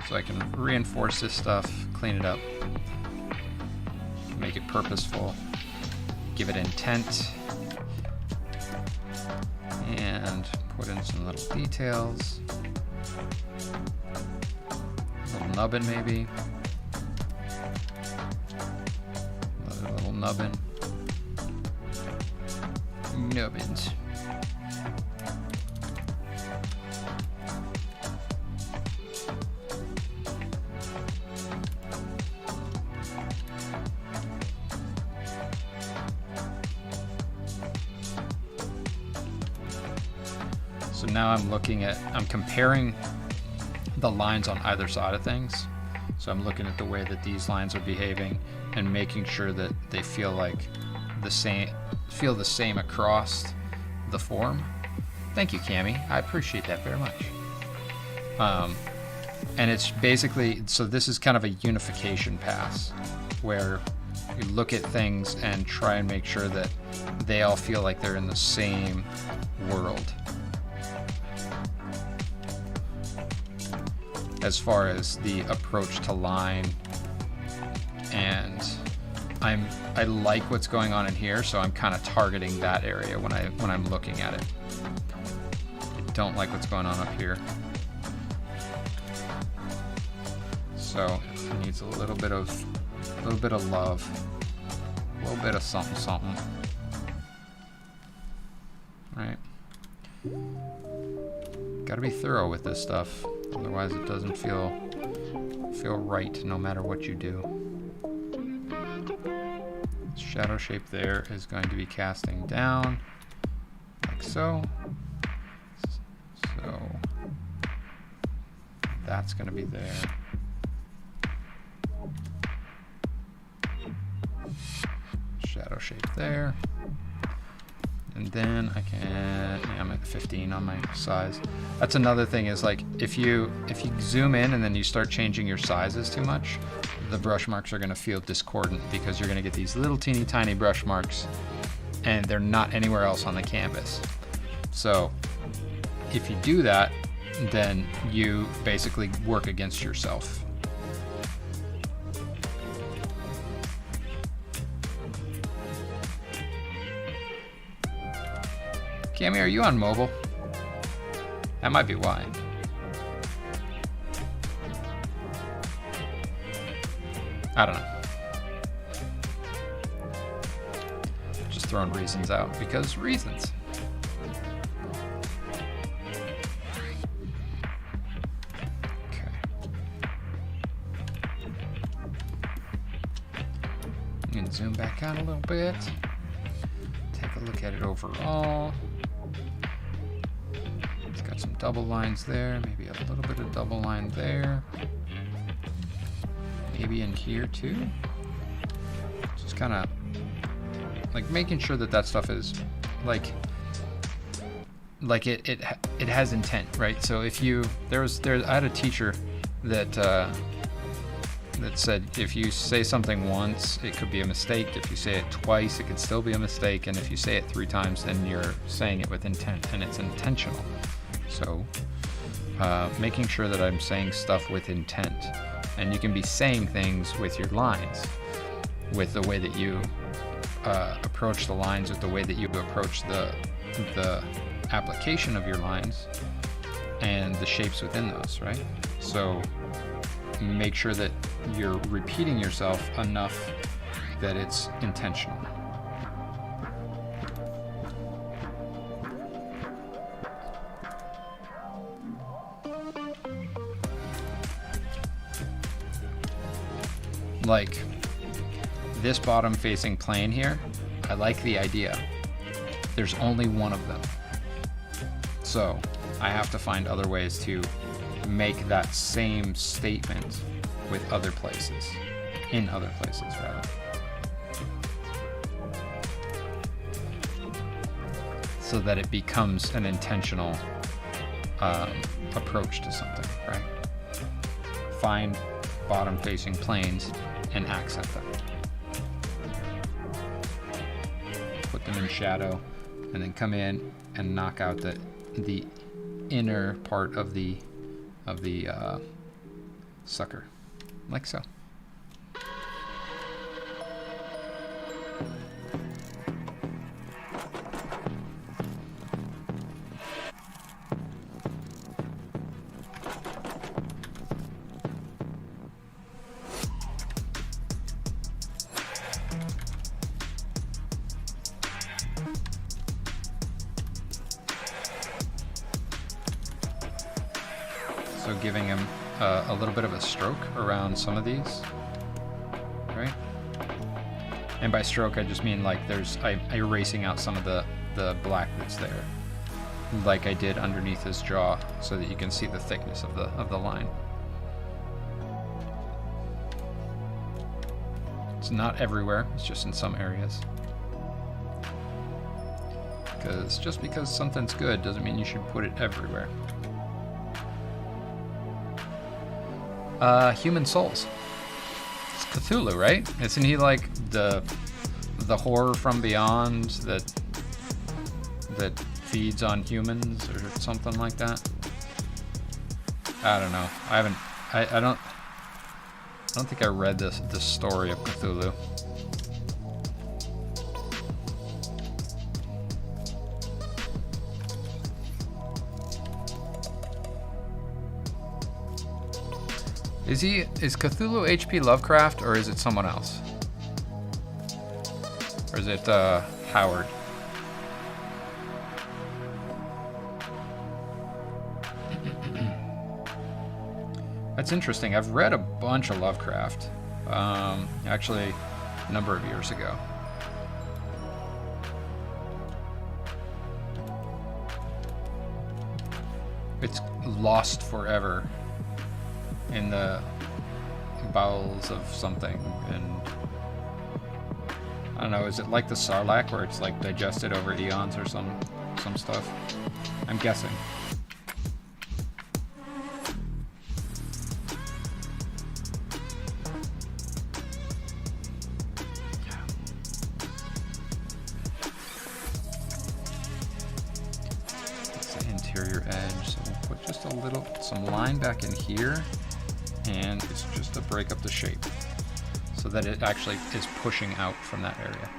Speaker 1: So I can reinforce this stuff, clean it up, make it purposeful, give it intent, and put in some little details. A little nubbin maybe. Another little nubbin. Nubbins. So now I'm comparing the lines on either side of things. So I'm looking at the way that these lines are behaving and making sure that they feel like the same across the form. Thank you, Cami. I appreciate that very much. And it's basically, so this is kind of a unification pass where you look at things and try and make sure that they all feel like they're in the same world. As far as the approach to line, and I like what's going on in here, so I'm kind of targeting that area when I'm looking at it. I don't like what's going on up here, so it needs a little bit of love, a little bit of something, right? Got to be thorough with this stuff. Otherwise it doesn't feel right no matter what you do. Shadow shape there is going to be casting down like so. So that's going to be there. Shadow shape there. And then I can, yeah, I'm at 15 on my size. That's another thing is like if you zoom in and then you start changing your sizes too much, the brush marks are going to feel discordant because you're going to get these little teeny tiny brush marks and they're not anywhere else on the canvas. So if you do that, then you basically work against yourself. Cammy, are you on mobile? That might be why. I don't know. Just throwing reasons out because reasons. Okay. I'm gonna zoom back out a little bit. Take a look at it overall. Some double lines there, maybe a little bit of double line there, maybe in here too. Just kind of like making sure that that stuff is like it has intent, right? So if you I had a teacher that that said if you say something once, it could be a mistake. If you say it twice, it could still be a mistake, and if you say it 3 times, then you're saying it with intent, and it's intentional. So making sure that I'm saying stuff with intent, and you can be saying things with your lines, with the way that you approach the lines, with the way that you approach the application of your lines and the shapes within those, right? So make sure that you're repeating yourself enough that it's intentional. Like this bottom facing plane here, I like the idea. There's only one of them. So I have to find other ways to make that same statement with other places, in other places rather. So that it becomes an intentional approach to something, right? Find bottom facing planes and accent them. Put them in shadow and then come in and knock out the inner part of the sucker, like so. So giving him a little bit of a stroke around some of these, right? And by stroke, I just mean like I'm erasing out some of the black that's there, like I did underneath his jaw, so that you can see the thickness of the line. It's not everywhere, it's just in some areas. Because just because something's good doesn't mean you should put it everywhere. Human souls. It's Cthulhu, right? Isn't he like the horror from beyond that feeds on humans or something like that? I don't know. I don't think I read this story of Cthulhu. Is Cthulhu H.P. Lovecraft, or is it someone else? Or is it Howard? That's interesting. I've read a bunch of Lovecraft, actually a number of years ago. It's lost forever in the bowels of something, and I don't know, is it like the sarlacc where it's like digested over eons or some stuff? I'm guessing. That's the interior edge, so we'll put just some line back in here, and it's just to break up the shape so that it actually is pushing out from that area.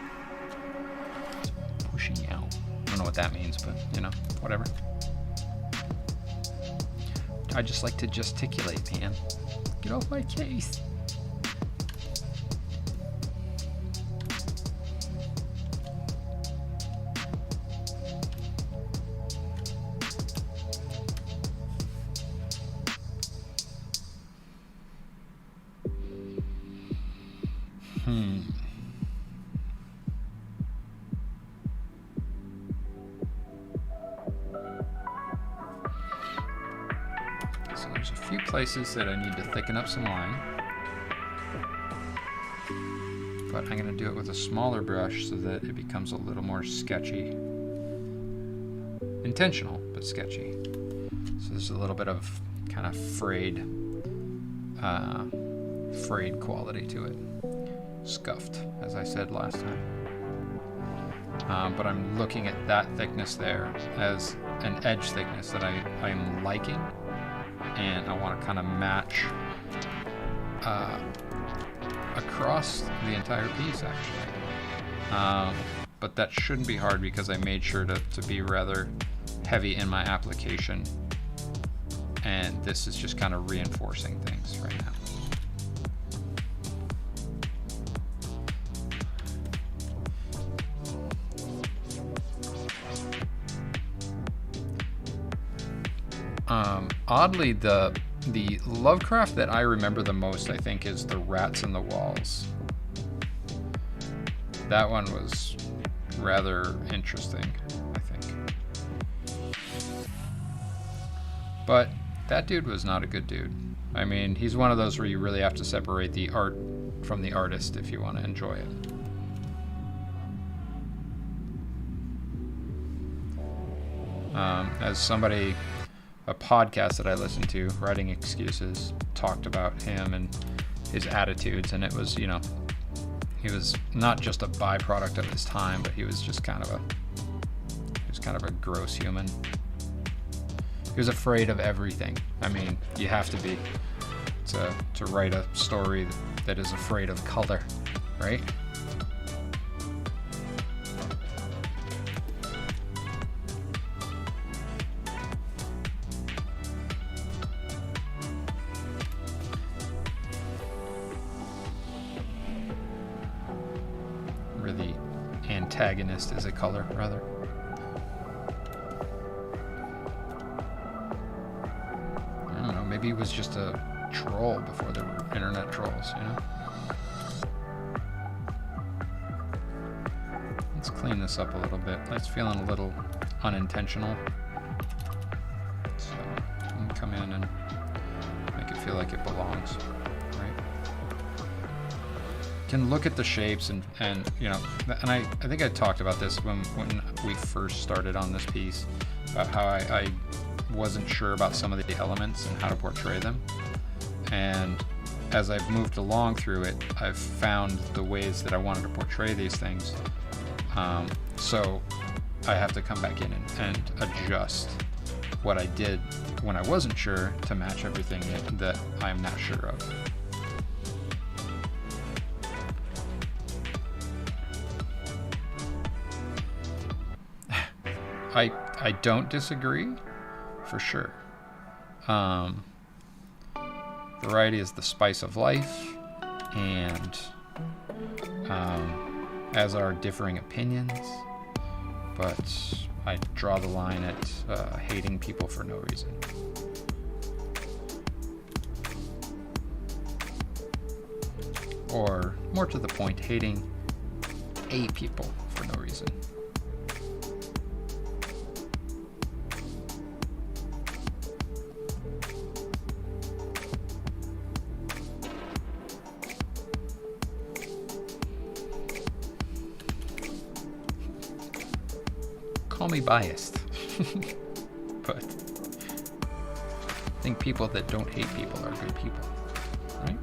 Speaker 1: It's pushing out. I don't know what that means, but you know, whatever. I just like to gesticulate, man. Get off my case. So there's a few places that I need to thicken up some line, but I'm going to do it with a smaller brush so that it becomes a little more sketchy. Intentional, but sketchy. So there's a little bit of kind of frayed quality to it. Scuffed, as I said last time. But I'm looking at that thickness there as an edge thickness that I'm liking, and I want to kind of match across the entire piece, actually. But that shouldn't be hard because I made sure to be rather heavy in my application, and this is just kind of reinforcing things right now. Oddly, the Lovecraft that I remember the most, I think, is the Rats in the Walls. That one was rather interesting, I think. But that dude was not a good dude. I mean, he's one of those where you really have to separate the art from the artist if you want to enjoy it. As somebody... a podcast that I listened to, Writing Excuses, talked about him and his attitudes, and it was, you know, he was not just a byproduct of his time, but he was just kind of a gross human. He was afraid of everything. I mean, you have to be to write a story that is afraid of color, right? Antagonist is a color, rather. I don't know, maybe he was just a troll before there were internet trolls, you know? Let's clean this up a little bit. It's feeling a little unintentional. So I'm gonna come in and make it feel like it belongs, right? Can look at the shapes and you know, and I think I talked about this when we first started on this piece, about how I wasn't sure about some of the elements and how to portray them, and as I've moved along through it, I've found the ways that I wanted to portray these things, so I have to come back in and adjust what I did when I wasn't sure to match everything that I'm not sure of. I don't disagree, for sure. Variety is the spice of life, and as are differing opinions, but I draw the line at hating people for no reason. Or, more to the point, hating a people for no reason. call me biased. But I think people that don't hate people are good people, right?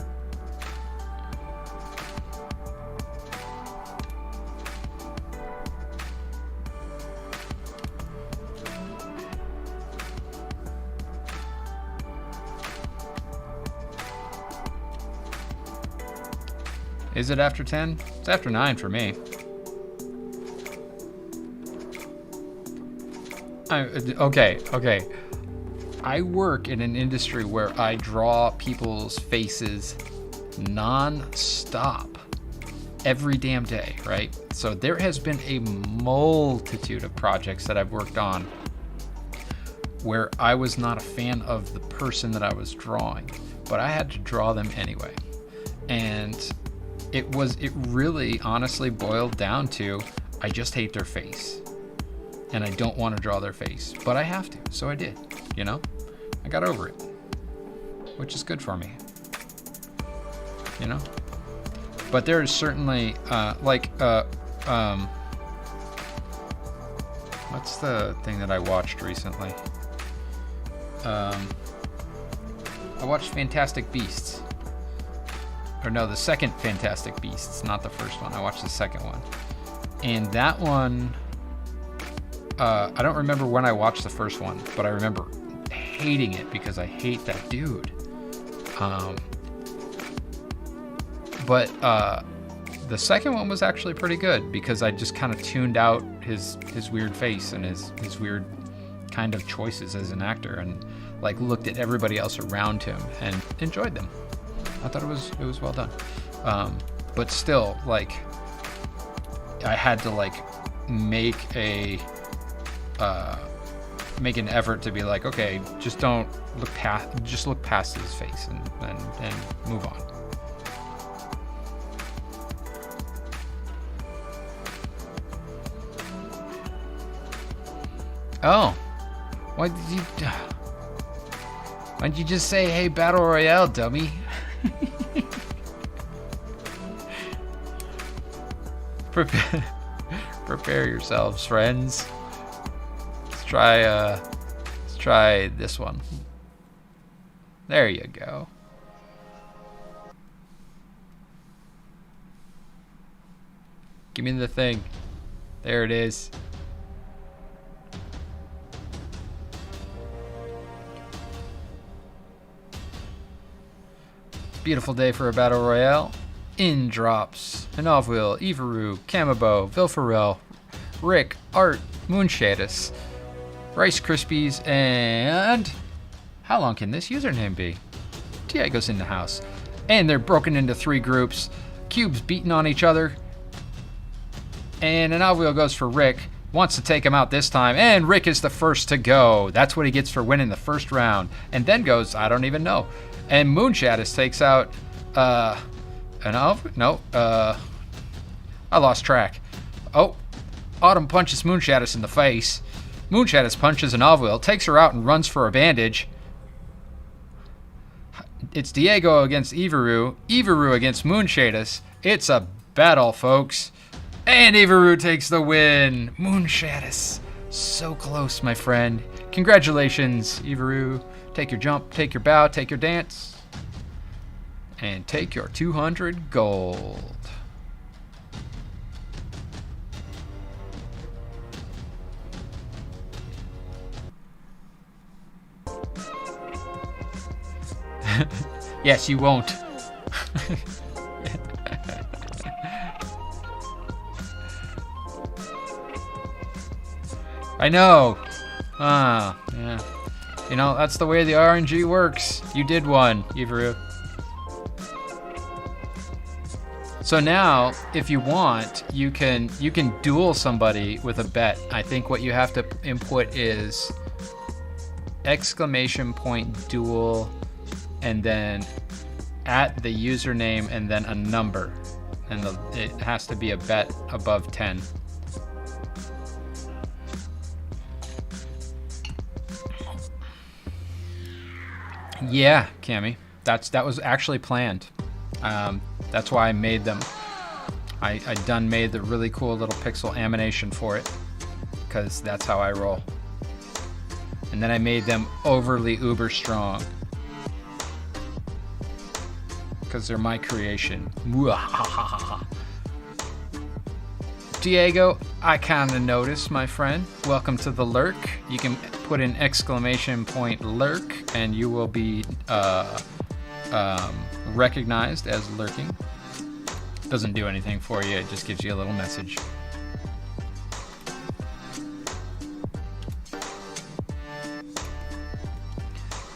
Speaker 1: Is it after 10? It's after 9 for me. Okay. I work in an industry where I draw people's faces non-stop every damn day, right? So there has been a multitude of projects that I've worked on where I was not a fan of the person that I was drawing, but I had to draw them anyway. And it really honestly boiled down to, I just hate their face. And I don't want to draw their face, but I have to, so I did, you know? I got over it, which is good for me, you know? But there is certainly, what's the thing that I watched recently? I watched Fantastic Beasts. Or no, the second Fantastic Beasts, not the first one. I watched the second one. And that one, I don't remember when I watched the first one, but I remember hating it because I hate that dude. But the second one was actually pretty good because I just kind of tuned out his weird face and his weird kind of choices as an actor, and like looked at everybody else around him and enjoyed them. I thought it was well done. But still, like, I had to like make an effort to be like, okay, just don't look past his face and move on. Oh, why did you just say, hey, Battle Royale, dummy? Prepare yourselves, friends. Let's try this one. There you go. Give me the thing. There it is. Beautiful day for a battle royale. In drops Anovil, Ivaru, Camabo, Vilfarel, Rick, Art, Moonshadis, Rice Krispies, and how long can this username be? Diego's in the house. And they're broken into 3 groups. Cubes beating on each other. And Anovil goes for Rick. Wants to take him out this time. And Rick is the first to go. That's what he gets for winning the first round. And then goes, I don't even know. And Moonshadis takes out I lost track. Oh, Autumn punches Moonshadis in the face. Moonshadis punches Anovil, takes her out and runs for a bandage. It's Diego against Ivaru. Ivaru against Moonshadis. It's a battle, folks. And Ivaru takes the win. Moonshadis. So close, my friend. Congratulations, Ivaru. Take your jump, take your bow, take your dance. And take your 200 gold. Yes, you won't. I know. Yeah. You know, that's the way the RNG works. You did one, Ivaru. So now, if you want, you can duel somebody with a bet. I think what you have to input is !duel and then at the username and then a number. And it has to be a bet above 10. Yeah, Cammy, that was actually planned. That's why I made them. I done made the really cool little pixel animation for it, because that's how I roll. And then I made them overly uber strong. Because they're my creation. Diego, I kind of noticed, my friend. Welcome to the lurk. You can put an exclamation point lurk, and you will be recognized as lurking. Doesn't do anything for you, it just gives you a little message.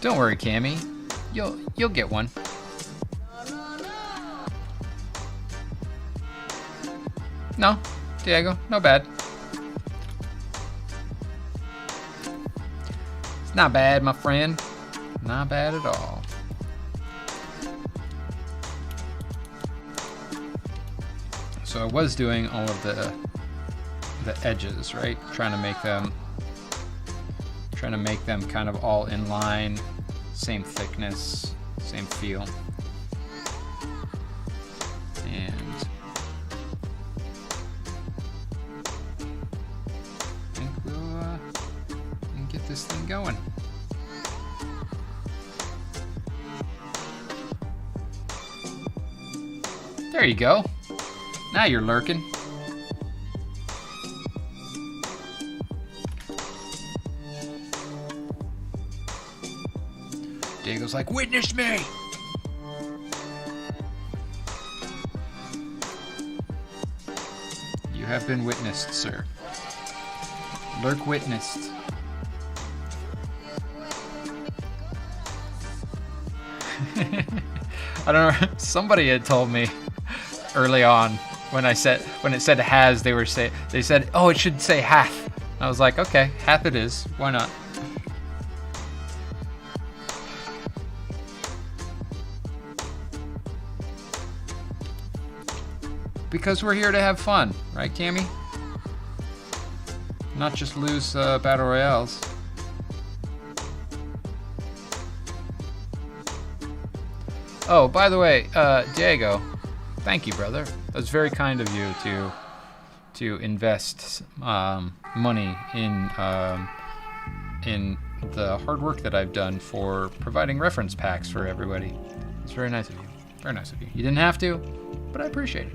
Speaker 1: Don't worry, Cammy. You'll get one. No, Diego, no bad. It's not bad, my friend. Not bad at all. So I was doing all of the edges, right? Trying to make them kind of all in line, same thickness, same feel. And I think we'll get this thing going. There you go. Now you're lurking. Diego's like, witness me! You have been witnessed, sir. Lurk witnessed. I don't know, somebody had told me early on when it said has, they said, oh, it should say hath. I was like, okay, hath it is. Why not? Because we're here to have fun, right, Cammy? Not just lose battle royales. Oh, by the way, Diego, thank you, brother. That's very kind of you to invest money in the hard work that I've done for providing reference packs for everybody. It's very nice of you. Very nice of you. You didn't have to, but I appreciate it.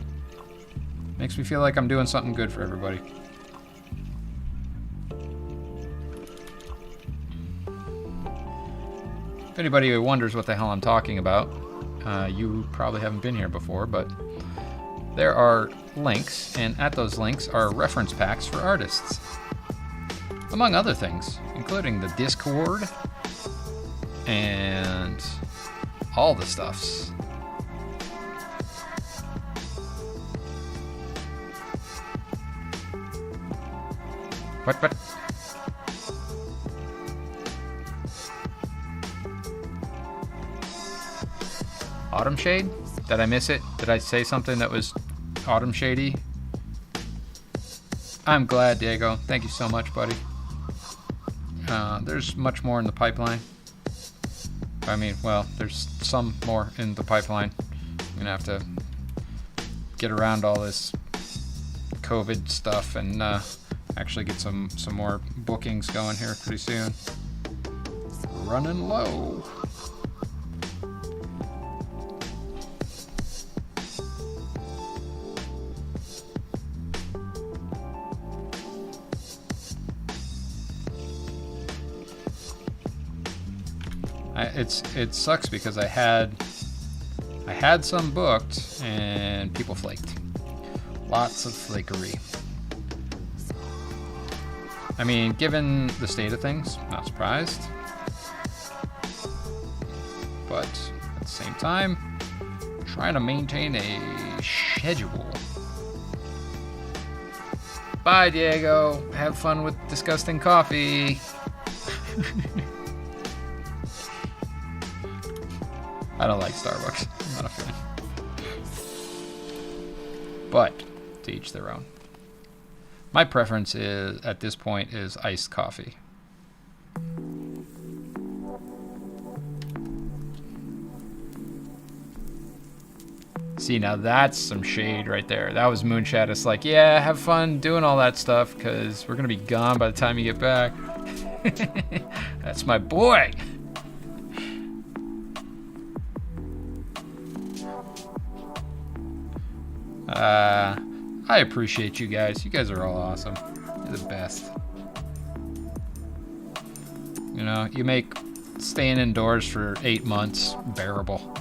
Speaker 1: Makes me feel like I'm doing something good for everybody. If anybody wonders what the hell I'm talking about, you probably haven't been here before, but there are links, and at those links are reference packs for artists. Among other things, including the Discord and all the stuffs. What? Autumn Shade? Did I miss it? Did I say something that was Autumn Shady? I'm glad, Diego. Thank you so much, buddy. There's much more in the pipeline. I mean, well, there's some more in the pipeline. I'm gonna have to get around all this COVID stuff and actually get some more bookings going here pretty soon. Running low. It sucks because I had some booked and people flaked. Lots of flakery. I mean, given the state of things, not surprised. But at the same time, trying to maintain a schedule. Bye, Diego. Have fun with disgusting coffee. I don't like Starbucks. I'm not a fan. But to each their own. My preference is at this point is iced coffee. See, now that's some shade right there. That was Moonshad. It's like, yeah, have fun doing all that stuff because we're going to be gone by the time you get back. That's my boy. I appreciate you guys. You guys are all awesome. You're the best. You know, you make staying indoors for 8 months bearable.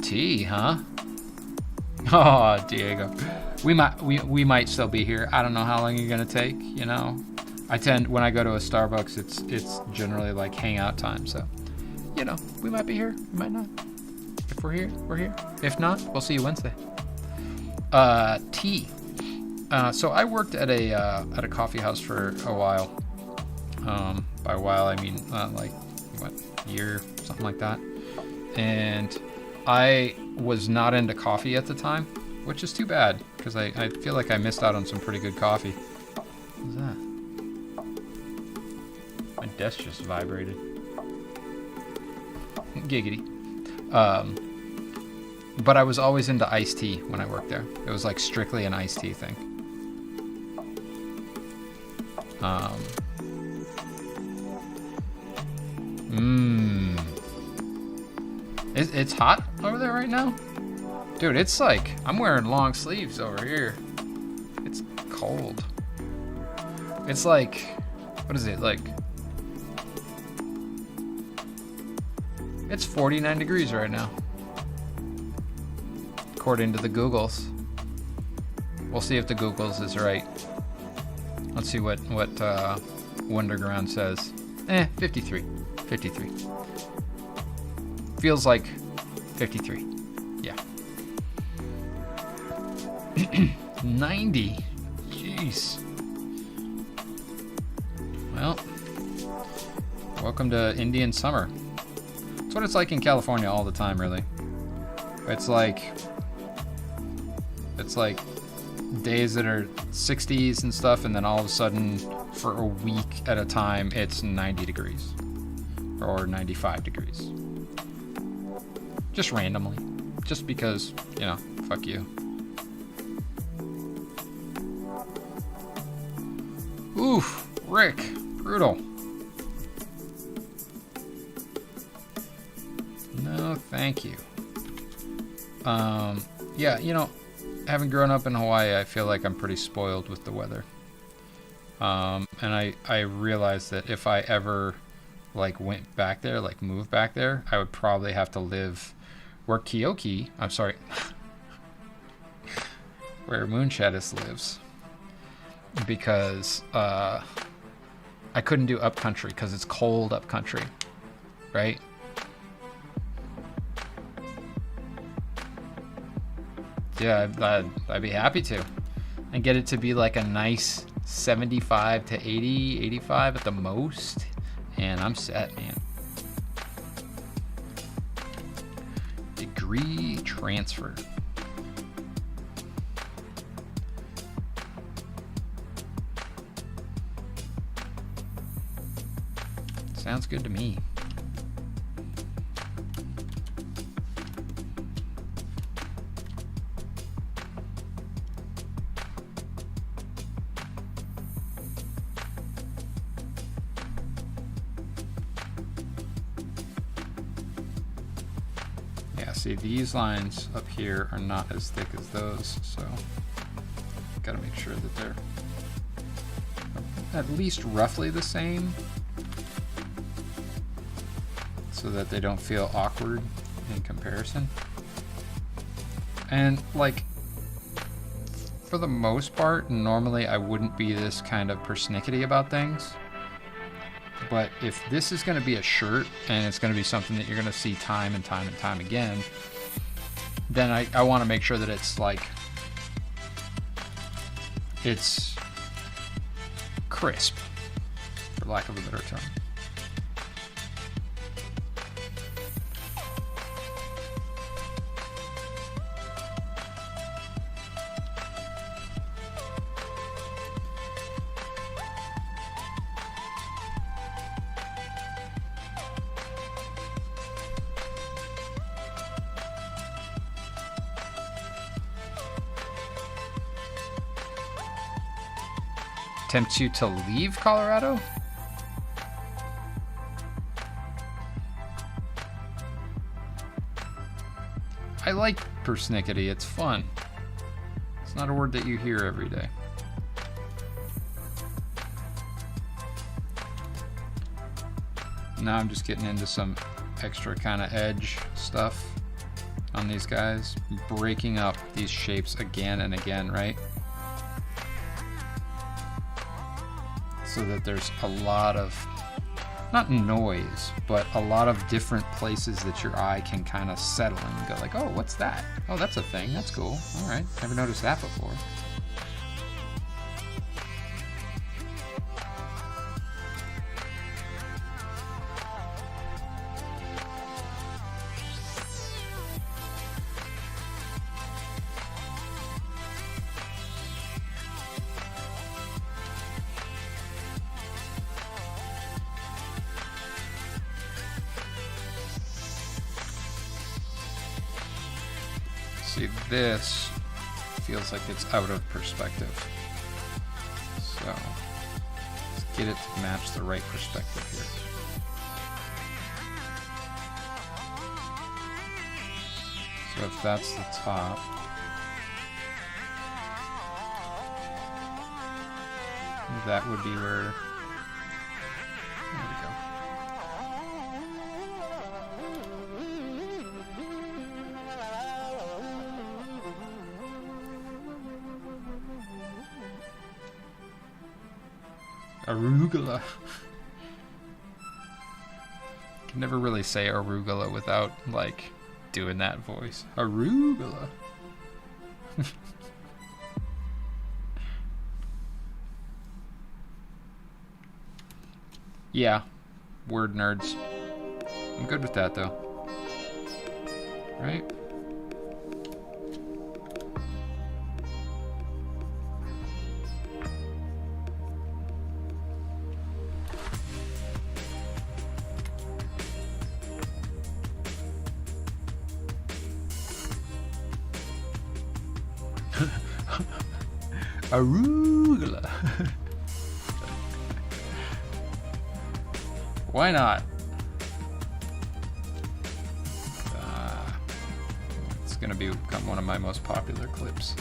Speaker 1: Tea, huh? Oh, Diego. We might still be here. I don't know how long you're gonna take, you know. When I go to a Starbucks, it's generally like hangout time, so you know, we might be here, we might not. If we're here, we're here. If not, we'll see you Wednesday. Tea. So I worked at a coffee house for a while. By a while I mean like what, year, something like that. And I was not into coffee at the time, which is too bad because I feel like I missed out on some pretty good coffee. What's that? My desk just vibrated. Giggity. But I was always into iced tea when I worked there. It was like strictly an iced tea thing. It's hot over there right now? Dude, it's like, I'm wearing long sleeves over here. It's cold. It's like, what is it, like? It's 49 degrees right now. According to the Googles. We'll see if the Googles is right. Let's see what Wonderground says. 53. 53. Feels like 53. Yeah. 90. Jeez. Well, welcome to Indian summer. It's what it's like in California all the time, really. It's like days that are 60s and stuff, and then all of a sudden, for a week at a time, it's 90 degrees. Or 95 degrees. Just randomly. Just because, you know, fuck you. Oof, Rick, brutal. No, thank you. Yeah, you know, having grown up in Hawaii, I feel like I'm pretty spoiled with the weather. And I realized that if I ever, like, went back there, like, moved back there, I would probably have to live where where Moonshadis lives. Because, I couldn't do upcountry because it's cold upcountry, right? Yeah, I'd be happy to. And get it to be like a nice 75 to 80, 85 at the most. And I'm set, man. Degree transfer. Sounds good to me. See, these lines up here are not as thick as those, so gotta make sure that they're at least roughly the same so that they don't feel awkward in comparison. And like, for the most part, normally I wouldn't be this kind of persnickety about things. But if this is going to be a shirt and it's going to be something that you're going to see time and time and time again, then I want to make sure that it's like, it's crisp, for lack of a better term. Tempts you to leave Colorado? I like persnickety, it's fun. It's not a word that you hear every day. Now I'm just getting into some extra kind of edge stuff on these guys, breaking up these shapes again and again, right? So that there's a lot of, not noise, but a lot of different places that your eye can kind of settle and go like, oh, what's that? Oh, that's a thing, that's cool. All right, never noticed that before. See, this feels like it's out of perspective. So let's get it to match the right perspective here. So if that's the top, that would be where, there we go. Arugula. Can never really say arugula without like doing that voice. Arugula. Yeah, word nerds. I'm good with that though. Right? Arugula. Why not? It's gonna become one of my most popular clips.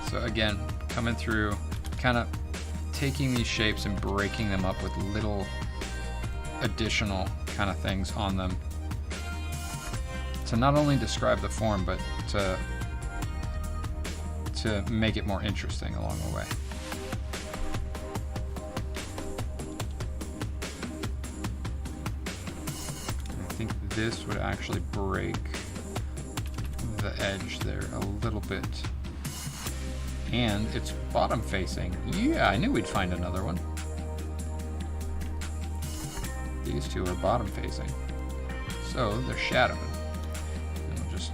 Speaker 1: So again, coming through, kind of taking these shapes and breaking them up with little additional kind of things on them to not only describe the form, but to make it more interesting along the way. I think this would actually break the edge there a little bit. And it's bottom facing. Yeah, I knew we'd find another one. These two are bottom facing. So they're shadowing. And we'll just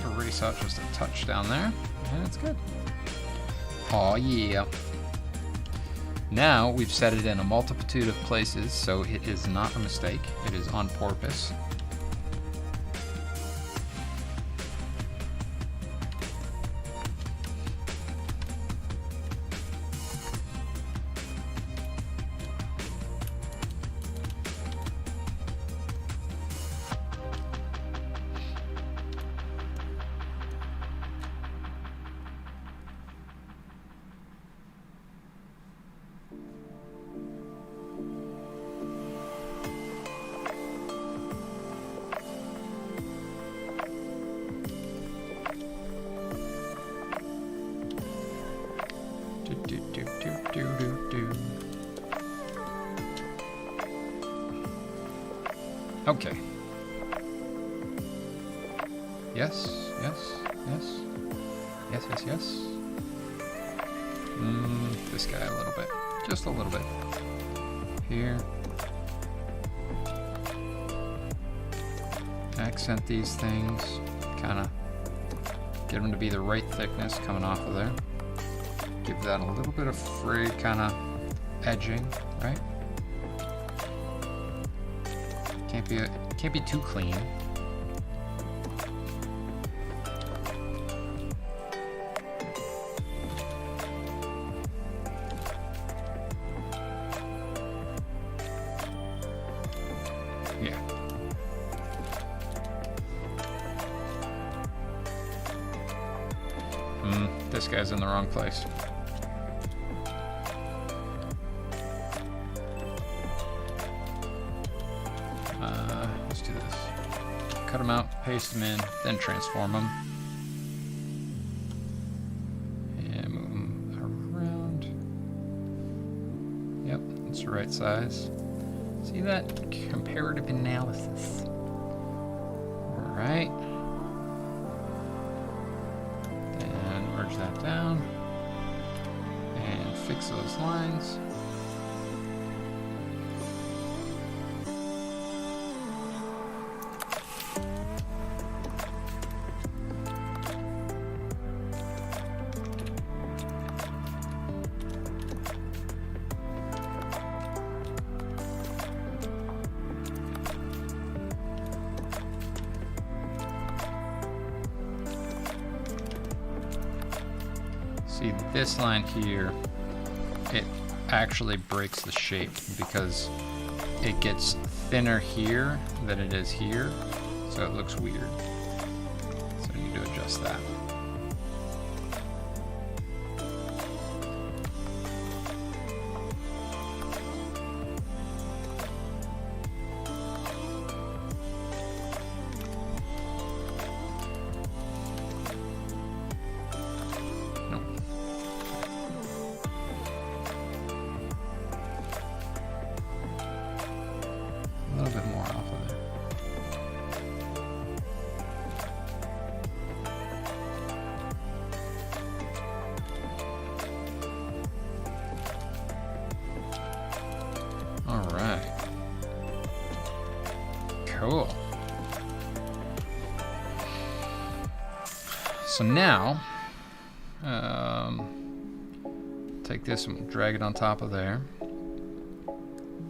Speaker 1: erase out just a touch down there. And it's good. Oh yeah. Now we've set it in a multitude of places, so it is not a mistake. It is on purpose. Okay. Yes, yes, yes. Yes, yes, yes. This guy a little bit. Just a little bit. Here. Accent these things. Kind of get them to be the right thickness coming off of there. Give that a little bit of frayed kind of edging, right? Can't be too clean. Yeah. This guy's in the wrong place. Let's do this. Cut them out, paste them in, then transform them. And move them around. Yep, that's the right size. See that? Comparative analysis. Alright. Then merge that down. And fix those lines. See, this line here, it actually breaks the shape because it gets thinner here than it is here, so it looks weird. So I need to adjust that. A little bit more off of there. All right. Cool. So now, take this and drag it on top of there.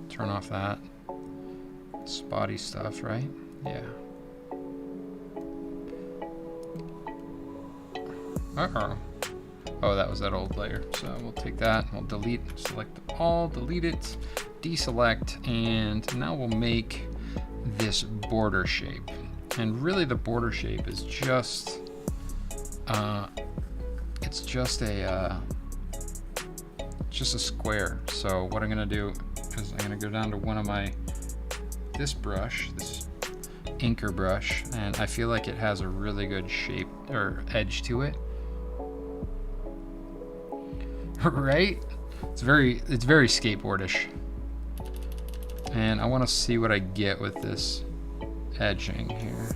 Speaker 1: Turn off that. Spotty stuff, right? Yeah. Uh-oh. Oh, that was that old layer. So we'll take that, we'll delete, select all, delete it, deselect, and now we'll make this border shape. And really the border shape is just, it's just a square. So what I'm gonna do is I'm gonna go down to one of this brush, this inker brush, and I feel like it has a really good shape or edge to it. Right? It's very skateboardish. And I want to see what I get with this edging here.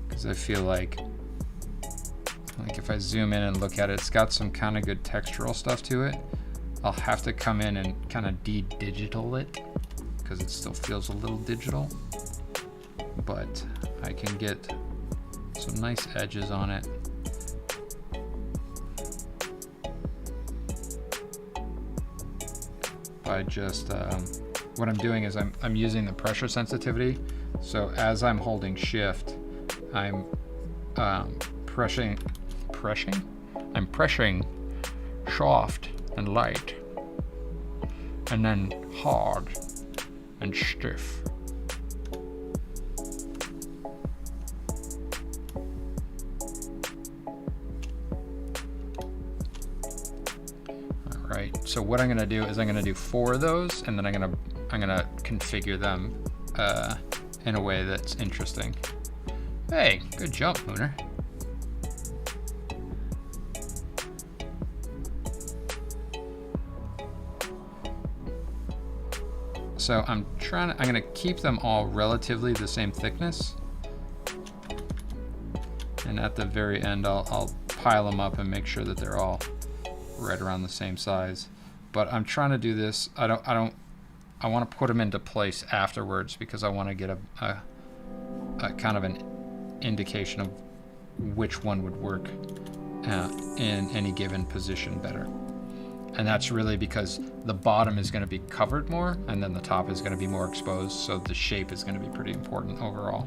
Speaker 1: Because I feel like if I zoom in and look at it, it's got some kind of good textural stuff to it. I'll have to come in and kind of de-digital it, because it still feels a little digital, but I can get some nice edges on it. By just, what I'm doing is I'm using the pressure sensitivity, so as I'm holding shift, I'm pressing soft and light, and then hard and stiff. All right, so what I'm gonna do is I'm gonna do 4 of those, and then I'm gonna configure them in a way that's interesting. Hey, good jump, Mooner. So I'm gonna keep them all relatively the same thickness. And at the very end, I'll pile them up and make sure that they're all right around the same size. But I'm trying to do this, I want to put them into place afterwards, because I want to get a kind of an indication of which one would work in any given position better. And that's really because the bottom is going to be covered more, and then the top is going to be more exposed, so the shape is going to be pretty important overall.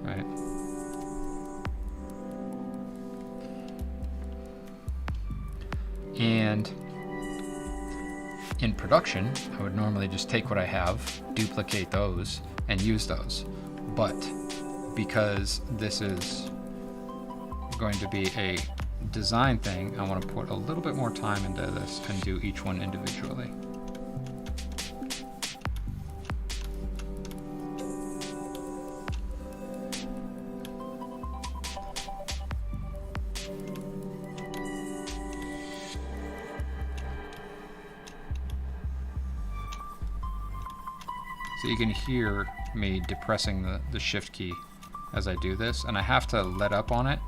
Speaker 1: Right. And in production, I would normally just take what I have, duplicate those, and use those. But because this is going to be a design thing, I want to put a little bit more time into this and do each one individually. So you can hear me depressing the shift key as I do this, and I have to let up on it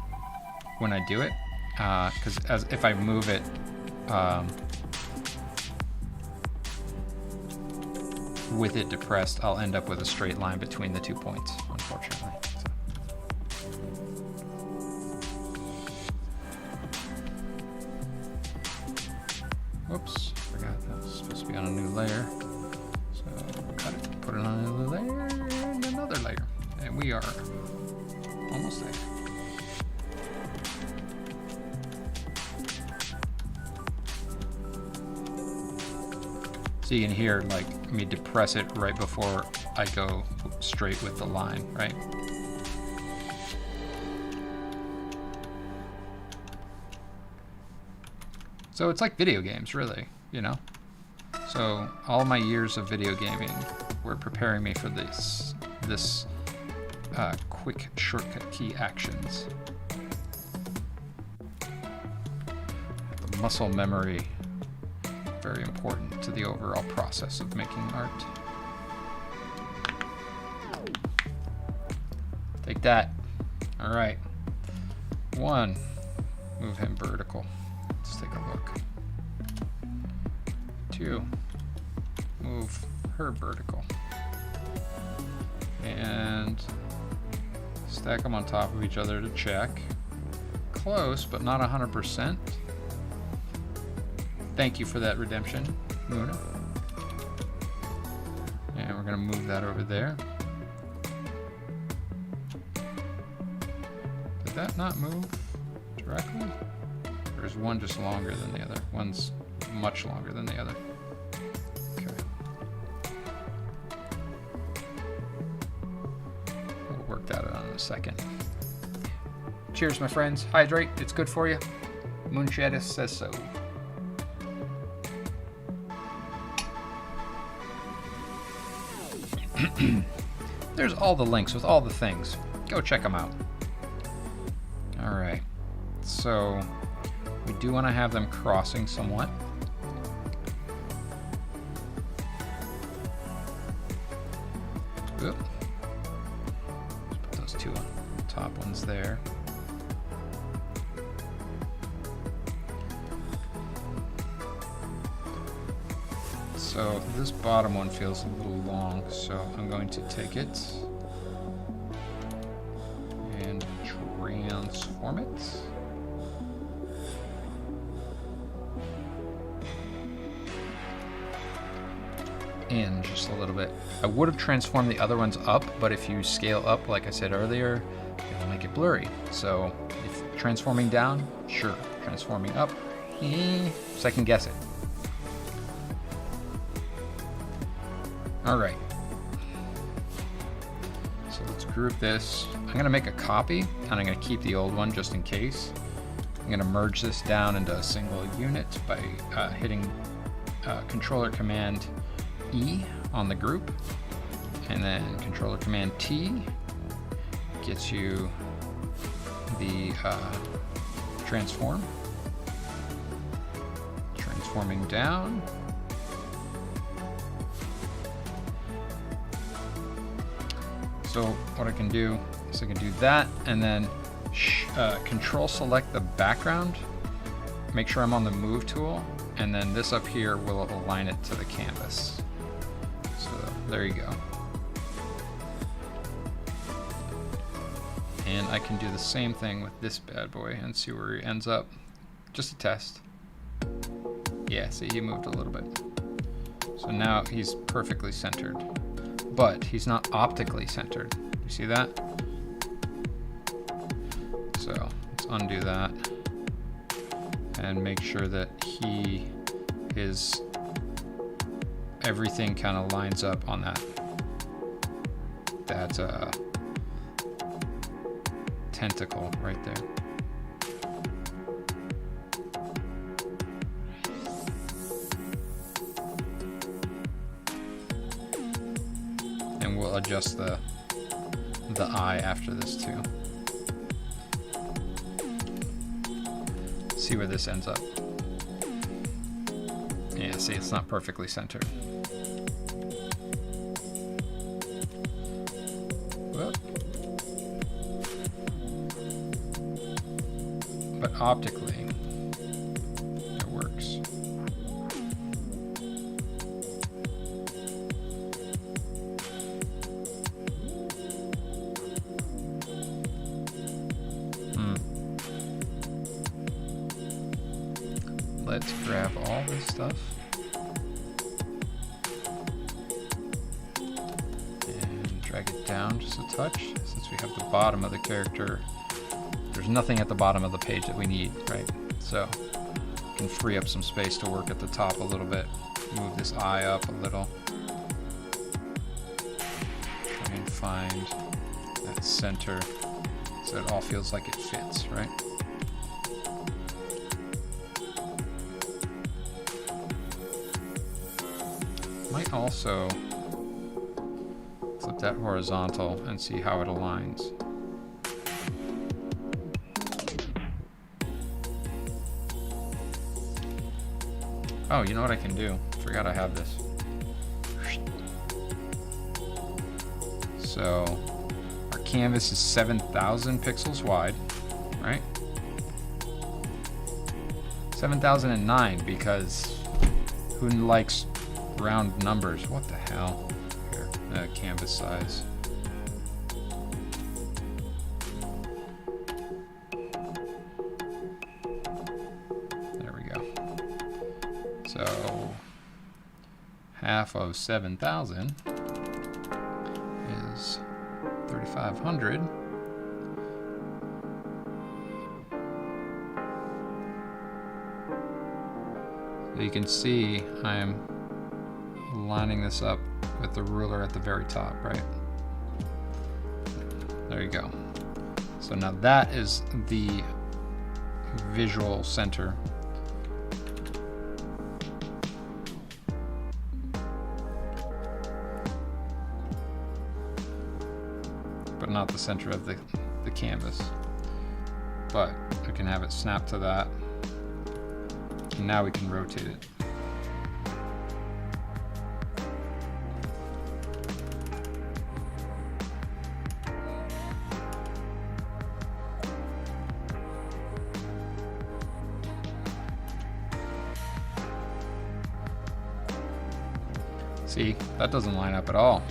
Speaker 1: when I do it, because if I move it with it depressed, I'll end up with a straight line between the 2 points, unfortunately. Whoops, forgot that was supposed to be on a new layer. So cut it, put it on another layer, and another layer. And we are almost there. So you can hear like me depress it right before I go straight with the line, right? So it's like video games, really, you know? So all my years of video gaming were preparing me for this quick shortcut key actions. The muscle memory, very important to the overall process of making art. Take that. All right. 1, move him vertical. Let's take a look. 2, move her vertical. And stack them on top of each other to check. Close, but not 100%. Thank you for that redemption, Muna. And we're gonna move that over there. Did that not move directly? Or is one just longer than the other? One's much longer than the other. Okay. We'll work that out in a second. Cheers, my friends. Hydrate, it's good for you. Moonshadow says so. There's all the links with all the things. Go check them out. All right. So we do want to have them crossing somewhat. Oop. Let's put those two on the top ones there. So this bottom one feels a little long, so I'm going to take it and transform it. In just a little bit. I would have transformed the other ones up, but if you scale up, like I said earlier, it'll make it blurry. So if transforming down, sure. Transforming up, second guess it. All right. So let's group this. I'm gonna make a copy, and I'm gonna keep the old one just in case. I'm gonna merge this down into a single unit by hitting Controller Command E on the group, and then Controller Command T gets you the transform. Transforming down. So what I can do is I can do that, and then Control select the background, make sure I'm on the Move tool, and then this up here will align it to the canvas. So there you go. And I can do the same thing with this bad boy and see where he ends up. just a test. Yeah, see, he moved a little bit. So now he's perfectly centered, but he's not optically centered. You see that? So let's undo that and make sure that everything kind of lines up on that tentacle right there. And we'll adjust the eye after this too. See where this ends up. Yeah, see, it's not perfectly centered. Whoop. But optically, it works. Let's grab all this stuff and drag it down just a touch. Since we have the bottom of the character, there's nothing at the bottom of the page that we need, right? So we can free up some space to work at the top a little bit. Move this eye up a little. Try and find that center so it all feels like it fits, right? Might also flip that horizontal and see how it aligns. Oh, you know what I can do? Forgot I have this. So our canvas is 7,000 pixels wide, right? 7,009 because who likes round numbers? What the hell? Here, canvas size. There we go. So half of 7,000 is 3,500. So you can see I'm lining this up with the ruler at the very top, right? There you go. So now that is the visual center. But not the center of the canvas. But we can have it snap to that. And now we can rotate it. See, that doesn't line up at all.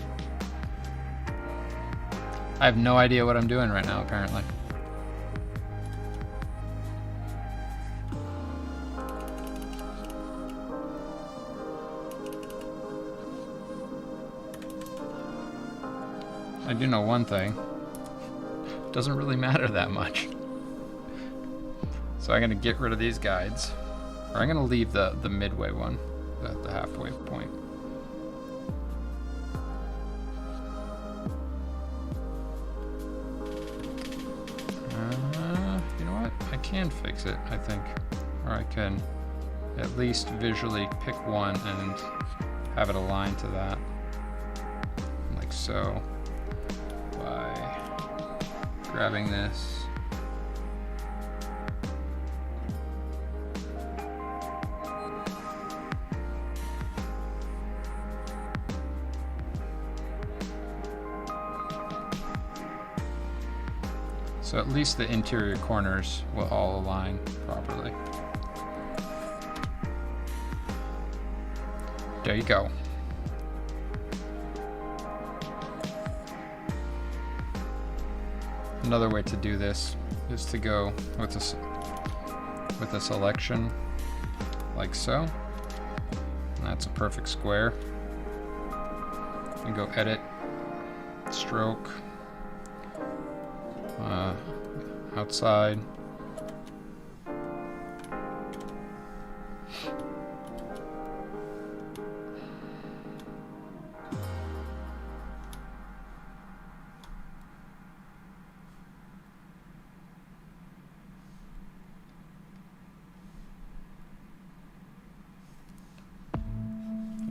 Speaker 1: I have no idea what I'm doing right now, apparently. I do know one thing. It doesn't really matter that much. So I'm gonna get rid of these guides. Or I'm gonna leave the midway one, the halfway point. You know what? I can fix it, I think. Or I can at least visually pick one and have it aligned to that. Like so. By grabbing this. So at least the interior corners will all align properly. There you go. Another way to do this is to go with with a selection like so. That's a perfect square. And go edit, stroke, outside.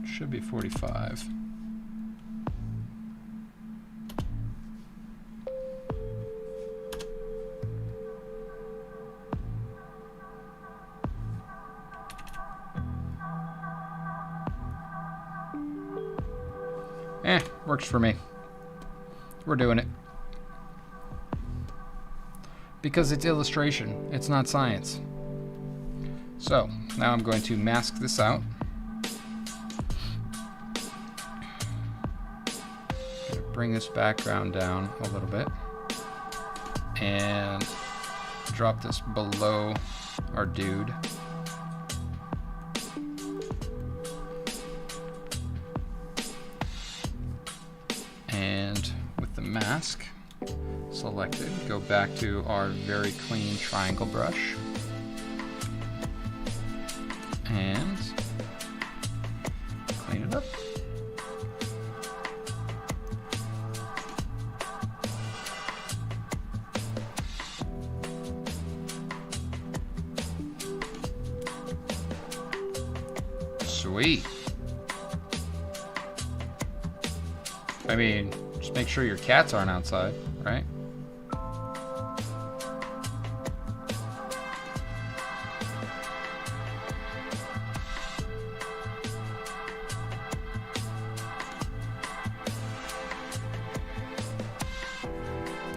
Speaker 1: Should be 45. Works for me. We're doing it. Because it's illustration, it's not science. So, now I'm going to mask this out. Bring this background down a little bit and drop this below our dude. And with the mask selected, go back to our very clean triangle brush and clean it up. Sweet. I mean, just make sure your cats aren't outside, right?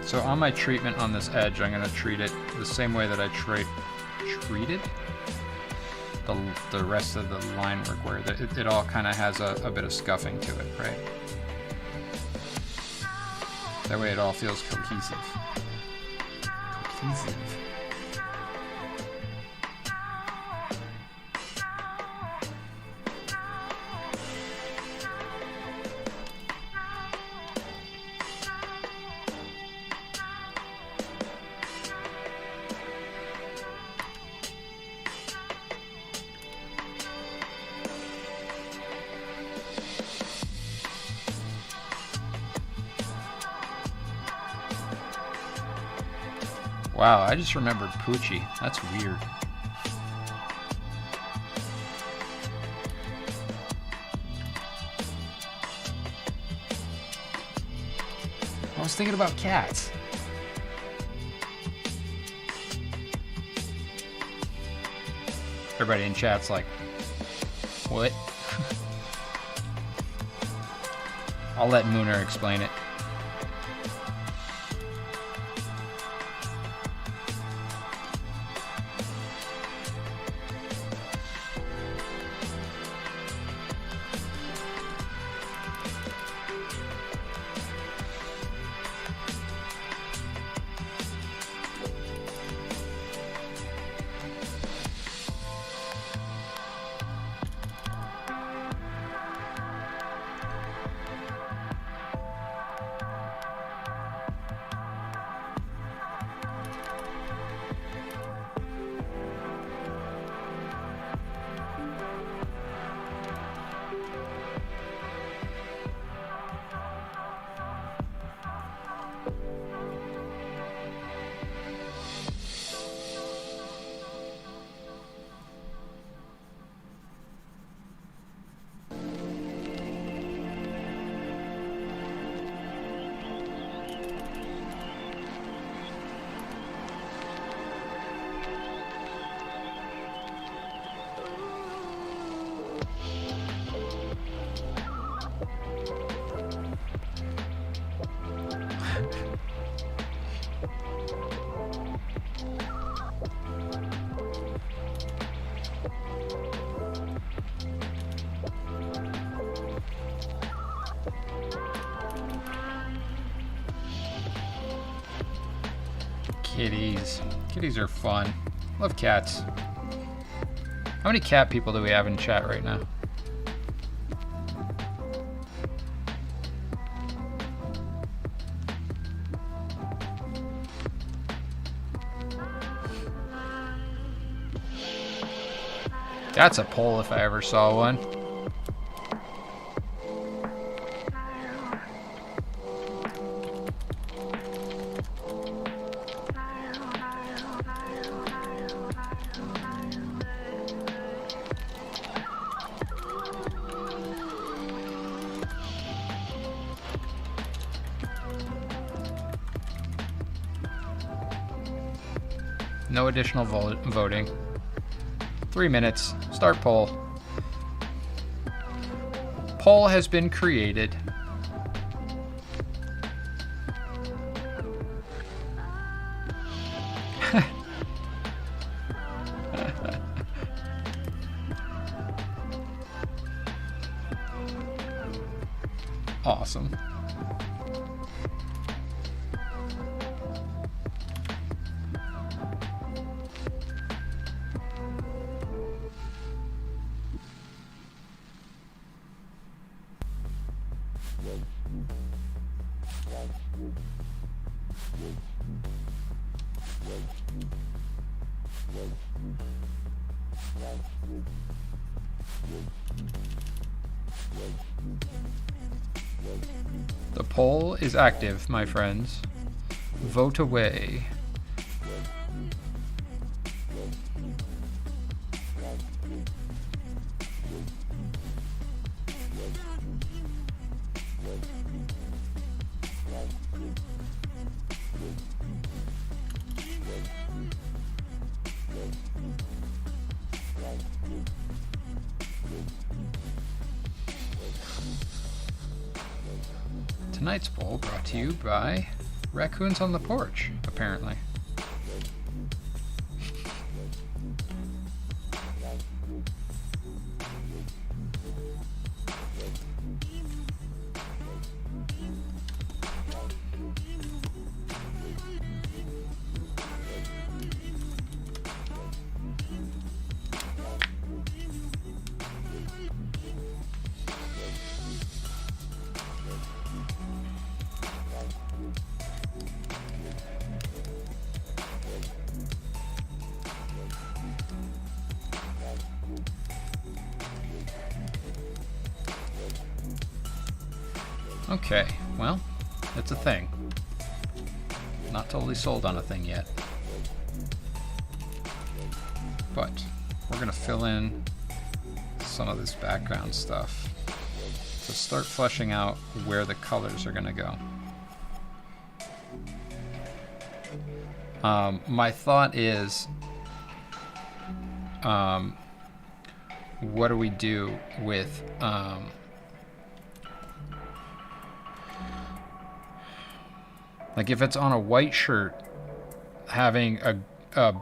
Speaker 1: So on my treatment on this edge, I'm going to treat it the same way that I treated the rest of the line work, where it all kind of has a bit of scuffing to it, right? That way it all feels cohesive. Cohesive. Wow, I just remembered Poochie. That's weird. I was thinking about cats. Everybody in chat's like, what? I'll let Mooner explain it. Kitties. Kitties are fun. Love cats. How many cat people do we have in chat right now? That's a pole if I ever saw one. No additional voting. 3 minutes. Start poll. Poll has been created. Awesome. The poll is active, my friends. Vote away. Tonight's poll brought to you by Raccoons on the Porch, apparently. Okay, well, it's a thing. Not totally sold on a thing yet. But we're going to fill in some of this background stuff to start fleshing out where the colors are going to go. My thought is, what do we do with... like if it's on a white shirt, having a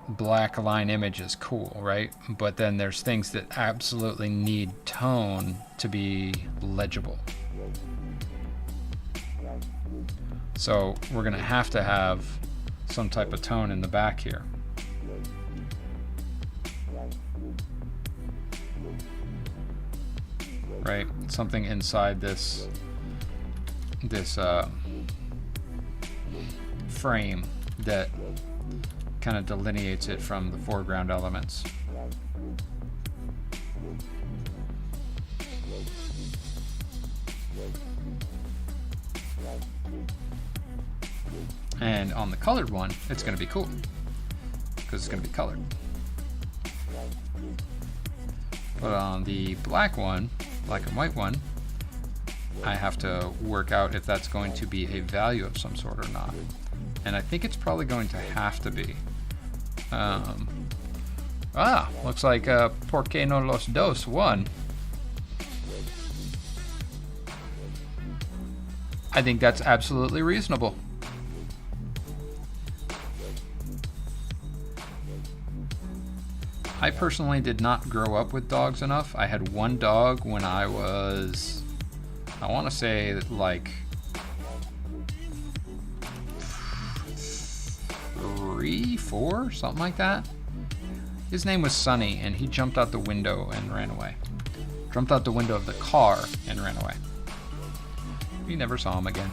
Speaker 1: black line image is cool, right? But then there's things that absolutely need tone to be legible. So we're gonna have to have some type of tone in the back here. Right? Something inside this frame that kind of delineates it from the foreground elements. And on the colored one, it's going to be cool because it's going to be colored. But on the black one, black and white one, I have to work out if that's going to be a value of some sort or not. And I think it's probably going to have to be. Looks like Por qué no los dos won. I think that's absolutely reasonable. I personally did not grow up with dogs enough. I had one dog when I was, I want to say like 3, 4, something like that. His name was Sonny, and he jumped out the window and ran away. Jumped out the window of the car and ran away. We never saw him again.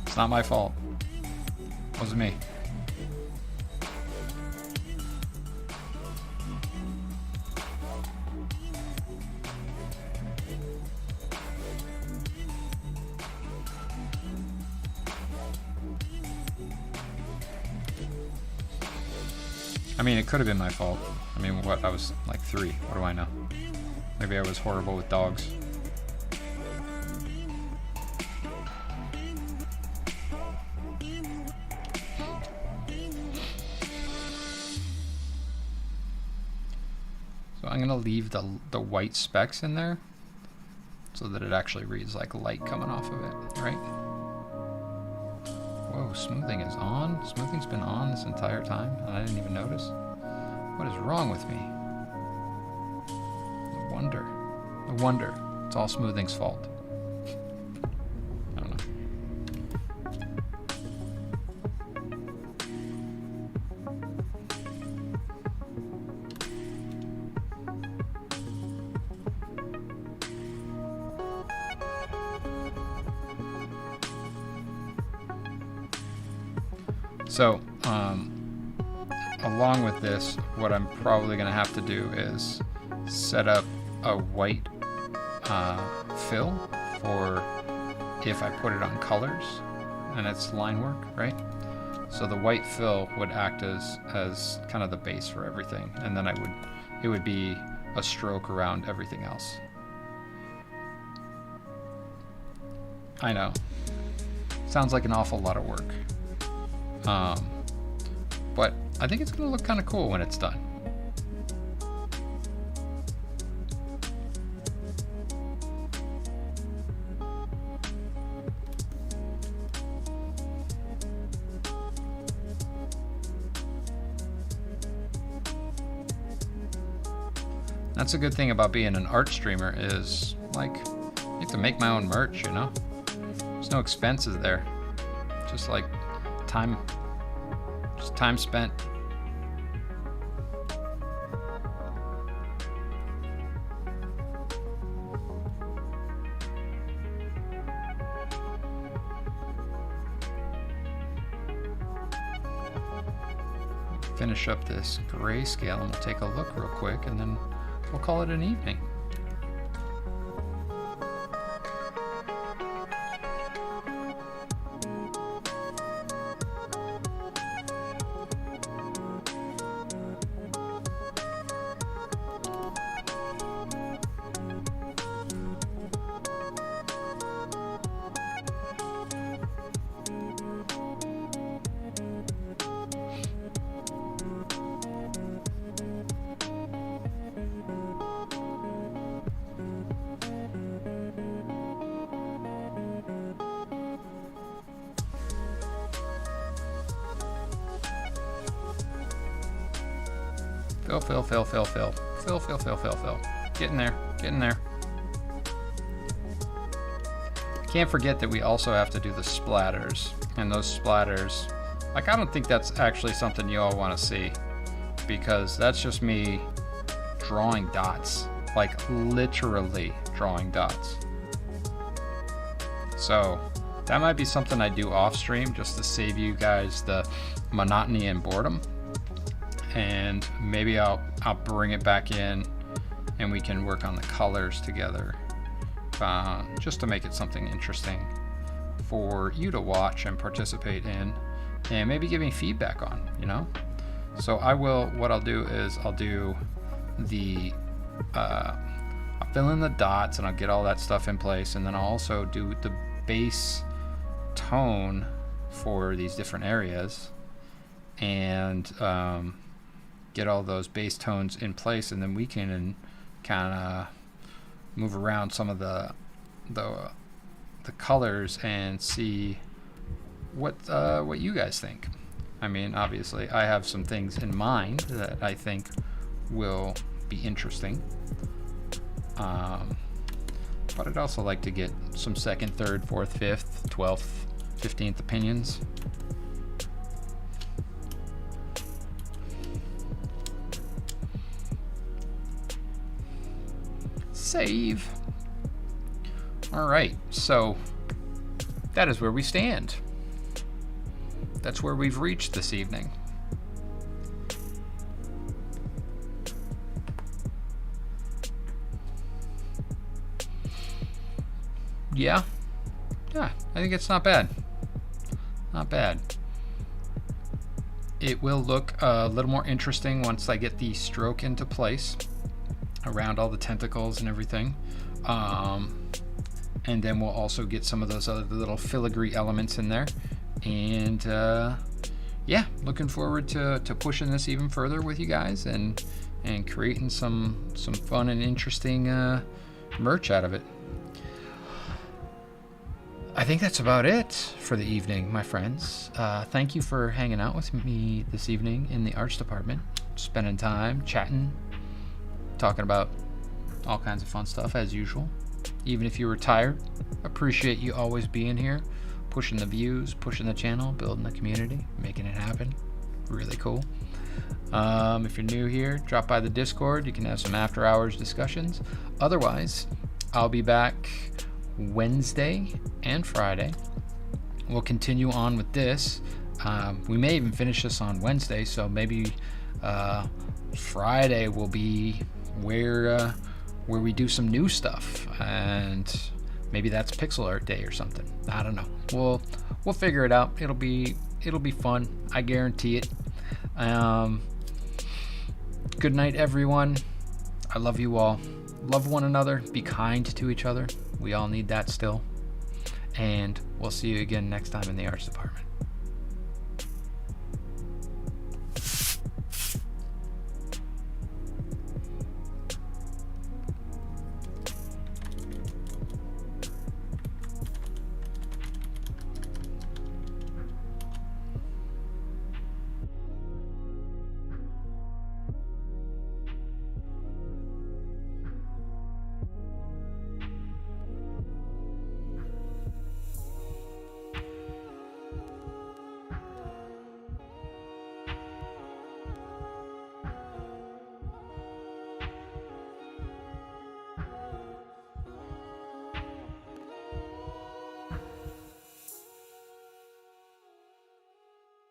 Speaker 1: It's not my fault. It wasn't me. I mean, it could have been my fault. I mean, what? I was like 3. What do I know? Maybe I was horrible with dogs. So I'm gonna leave the white specks in there so that it actually reads like light coming off of it, right? Whoa, smoothing is on? Smoothing's been on this entire time and I didn't even notice? What is wrong with me? No wonder. No wonder. It's all smoothing's fault. I don't know. So, along with this, what I'm probably going to have to do is set up a white fill for if I put it on colors and it's line work, right? So the white fill would act as kind of the base for everything, and then it would be a stroke around everything else. I know. Sounds like an awful lot of work. But I think it's going to look kind of cool when it's done. That's a good thing about being an art streamer is, like, you have to make my own merch, you know? There's no expenses there. Just like time spent. Finish up this grayscale and we'll take a look real quick and then we'll call it an evening. Fill. Getting there. Can't forget that we also have to do the splatters, and those splatters, like, I don't think that's actually something you all want to see, because that's just me drawing dots, like literally drawing dots. So that might be something I do off stream just to save you guys the monotony and boredom. And maybe I'll bring it back in and we can work on the colors together, just to make it something interesting for you to watch and participate in and maybe give me feedback on, you know? So what I'll do is I'll do I'll fill in the dots and I'll get all that stuff in place, and then I'll also do the base tone for these different areas and get all those base tones in place, and then we can kind of move around some of the colors and see what you guys think. I mean, obviously I have some things in mind that I think will be interesting. but I'd also like to get some second, third, fourth, fifth, 12th, 15th opinions. Save. All right, so that is where we stand. That's where we've reached this evening. Yeah, I think it's not bad. Not bad. It will look a little more interesting once I get the stroke into place around all the tentacles and everything. And then we'll also get some of those other little filigree elements in there. And yeah, looking forward to pushing this even further with you guys and creating some fun and interesting merch out of it. I think that's about it for the evening, my friends. Thank you for hanging out with me this evening in the arts department, spending time chatting, talking about all kinds of fun stuff as usual. Even if you were tired, appreciate you always being here, pushing the views, pushing the channel, building the community, making it happen. Really cool. If you're new here, drop by the Discord. You can have some after hours discussions. Otherwise, I'll be back Wednesday and Friday. We'll continue on with this. We may even finish this on Wednesday, so maybe Friday will be where we do some new stuff, and maybe that's pixel art day or something. I don't know. We'll figure it out. It'll be fun. I guarantee it. Good night, everyone. I love you all. Love one another. Be kind to each other. We all need that still. And we'll see you again next time in the arts department.